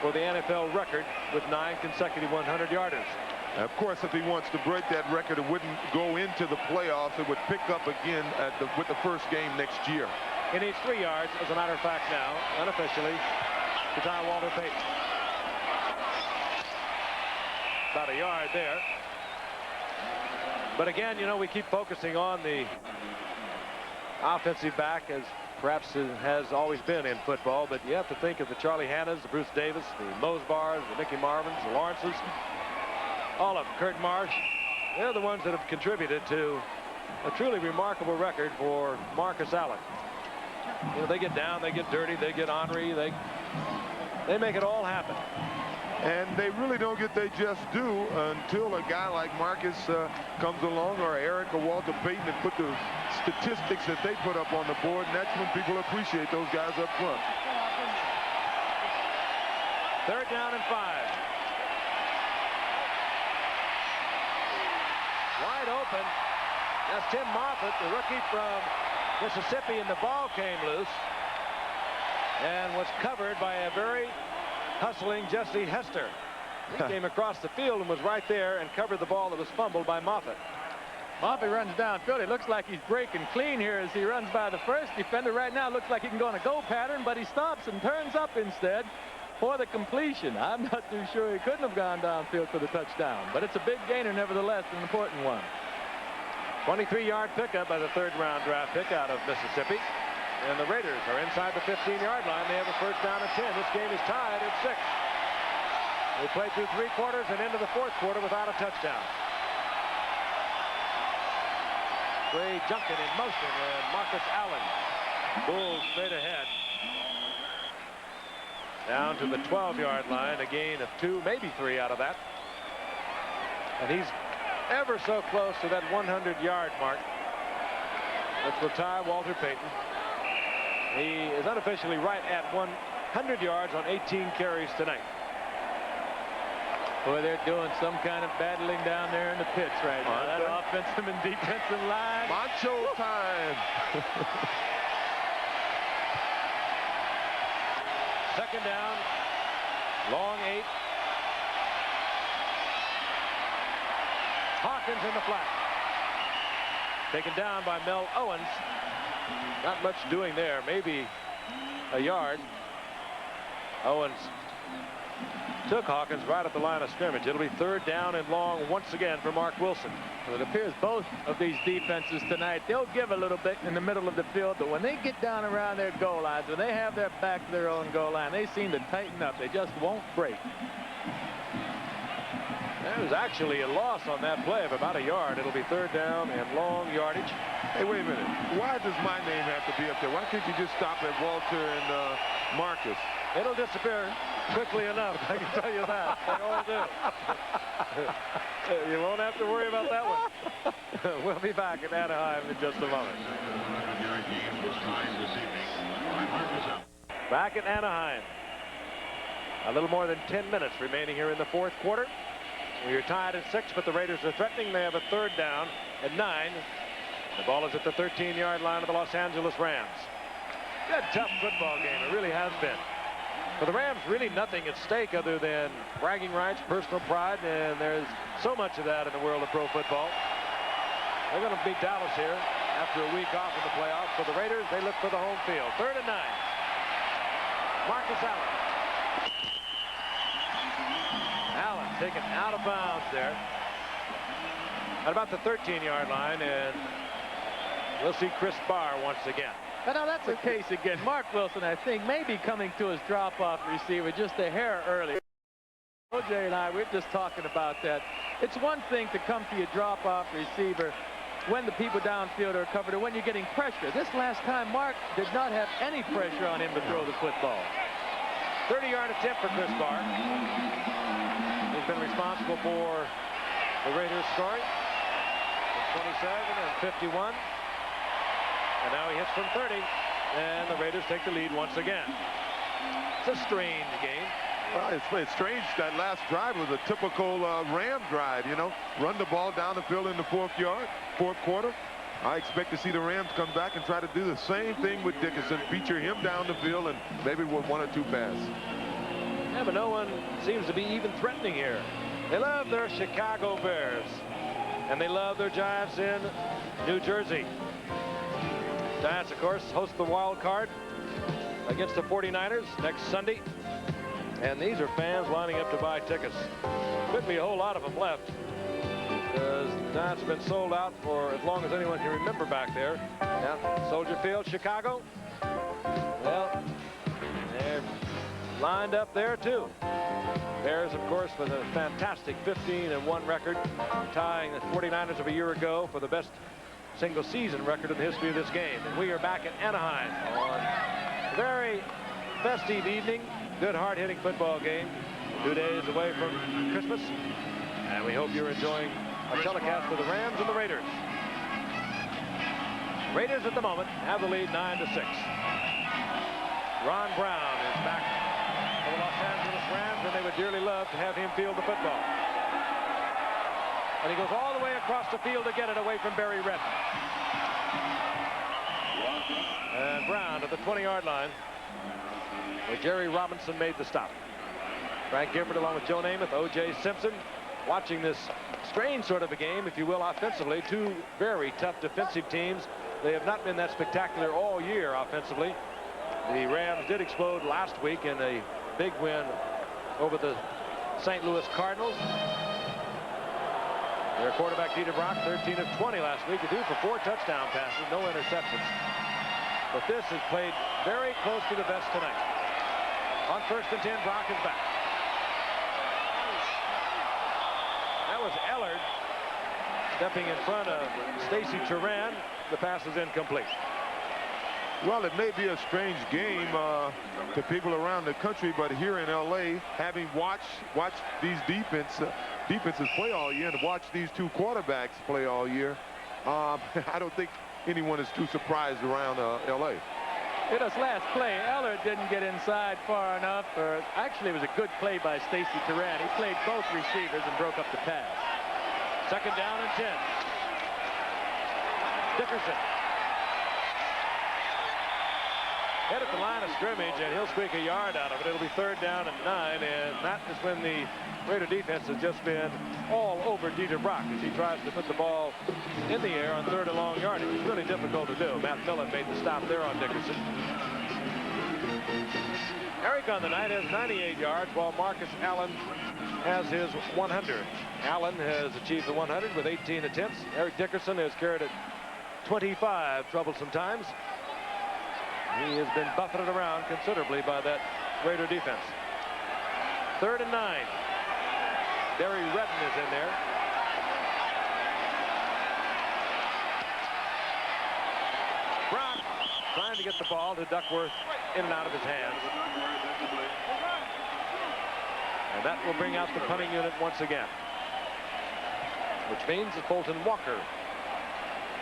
for the NFL record with 9 consecutive 100-yarders. Of course, if he wants to break that record, it wouldn't go into the playoffs. It would pick up again with the first game next year. He needs 3 yards, as a matter of fact now, unofficially, to tie Walter Payton. About a yard there. But again, you know, we keep focusing on the offensive back, as perhaps it has always been in football, but you have to think of the Charlie Hannas, the Bruce Davis, the Mosbars, the Mickey Marvins, the Lawrences, all of them, Kurt Marsh. They're the ones that have contributed to a truly remarkable record for Marcus Allen. You know, they get down, they get dirty, they get ornery, they make it all happen. And they really don't get their just due until a guy like Marcus comes along, or Eric or Walter Payton, and put the statistics that they put up on the board, and that's when people appreciate those guys up front. 3rd down and 5. Wide open. That's Tim Moffitt, the rookie from Mississippi, and the ball came loose and was covered by a very hustling Jesse Hester. He came across the field and was right there and covered the ball that was fumbled by Moffitt. Moffitt runs downfield. It looks like he's breaking clean here as he runs by the first defender. Right now, it looks like he can go on a go pattern, but he stops and turns up instead for the completion. I'm not too sure he couldn't have gone downfield for the touchdown, but it's a big gainer nevertheless, an important one. 23-yard pickup by the 3rd-round draft pick out of Mississippi. And the Raiders are inside the 15-yard line. They have a 1st down and 10. This game is tied at 6. They played through 3 quarters and into the 4th quarter without a touchdown. Ray Junkin in motion, and Marcus Allen bulls straight ahead. Down to the 12-yard line, a gain of 2, maybe 3 out of that. And he's ever so close to that 100-yard mark, which will tie Walter Payton. He is unofficially right at 100 yards on 18 carries tonight. Boy, they're doing some kind of battling down there in the pits right now. That offensive and defensive line. Macho time. 2nd down, long 8. Hawkins in the flat. Taken down by Mel Owens. Not much doing there, maybe a yard. Owens took Hawkins right at the line of scrimmage. It'll be 3rd down and long once again for Mark Wilson. Well, it appears both of these defenses tonight, they'll give a little bit in the middle of the field, but when they get down around their goal lines, when they have their back to their own goal line, they seem to tighten up. They just won't break. There was actually a loss on that play of about a yard. It'll be 3rd down and long yardage. Hey, wait a minute. Why does my name have to be up there? Why can't you just stop at Walter and Marcus? It'll disappear quickly enough, I can tell you that. They all do. You won't have to worry about that one. We'll be back at Anaheim in just a moment. Back at Anaheim. A little more than 10 minutes remaining here in the 4th quarter. We are tied at 6, but the Raiders are threatening. They have a 3rd down at 9. The ball is at the 13-yard line of the Los Angeles Rams. Good, tough football game. It really has been. For the Rams, really nothing at stake other than bragging rights, personal pride, and there's so much of that in the world of pro football. They're going to beat Dallas here after a week off in the playoffs. For the Raiders, they look for the home field. 3rd and 9. Marcus Allen. Allen taken out of bounds there at about the 13-yard line, and we'll see Chris Barr once again. But now that's the case again. Mark Wilson, I think, may be coming to his drop-off receiver just a hair early. OJ and I, we're just talking about that. It's one thing to come to your drop-off receiver when the people downfield are covered or when you're getting pressure. This last time, Mark did not have any pressure on him to throw the football. 30-yard attempt for Chris Barr. He's been responsible for the Raiders scoring. 27 and 51. And now he hits from 30, and the Raiders take the lead once again. It's a strange game. Well, it's strange. That last drive was a typical Ram drive, you know. Run the ball down the field in the fourth quarter. I expect to see the Rams come back and try to do the same thing with Dickerson, feature him down the field and maybe with 1 or 2 passes. Yeah, but no one seems to be even threatening here. They love their Chicago Bears, and they love their Giants in New Jersey. Giants, of course, host the wild card against the 49ers next Sunday. And these are fans lining up to buy tickets. Could be a whole lot of them left, because the Giants have been sold out for as long as anyone can remember back there. Yeah, Soldier Field, Chicago. Well, they're lined up there too. Bears, of course, with a fantastic 15-1 record, tying the 49ers of a year ago for the best single-season record in the history of this game. And we are back at Anaheim on a very festive evening. Good, hard-hitting football game. 2 days away from Christmas. And we hope you're enjoying our telecast of the Rams and the Raiders. Raiders at the moment have the lead 9-6. Ron Brown is back for the Los Angeles Rams, and they would dearly love to have him field the football. And he goes all the way across the field to get it away from Barry Redden. And Brown at the 20-yard line, where Jerry Robinson made the stop. Frank Gifford along with Joe Namath, O.J. Simpson, watching this strange sort of a game, if you will, offensively. Two very tough defensive teams. They have not been that spectacular all year offensively. The Rams did explode last week in a big win over the St. Louis Cardinals. Their quarterback, Dieter Brock, 13 of 20 last week. He threw for 4 touchdown passes, no interceptions. But this is played very close to the vest tonight. On 1st and 10, Brock is back. That was Ellard stepping in front of Stacy Turan. The pass is incomplete. Well, it may be a strange game to people around the country, but here in L.A., having watched these defenses play all year and watched these two quarterbacks play all year, I don't think anyone is too surprised around L.A. In his last play, Ellard didn't get inside far enough. Actually, it was a good play by Stacy Turan. He played both receivers and broke up the pass. 2nd down and 10. Dickerson. Head at the line of scrimmage, and he'll squeak a yard out of it. It'll be 3rd down and 9, and that is when the Raider defense has just been all over Dieter Brock as he tries to put the ball in the air on 3rd and long yardage. It's really difficult to do. Matt Millen made the stop there on Dickerson. Eric on the night has 98 yards, while Marcus Allen has his 100. Allen has achieved the 100 with 18 attempts. Eric Dickerson has carried it 25 troublesome times. He has been buffeted around considerably by that Raider defense. 3rd and 9. Barry Redden is in there. Brock trying to get the ball to Duckworth, in and out of his hands. And that will bring out the punting unit once again, which means that Fulton Walker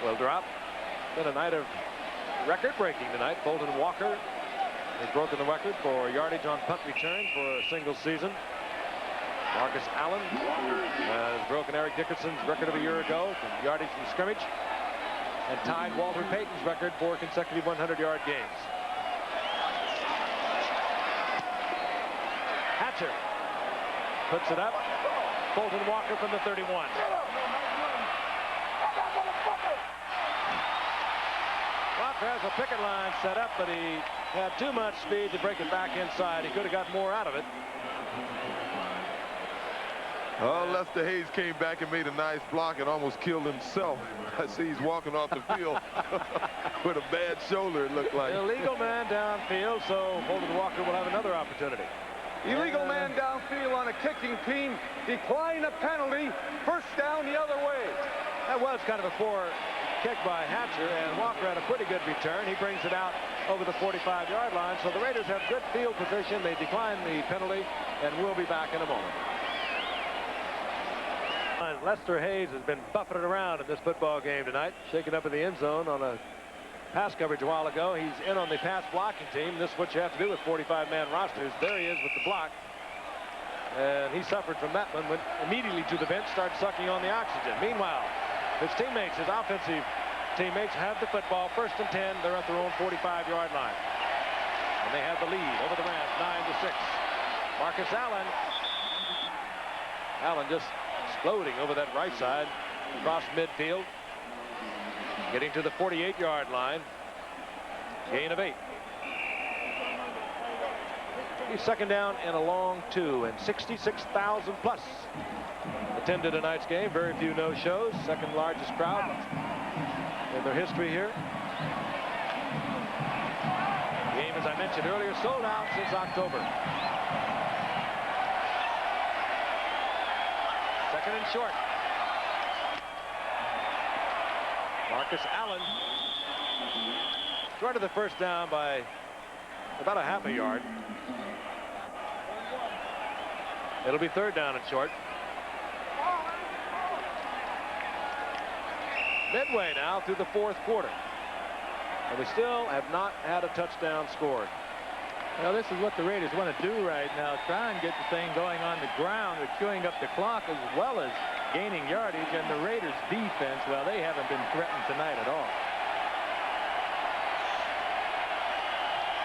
will drop. Been a night of record-breaking tonight. Fulton Walker has broken the record for yardage on punt return for a single season. Marcus Allen has broken Eric Dickerson's record of a year ago for yardage from scrimmage, and tied Walter Payton's record for consecutive 100-yard games. Hatcher puts it up. Fulton Walker from the 31. Walker has a picket line set up, but he had too much speed to break it back inside. He could have got more out of it. Oh, Lester Hayes came back and made a nice block and almost killed himself. I see he's walking off the field with a bad shoulder, it looked like. Illegal man downfield, so Fulton Walker will have another opportunity. Illegal man downfield on a kicking team, decline a penalty, 1st down the other way. That was kind of a poor kick by Hatcher, and Walker had a pretty good return. He brings it out over the 45-yard line, so the Raiders have good field position. They decline the penalty, and we'll be back in a moment. Lester Hayes has been buffeted around in this football game tonight, shaken up in the end zone on a pass coverage a while ago. He's in on the pass blocking team. This is what you have to do with 45-man rosters. There he is with the block. And he suffered from that one. Went immediately to the bench, started sucking on the oxygen. Meanwhile, his teammates, his offensive teammates, have the football. 1st and 10. They're at their own 45-yard line. And they have the lead over the Rams, 9-6. Marcus Allen. Allen just exploding over that right side across midfield. Getting to the 48-yard line. Gain of 8. He's 2nd down and a long 2, and 66,000 plus attended tonight's game. Very few no-shows. 2nd largest crowd in their history here. The game, as I mentioned earlier, sold out since October. 2nd and short. Marcus Allen short of the 1st down by about a half a yard. It'll be 3rd down and short. Midway now through the 4th quarter. And we still have not had a touchdown scored. Well, this is what the Raiders want to do right now. Try and get the thing going on the ground. They're chewing up the clock as well as gaining yardage. And the Raiders defense, well, they haven't been threatened tonight at all.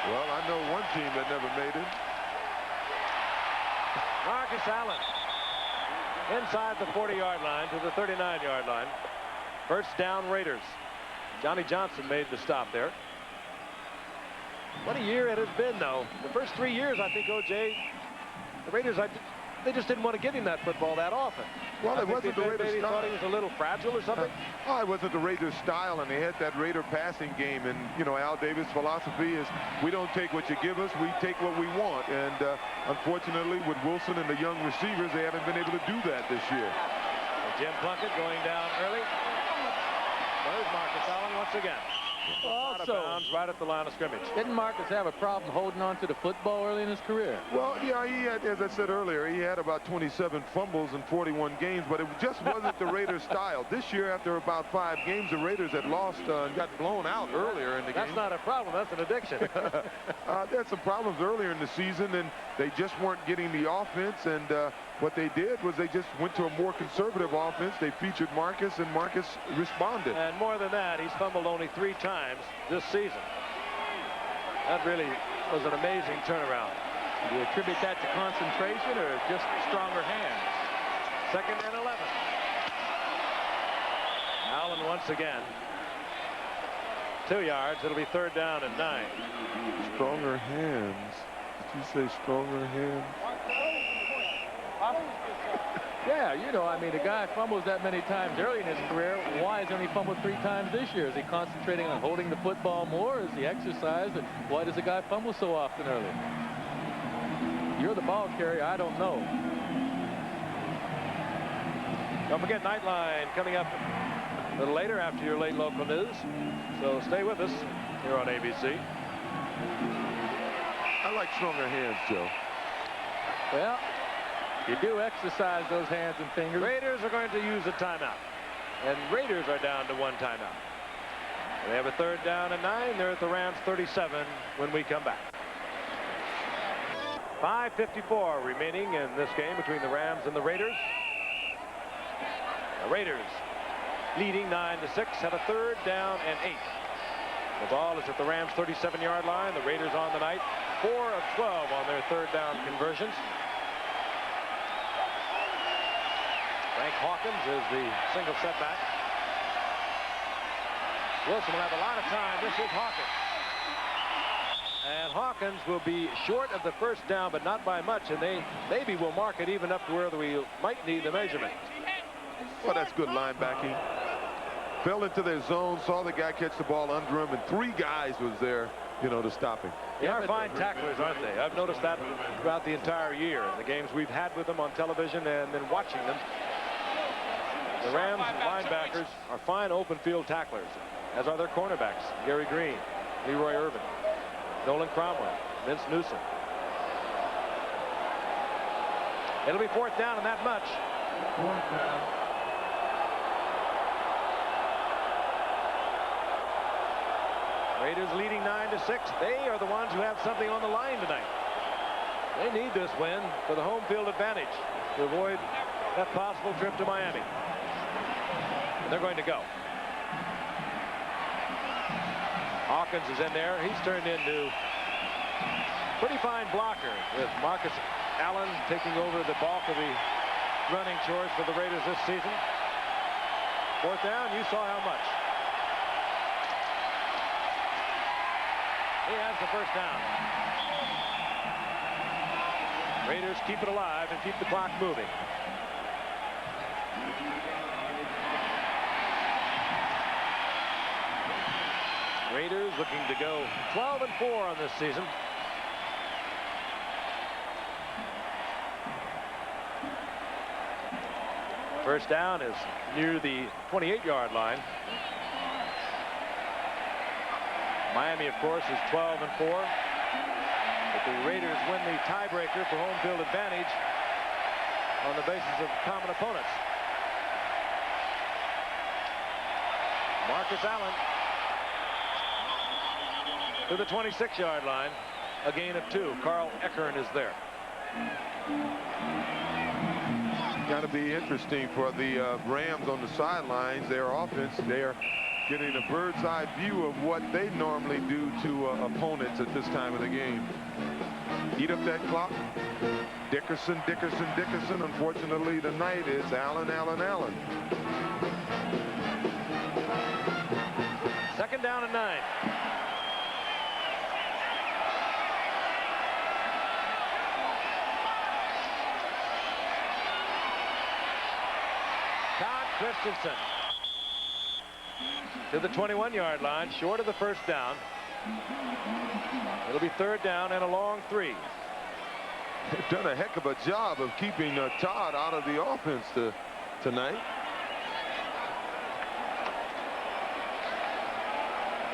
Well, I know one team that never made it. Marcus Allen inside the 40-yard line to the 39-yard line. 1st down Raiders. Johnny Johnson made the stop there. What a year it has been, though. The first 3 years, I think, O.J., the Raiders, they just didn't want to get him that football that often. Well, it wasn't the Raiders' maybe style. Thought he was a little fragile or something. Oh, it wasn't the Raiders' style, and they had that Raider passing game. And, you know, Al Davis' philosophy is we don't take what you give us, we take what we want. And unfortunately, with Wilson and the young receivers, they haven't been able to do that this year. And Jim Plunkett going down early. There's Marcus Allen once again. Out of bounds right at the line of scrimmage. Didn't Marcus have a problem holding on to the football early in his career? Well, yeah, he had, as I said earlier, he had about 27 fumbles in 41 games, but it just wasn't the Raiders' style. This year, after about 5 games, the Raiders had lost and got blown out earlier in the game. That's not a problem. That's an addiction. They had some problems earlier in the season, and they just weren't getting the offense. And what they did was they just went to a more conservative offense. They featured Marcus, and Marcus responded. And more than that, he's fumbled only 3 times this season. That really was an amazing turnaround. Do you attribute that to concentration or just stronger hands? 2nd and 11. Allen once again. 2 yards. It'll be 3rd down and 9. Stronger hands. Did you say stronger hands? Yeah, you know, I mean, a guy fumbles that many times early in his career. Why has he only fumbled 3 times this year? Is he concentrating on holding the football more? Is he exercised? And why does a guy fumble so often early? You're the ball carrier. I don't know. Don't forget Nightline coming up a little later after your late local news. So stay with us here on ABC. I like stronger hands, Joe. Well, you do exercise those hands and fingers. Raiders are going to use a timeout. And Raiders are down to 1 timeout. They have a 3rd down and 9. They're at the Rams 37 when we come back. 5:54 remaining in this game between the Rams and the Raiders. The Raiders leading 9-6, have a 3rd down and 8. The ball is at the Rams 37-yard line. The Raiders on the night 4 of 12 on their 3rd down conversions. Frank Hawkins is the single setback. Wilson will have a lot of time. This is Hawkins. And Hawkins will be short of the 1st down, but not by much. And they maybe will mark it even up to where we might need the measurement. Well, that's good linebacking. Fell into their zone, saw the guy catch the ball under him, and 3 guys was there, you know, to stop him. They are fine tacklers, aren't they? I've noticed that throughout the entire year. The games we've had with them on television and then watching them. The Rams linebackers are fine open field tacklers, as are their cornerbacks. Gary Green, Leroy Irvin, Nolan Cromwell, Vince Newsom. It'll be 4th down and that much. Raiders leading 9-6. They are the ones who have something on the line tonight. They need this win for the home field advantage to avoid that possible trip to Miami. And they're going to go. Hawkins is in there. He's turned into pretty fine blocker with Marcus Allen taking over the bulk of the running chores for the Raiders this season. Fourth down, you saw how much. He has the first down. Raiders keep it alive and keep the clock moving. Raiders looking to go 12-4 on this season. First down is near the 28-yard line. Miami, of course, is 12-4. But the Raiders win the tiebreaker for home field advantage on the basis of common opponents. Marcus Allen to the 26-yard line. A gain of 2. Carl Eckern is there. Got to be interesting for the Rams on the sidelines. Their offense, they're getting a bird's eye view of what they normally do to opponents at this time of the game. Eat up that clock. Dickerson, Dickerson, Dickerson. Unfortunately, tonight is Allen, Allen, Allen. Second down and 9. Christensen to the 21-yard line, short of the first down. It'll be third down and a long 3. They've done a heck of a job of keeping Todd out of the offense tonight.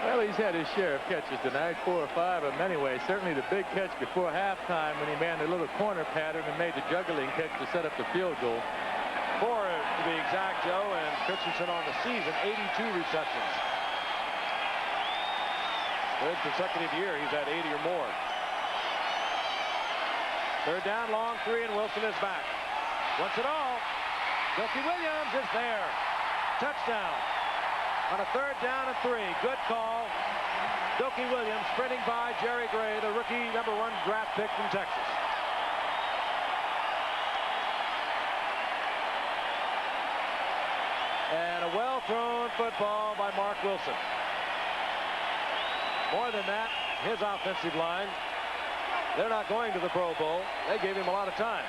Well, he's had his share of catches tonight, 4 or 5 of them anyway. Certainly the big catch before halftime when he manned a little corner pattern and made the juggling catch to set up the field goal. 4 to be exact, Joe, and Christensen on the season, 82 receptions. Third consecutive year, he's had 80 or more. Third down, long 3, and Wilson is back. Wants it all. Dookie Williams is there. Touchdown. On a third down and 3. Good call. Dookie Williams sprinting by Jerry Gray, the rookie #1 draft pick from Texas. And a well-thrown football by Mark Wilson. More than that, his offensive line, they're not going to the Pro Bowl. They gave him a lot of time.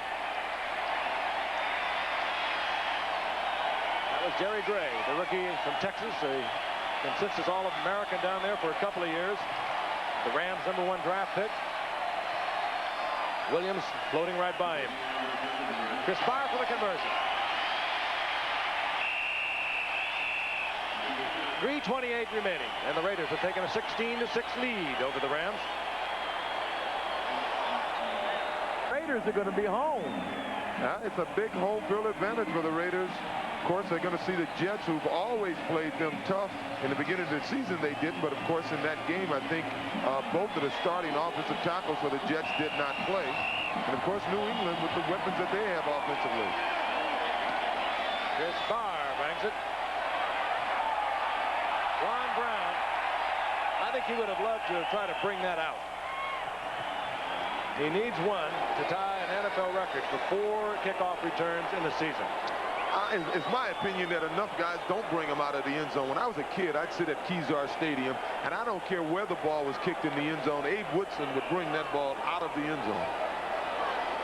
That was Jerry Gray, the rookie from Texas, a consensus All-American down there for a couple of years. The Rams #1 draft pick. Williams floating right by him. Chris Barr for the conversion. 3:28 remaining, and the Raiders have taken a 16-6 lead over the Rams. Raiders are going to be home. It's a big home field advantage for the Raiders. Of course, they're going to see the Jets, who've always played them tough. In the beginning of the season, they didn't, but of course, in that game, I think both of the starting offensive tackles for the Jets did not play. And of course, New England with the weapons that they have offensively. Chris Barr bangs it. Ron Brown, I think he would have loved to have tried to bring that out. He needs 1 to tie an NFL record for 4 kickoff returns in the season. It's my opinion that enough guys don't bring them out of the end zone. When I was a kid, I'd sit at Kezar Stadium, and I don't care where the ball was kicked in the end zone, Abe Woodson would bring that ball out of the end zone.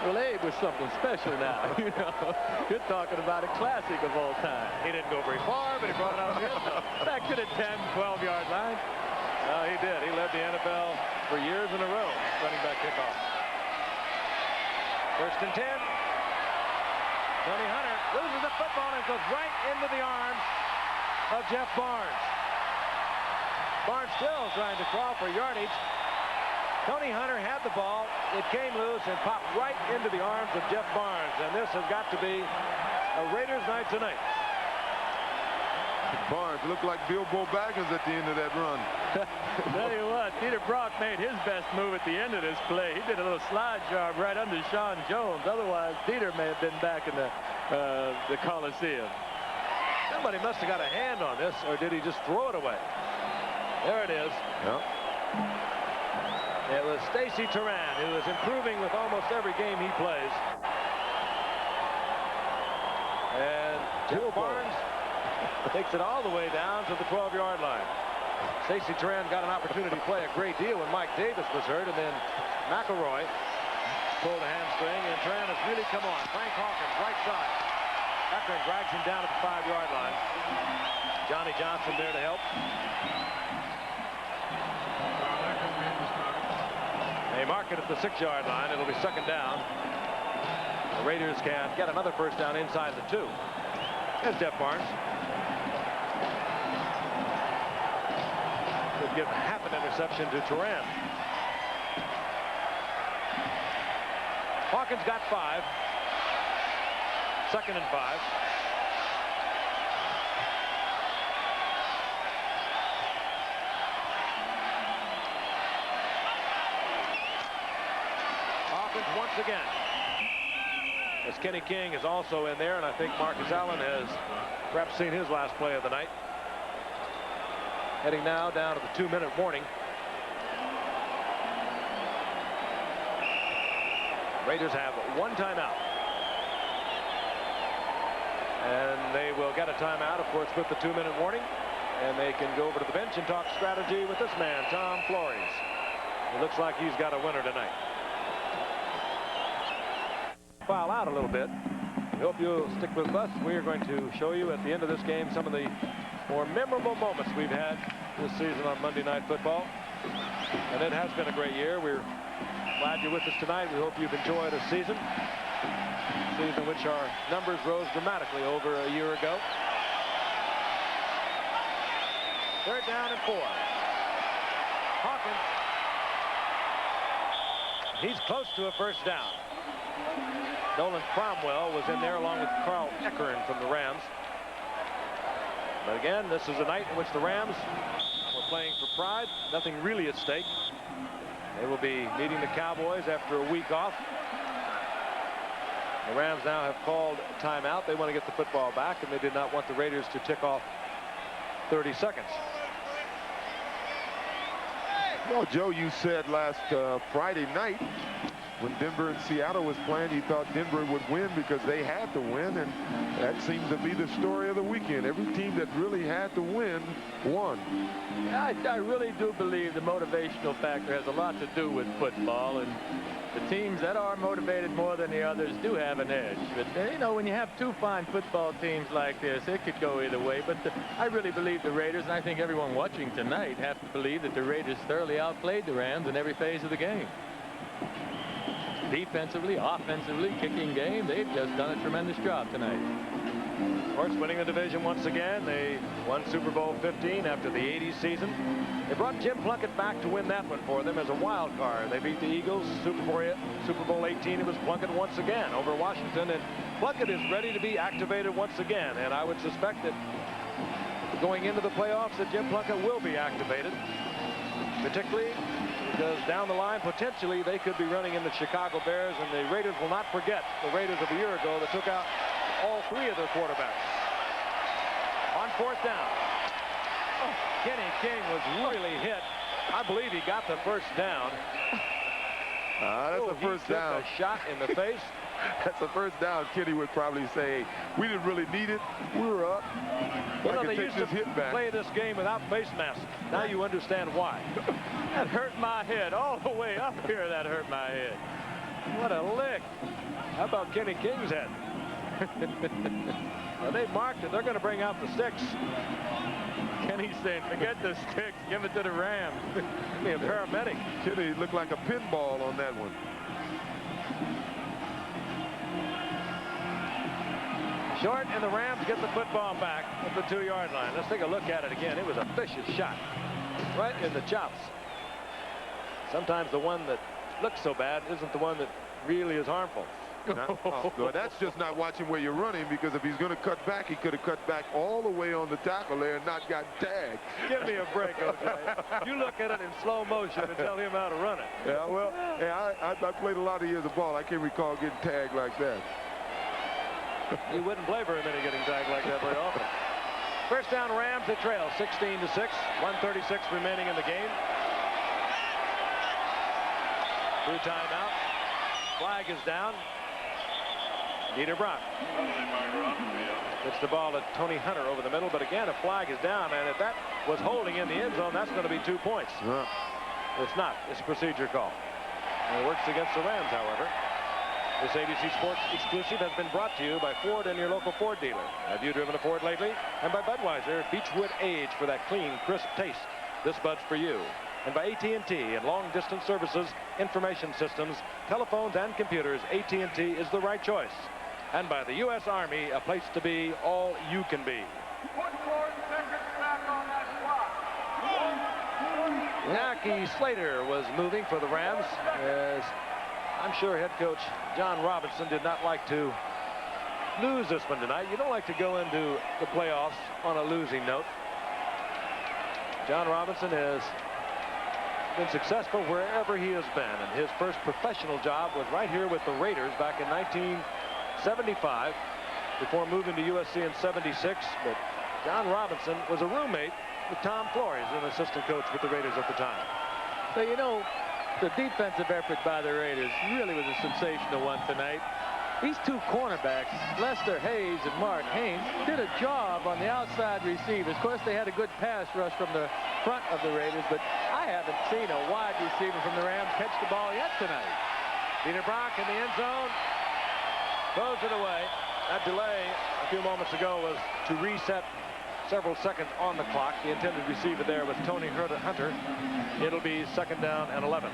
Well, Abe was something special now. You know, you're talking about a classic of all time. He didn't go very far, but he brought it out of the end zone. Back to the 10, 12-yard line. Well, he did. He led the NFL for years in a row, running back kickoff. First and 10. Tony Hunter loses the football and goes right into the arms of Jeff Barnes. Barnes still trying to claw for yardage. Tony Hunter had the ball. It came loose and popped right into the arms of Jeff Barnes. And this has got to be a Raiders night tonight. Barnes looked like Bilbo Baggins at the end of that run. Tell you what, Dieter Brock made his best move at the end of this play. He did a little slide job right under Sean Jones. Otherwise, Dieter may have been back in the Coliseum. Somebody must have got a hand on this, or did he just throw it away? There it is. Yep. It was Stacy Turan, who is improving with almost every game he plays. And Jeff Barnes takes it all the way down to the 12-yard line. Stacy Turan got an opportunity to play a great deal when Mike Davis was hurt, and then McElroy pulled a hamstring, and Turan has really come on. Frank Hawkins, right side. After and drags him down at the 5-yard line. Johnny Johnson there to help. They mark it at the 6-yard line. It'll be second down. The Raiders can get another first down inside the 2. There's Jeff Barnes. Could give half an interception to Turan. Hawkins got 5. Second and 5. Hawkins once again. As Kenny King is also in there, and I think Marcus Allen has perhaps seen his last play of the night. Heading now down to the 2-minute warning. Raiders have one timeout. And they will get a timeout, of course, with the 2-minute warning. And they can go over to the bench and talk strategy with this man, Tom Flores. It looks like he's got a winner tonight. File out a little bit. We hope you'll stick with us. We are going to show you at the end of this game some of the more memorable moments we've had this season on Monday Night Football. And it has been a great year. We're glad you're with us tonight. We hope you've enjoyed a season in which our numbers rose dramatically over a year ago. Third down and 4. Hawkins. He's close to a first down. Nolan Cromwell was in there along with Carl Eckern from the Rams. But again, this is a night in which the Rams were playing for pride. Nothing really at stake. They will be meeting the Cowboys after a week off. The Rams now have called timeout. They want to get the football back, and they did not want the Raiders to tick off 30 seconds. Well, Joe, you said last Friday night when Denver and Seattle was playing, you thought Denver would win because they had to win, and that seems to be the story of the weekend. Every team that really had to win won. I really do believe the motivational factor has a lot to do with football, and the teams that are motivated more than the others do have an edge. But, you know, when you have two fine football teams like this, it could go either way. But I really believe the Raiders, and I think everyone watching tonight have to believe that the Raiders thoroughly outplayed the Rams in every phase of the game. Defensively, offensively, kicking game, they've just done a tremendous job tonight. Of course, winning the division once again. They won Super Bowl 15 after the 80s season. They brought Jim Plunkett back to win that one for them as a wild card. They beat the Eagles. Super Bowl 18, it was Plunkett once again over Washington. And Plunkett is ready to be activated once again. And I would suspect that going into the playoffs that Jim Plunkett will be activated. Particularly because down the line, potentially, they could be running into Chicago Bears. And the Raiders will not forget the Raiders of a year ago that took out all three of their quarterbacks. On fourth down. Oh, Kenny King was really hit. I believe he got the first down. That's a first down. A shot in the face. That's a first down. Kenny would probably say, we didn't really need it. We were up. You know, they used to play this game without face masks. Now you understand why. That hurt my head all the way up here. That hurt my head. What a lick. How about Kenny King's head? Well, they marked it. They're going to bring out the sticks. Kenny's saying, forget the sticks. Give it to the Rams. Be a paramedic. Kenny looked like a pinball on that one. Short, and the Rams get the football back at the 2-yard line. Let's take a look at it again. It was a vicious shot. Right in the chops. Sometimes the one that looks so bad isn't the one that really is harmful. No, that's just not watching where you're running, because if he's going to cut back, he could have cut back all the way on the tackle there and not got tagged. Give me a break, O.J. You look at it in slow motion and tell him how to run it. Yeah, well, yeah, I played a lot of years of ball. I can't recall getting tagged like that. You wouldn't play very many getting tagged like that very often. First down, Rams. They trail 16-6. 1:36 remaining in the game. Through timeout. Flag is down. Dieter Brock gets the ball to Tony Hunter over the middle, but again, a flag is down, and if that was holding in the end zone, that's going to be 2 points. Yeah. It's not. It's a procedure call. And it works against the Rams, however. This ABC Sports exclusive has been brought to you by Ford and your local Ford dealer. Have you driven a Ford lately? And by Budweiser, Beechwood Age for that clean, crisp taste. This Bud's for you. And by AT&T and long-distance services, information systems, telephones, and computers, AT&T is the right choice. And by the U.S. Army, a place to be all you can be. Naki Slater was moving for the Rams, as I'm sure head coach John Robinson did not like to lose this one tonight. You don't like to go into the playoffs on a losing note. John Robinson has been successful wherever he has been, and his first professional job was right here with the Raiders back in 1975 before moving to USC in '76. But John Robinson was a roommate with Tom Flores, an assistant coach with the Raiders at the time. So, you know, the defensive effort by the Raiders really was a sensational one tonight. These two cornerbacks, Lester Hayes and Mark Haynes, did a job on the outside receivers. Of course, they had a good pass rush from the front of the Raiders, but I haven't seen a wide receiver from the Rams catch the ball yet tonight. Dieter Brock in the end zone. Throws it away. That delay a few moments ago was to reset several seconds on the clock. The intended receiver there was Tony Hunter. It'll be second down and 11.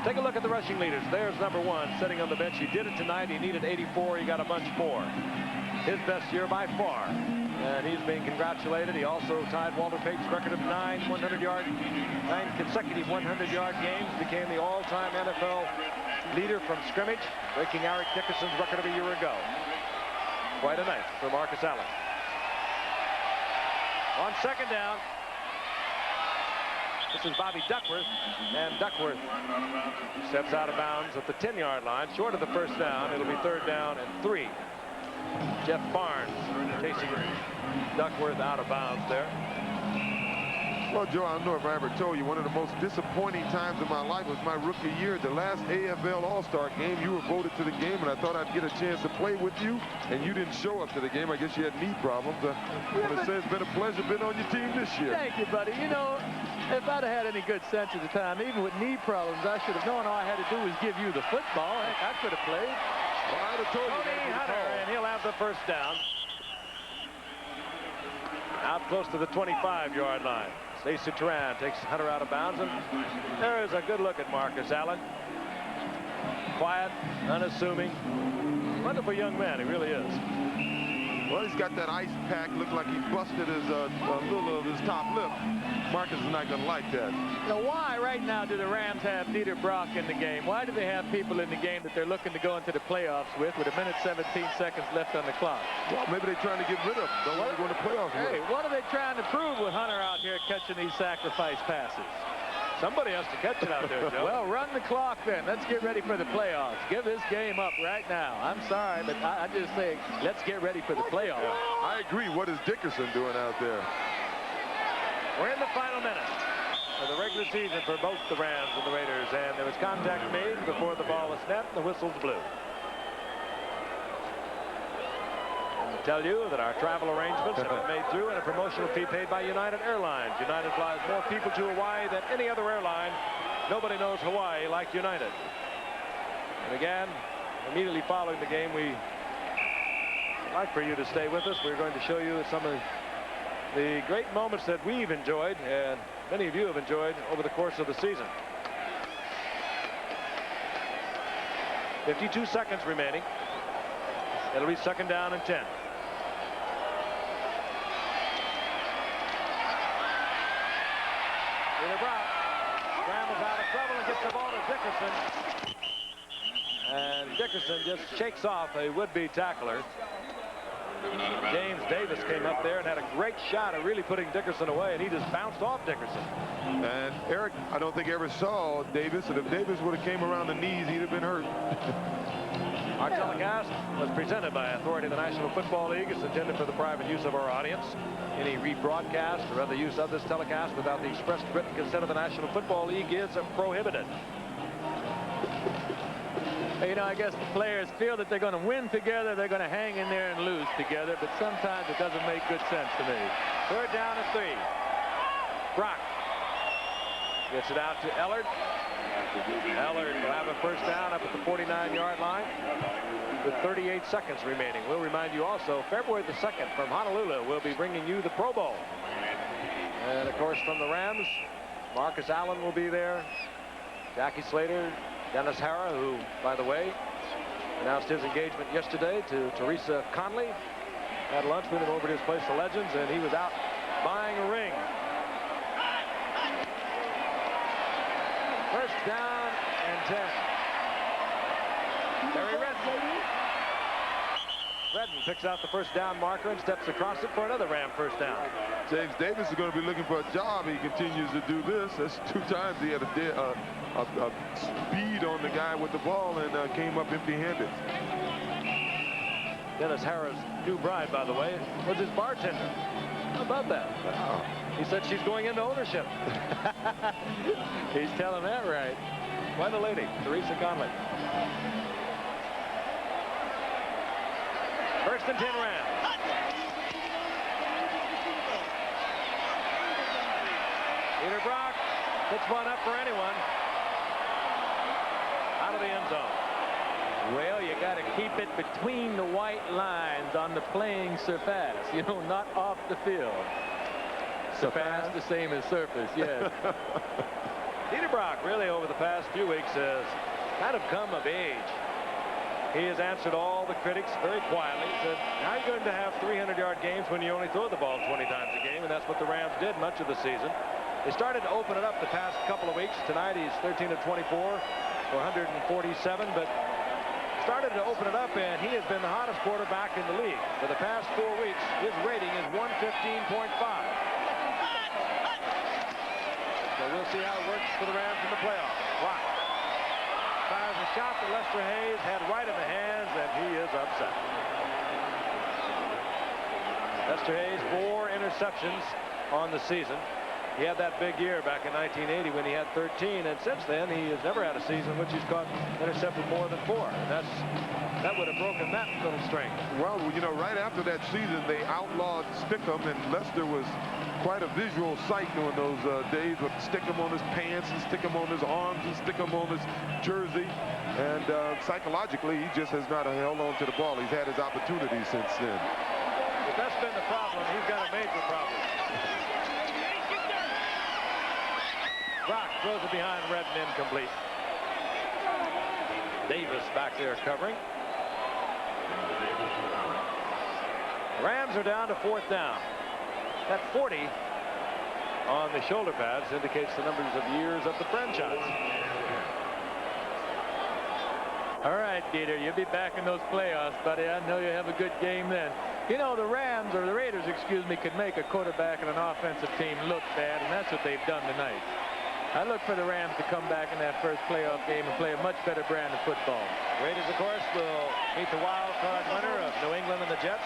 Take a look at the rushing leaders. There's number 1 sitting on the bench. He did it tonight. He needed 84. He got a bunch more. His best year by far. And he's being congratulated. He also tied Walter Payton's record of 9 consecutive 100-yard games. Became the all-time NFL leader from scrimmage, breaking Eric Dickerson's record of a year ago. Quite a night for Marcus Allen. On second down, this is Bobby Duckworth, and Duckworth steps out of bounds at the 10-yard line, short of the first down. It'll be third down and 3. Jeff Barnes chasing Duckworth out of bounds there. Well, Joe, I don't know if I ever told you, one of the most disappointing times of my life was my rookie year. The last AFL All-Star game, you were voted to the game, and I thought I'd get a chance to play with you, and you didn't show up to the game. I guess you had knee problems. I want to say it's been a pleasure being on your team this year. Thank you, buddy. You know, if I'd have had any good sense at the time, even with knee problems, I should have known all I had to do was give you the football. Heck, I could have played. Well, I'd have told you. Tony Hunter, and he'll have the first down. Out close to the 25-yard line. Stacey Turan takes Hunter out of bounds, and there is a good look at Marcus Allen. Quiet, unassuming, wonderful young man, he really is. Well, he's got that ice pack, looking like he busted his a little of his top lip. Marcus is not going to like that. Now, why right now do the Rams have Dieter Brock in the game? Why do they have people in the game that they're looking to go into the playoffs with a minute 17 seconds left on the clock? Well, maybe they're trying to get rid of him. Don't want to go into playoffs with him. What are they trying to prove with Hunter out here catching these sacrifice passes? Somebody has to catch it out there, Joe. Well, run the clock then. Let's get ready for the playoffs. Give this game up right now. I'm sorry, but I just say let's get ready for the playoffs. Yeah, I agree. What is Dickerson doing out there? We're in the final minute of the regular season for both the Rams and the Raiders, and there was contact made before the ball was snapped and the whistles blew. Tell you that our travel arrangements have been made through and a promotional fee paid by United Airlines. United flies more people to Hawaii than any other airline. Nobody knows Hawaii like United. And again, immediately following the game, we'd like for you to stay with us. We're going to show you some of the great moments that we've enjoyed and many of you have enjoyed over the course of the season. 52 seconds remaining. It'll be second down and 10. Dieter Brock scrambles out of trouble and gets the ball to Dickerson. And Dickerson just shakes off a would-be tackler. James Davis came up there and had a great shot at really putting Dickerson away, and he just bounced off Dickerson. And Eric, I don't think ever saw Davis, and if Davis would have came around the knees, he'd have been hurt. Our telecast was presented by authority of the National Football League. It's intended for the private use of our audience. Any rebroadcast or other use of this telecast without the express written consent of the National Football League is prohibited. You know, I guess the players feel that they're going to win together, they're going to hang in there and lose together, but sometimes it doesn't make good sense to me. Third down and 3. Brock gets it out to Ellard. Ellard will have a first down up at the 49-yard line with 38 seconds remaining. We'll remind you also, February the 2nd from Honolulu, we'll be bringing you the Pro Bowl. And, of course, from the Rams, Marcus Allen will be there. Jackie Slater, Dennis Hara, who, by the way, announced his engagement yesterday to Teresa Conley. Had lunch with him over at his place, the Legends, and he was out buying a ring. First down and 10. Barry Redden. Redden picks out the first down marker and steps across it for another Ram first down. James Davis is going to be looking for a job. He continues to do this. That's 2 times he had a speed on the guy with the ball and came up empty-handed. Dennis Harris' new bride, by the way, was his bartender. How about that? Wow. He said she's going into ownership. He's telling that right. Quite a lady, Teresa Conley. First and 10 Rams. Peter Brock puts one up for anyone. Out of the end zone. Well, you got to keep it between the white lines on the playing surface, you know, not off the field. Surface, the same as surface, yes. Peter Brock really over the past few weeks has kind of come of age. He has answered all the critics very quietly. He said, how are you going to have 300-yard games when you only throw the ball 20 times a game? And that's what the Rams did much of the season. They started to open it up the past couple of weeks. Tonight he's 13 of 24 for 147, but started to open it up, and he has been the hottest quarterback in the league. For the past 4 weeks, his rating is 115.5. So we'll see how it works for the Rams in the playoffs. Wow. Fires a shot that Lester Hayes had right in the hands, and he is upset. Lester Hayes, 4 interceptions on the season. He had that big year back in 1980 when he had 13, and since then he has never had a season in which he's caught intercepted more than 4. And that would have broken that little string. Well, you know, right after that season, they outlawed Stickum, and Lester was quite a visual sight during those days with Stickum on his pants and Stickum on his arms and Stickum on his jersey. And psychologically, he just has not held on to the ball. He's had his opportunities since then. If that's been the problem, he's got a major problem. Brock throws it behind Redden, incomplete. Davis back there covering. Rams are down to 4th down. That 40 on the shoulder pads indicates the numbers of years of the franchise. All right, Dieter, you'll be back in those playoffs, buddy. I know you'll have a good game then. You know, the Rams, or the Raiders, excuse me, could make a quarterback and an offensive team look bad, and that's what they've done tonight. I look for the Rams to come back in that first playoff game and play a much better brand of football. Raiders, of course, will meet the wild card winner of New England and the Jets.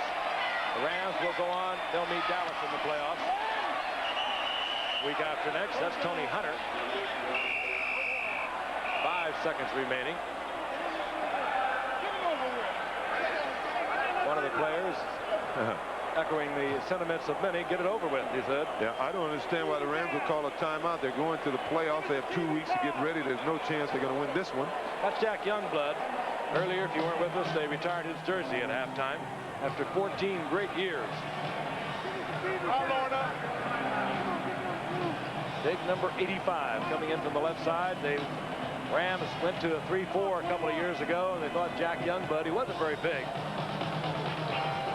The Rams will go on. They'll meet Dallas in the playoffs. Week after next, that's Tony Hunter. 5 seconds remaining. One of the players echoing the sentiments of many, get it over with, he said. Yeah, I don't understand why the Rams will call a timeout. They're going to the playoffs. They have 2 weeks to get ready. There's no chance they're going to win this one. That's Jack Youngblood. Earlier, if you weren't with us, they retired his jersey at halftime after 14 great years. Big number 85 coming in from the left side. The Rams went to a 3-4 a couple of years ago, and they thought Jack Youngblood, he wasn't very big.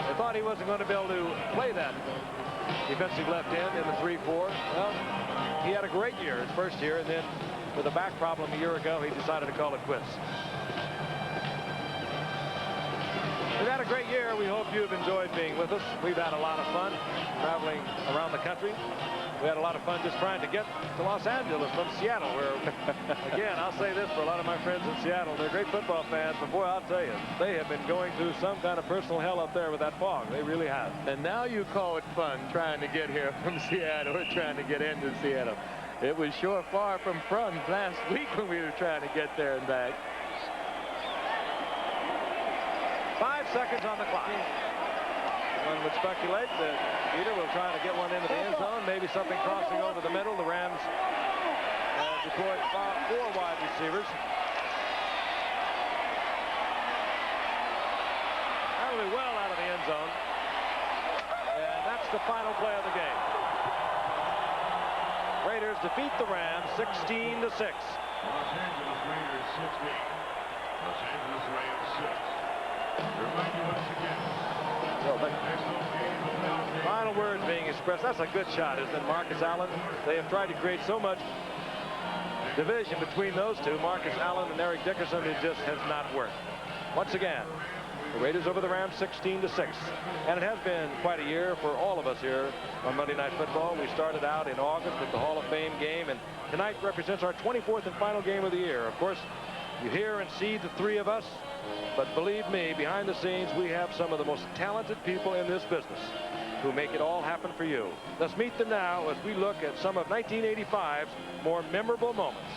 They thought he wasn't going to be able to play that defensive left end in the 3-4. Well, he had a great year his first year, and then with a back problem a year ago, he decided to call it quits. great year. We hope you've enjoyed being with us. We've had a lot of fun traveling around the country. We had a lot of fun just trying to get to Los Angeles from Seattle, where, again, I'll say this for a lot of my friends in Seattle, they're great football fans, but boy, I'll tell you, they have been going through some kind of personal hell up there with that fog. They really have. And now you call it fun trying to get here from Seattle or trying to get into Seattle. It was sure far from fun last week when we were trying to get there and back. 5 seconds on the clock. One would speculate that Peter will try to get one into the end zone, maybe something crossing over the middle. The Rams have deployed 4 wide receivers. Really well out of the end zone. And that's the final play of the game. Raiders defeat the Rams 16-6. Los Angeles Raiders 60. Los Angeles Rams 6. Remind you once again. Final words being expressed. That's a good shot, isn't it, Marcus Allen? They have tried to create so much division between those two, Marcus Allen and Eric Dickerson. It just has not worked. Once again, the Raiders over the Rams 16-6. And it has been quite a year for all of us here on Monday Night Football. We started out in August with the Hall of Fame game, and tonight represents our 24th and final game of the year. Of course, you hear and see the 3 of us, but believe me, behind the scenes, we have some of the most talented people in this business who make it all happen for you. Let's meet them now as we look at some of 1985's more memorable moments.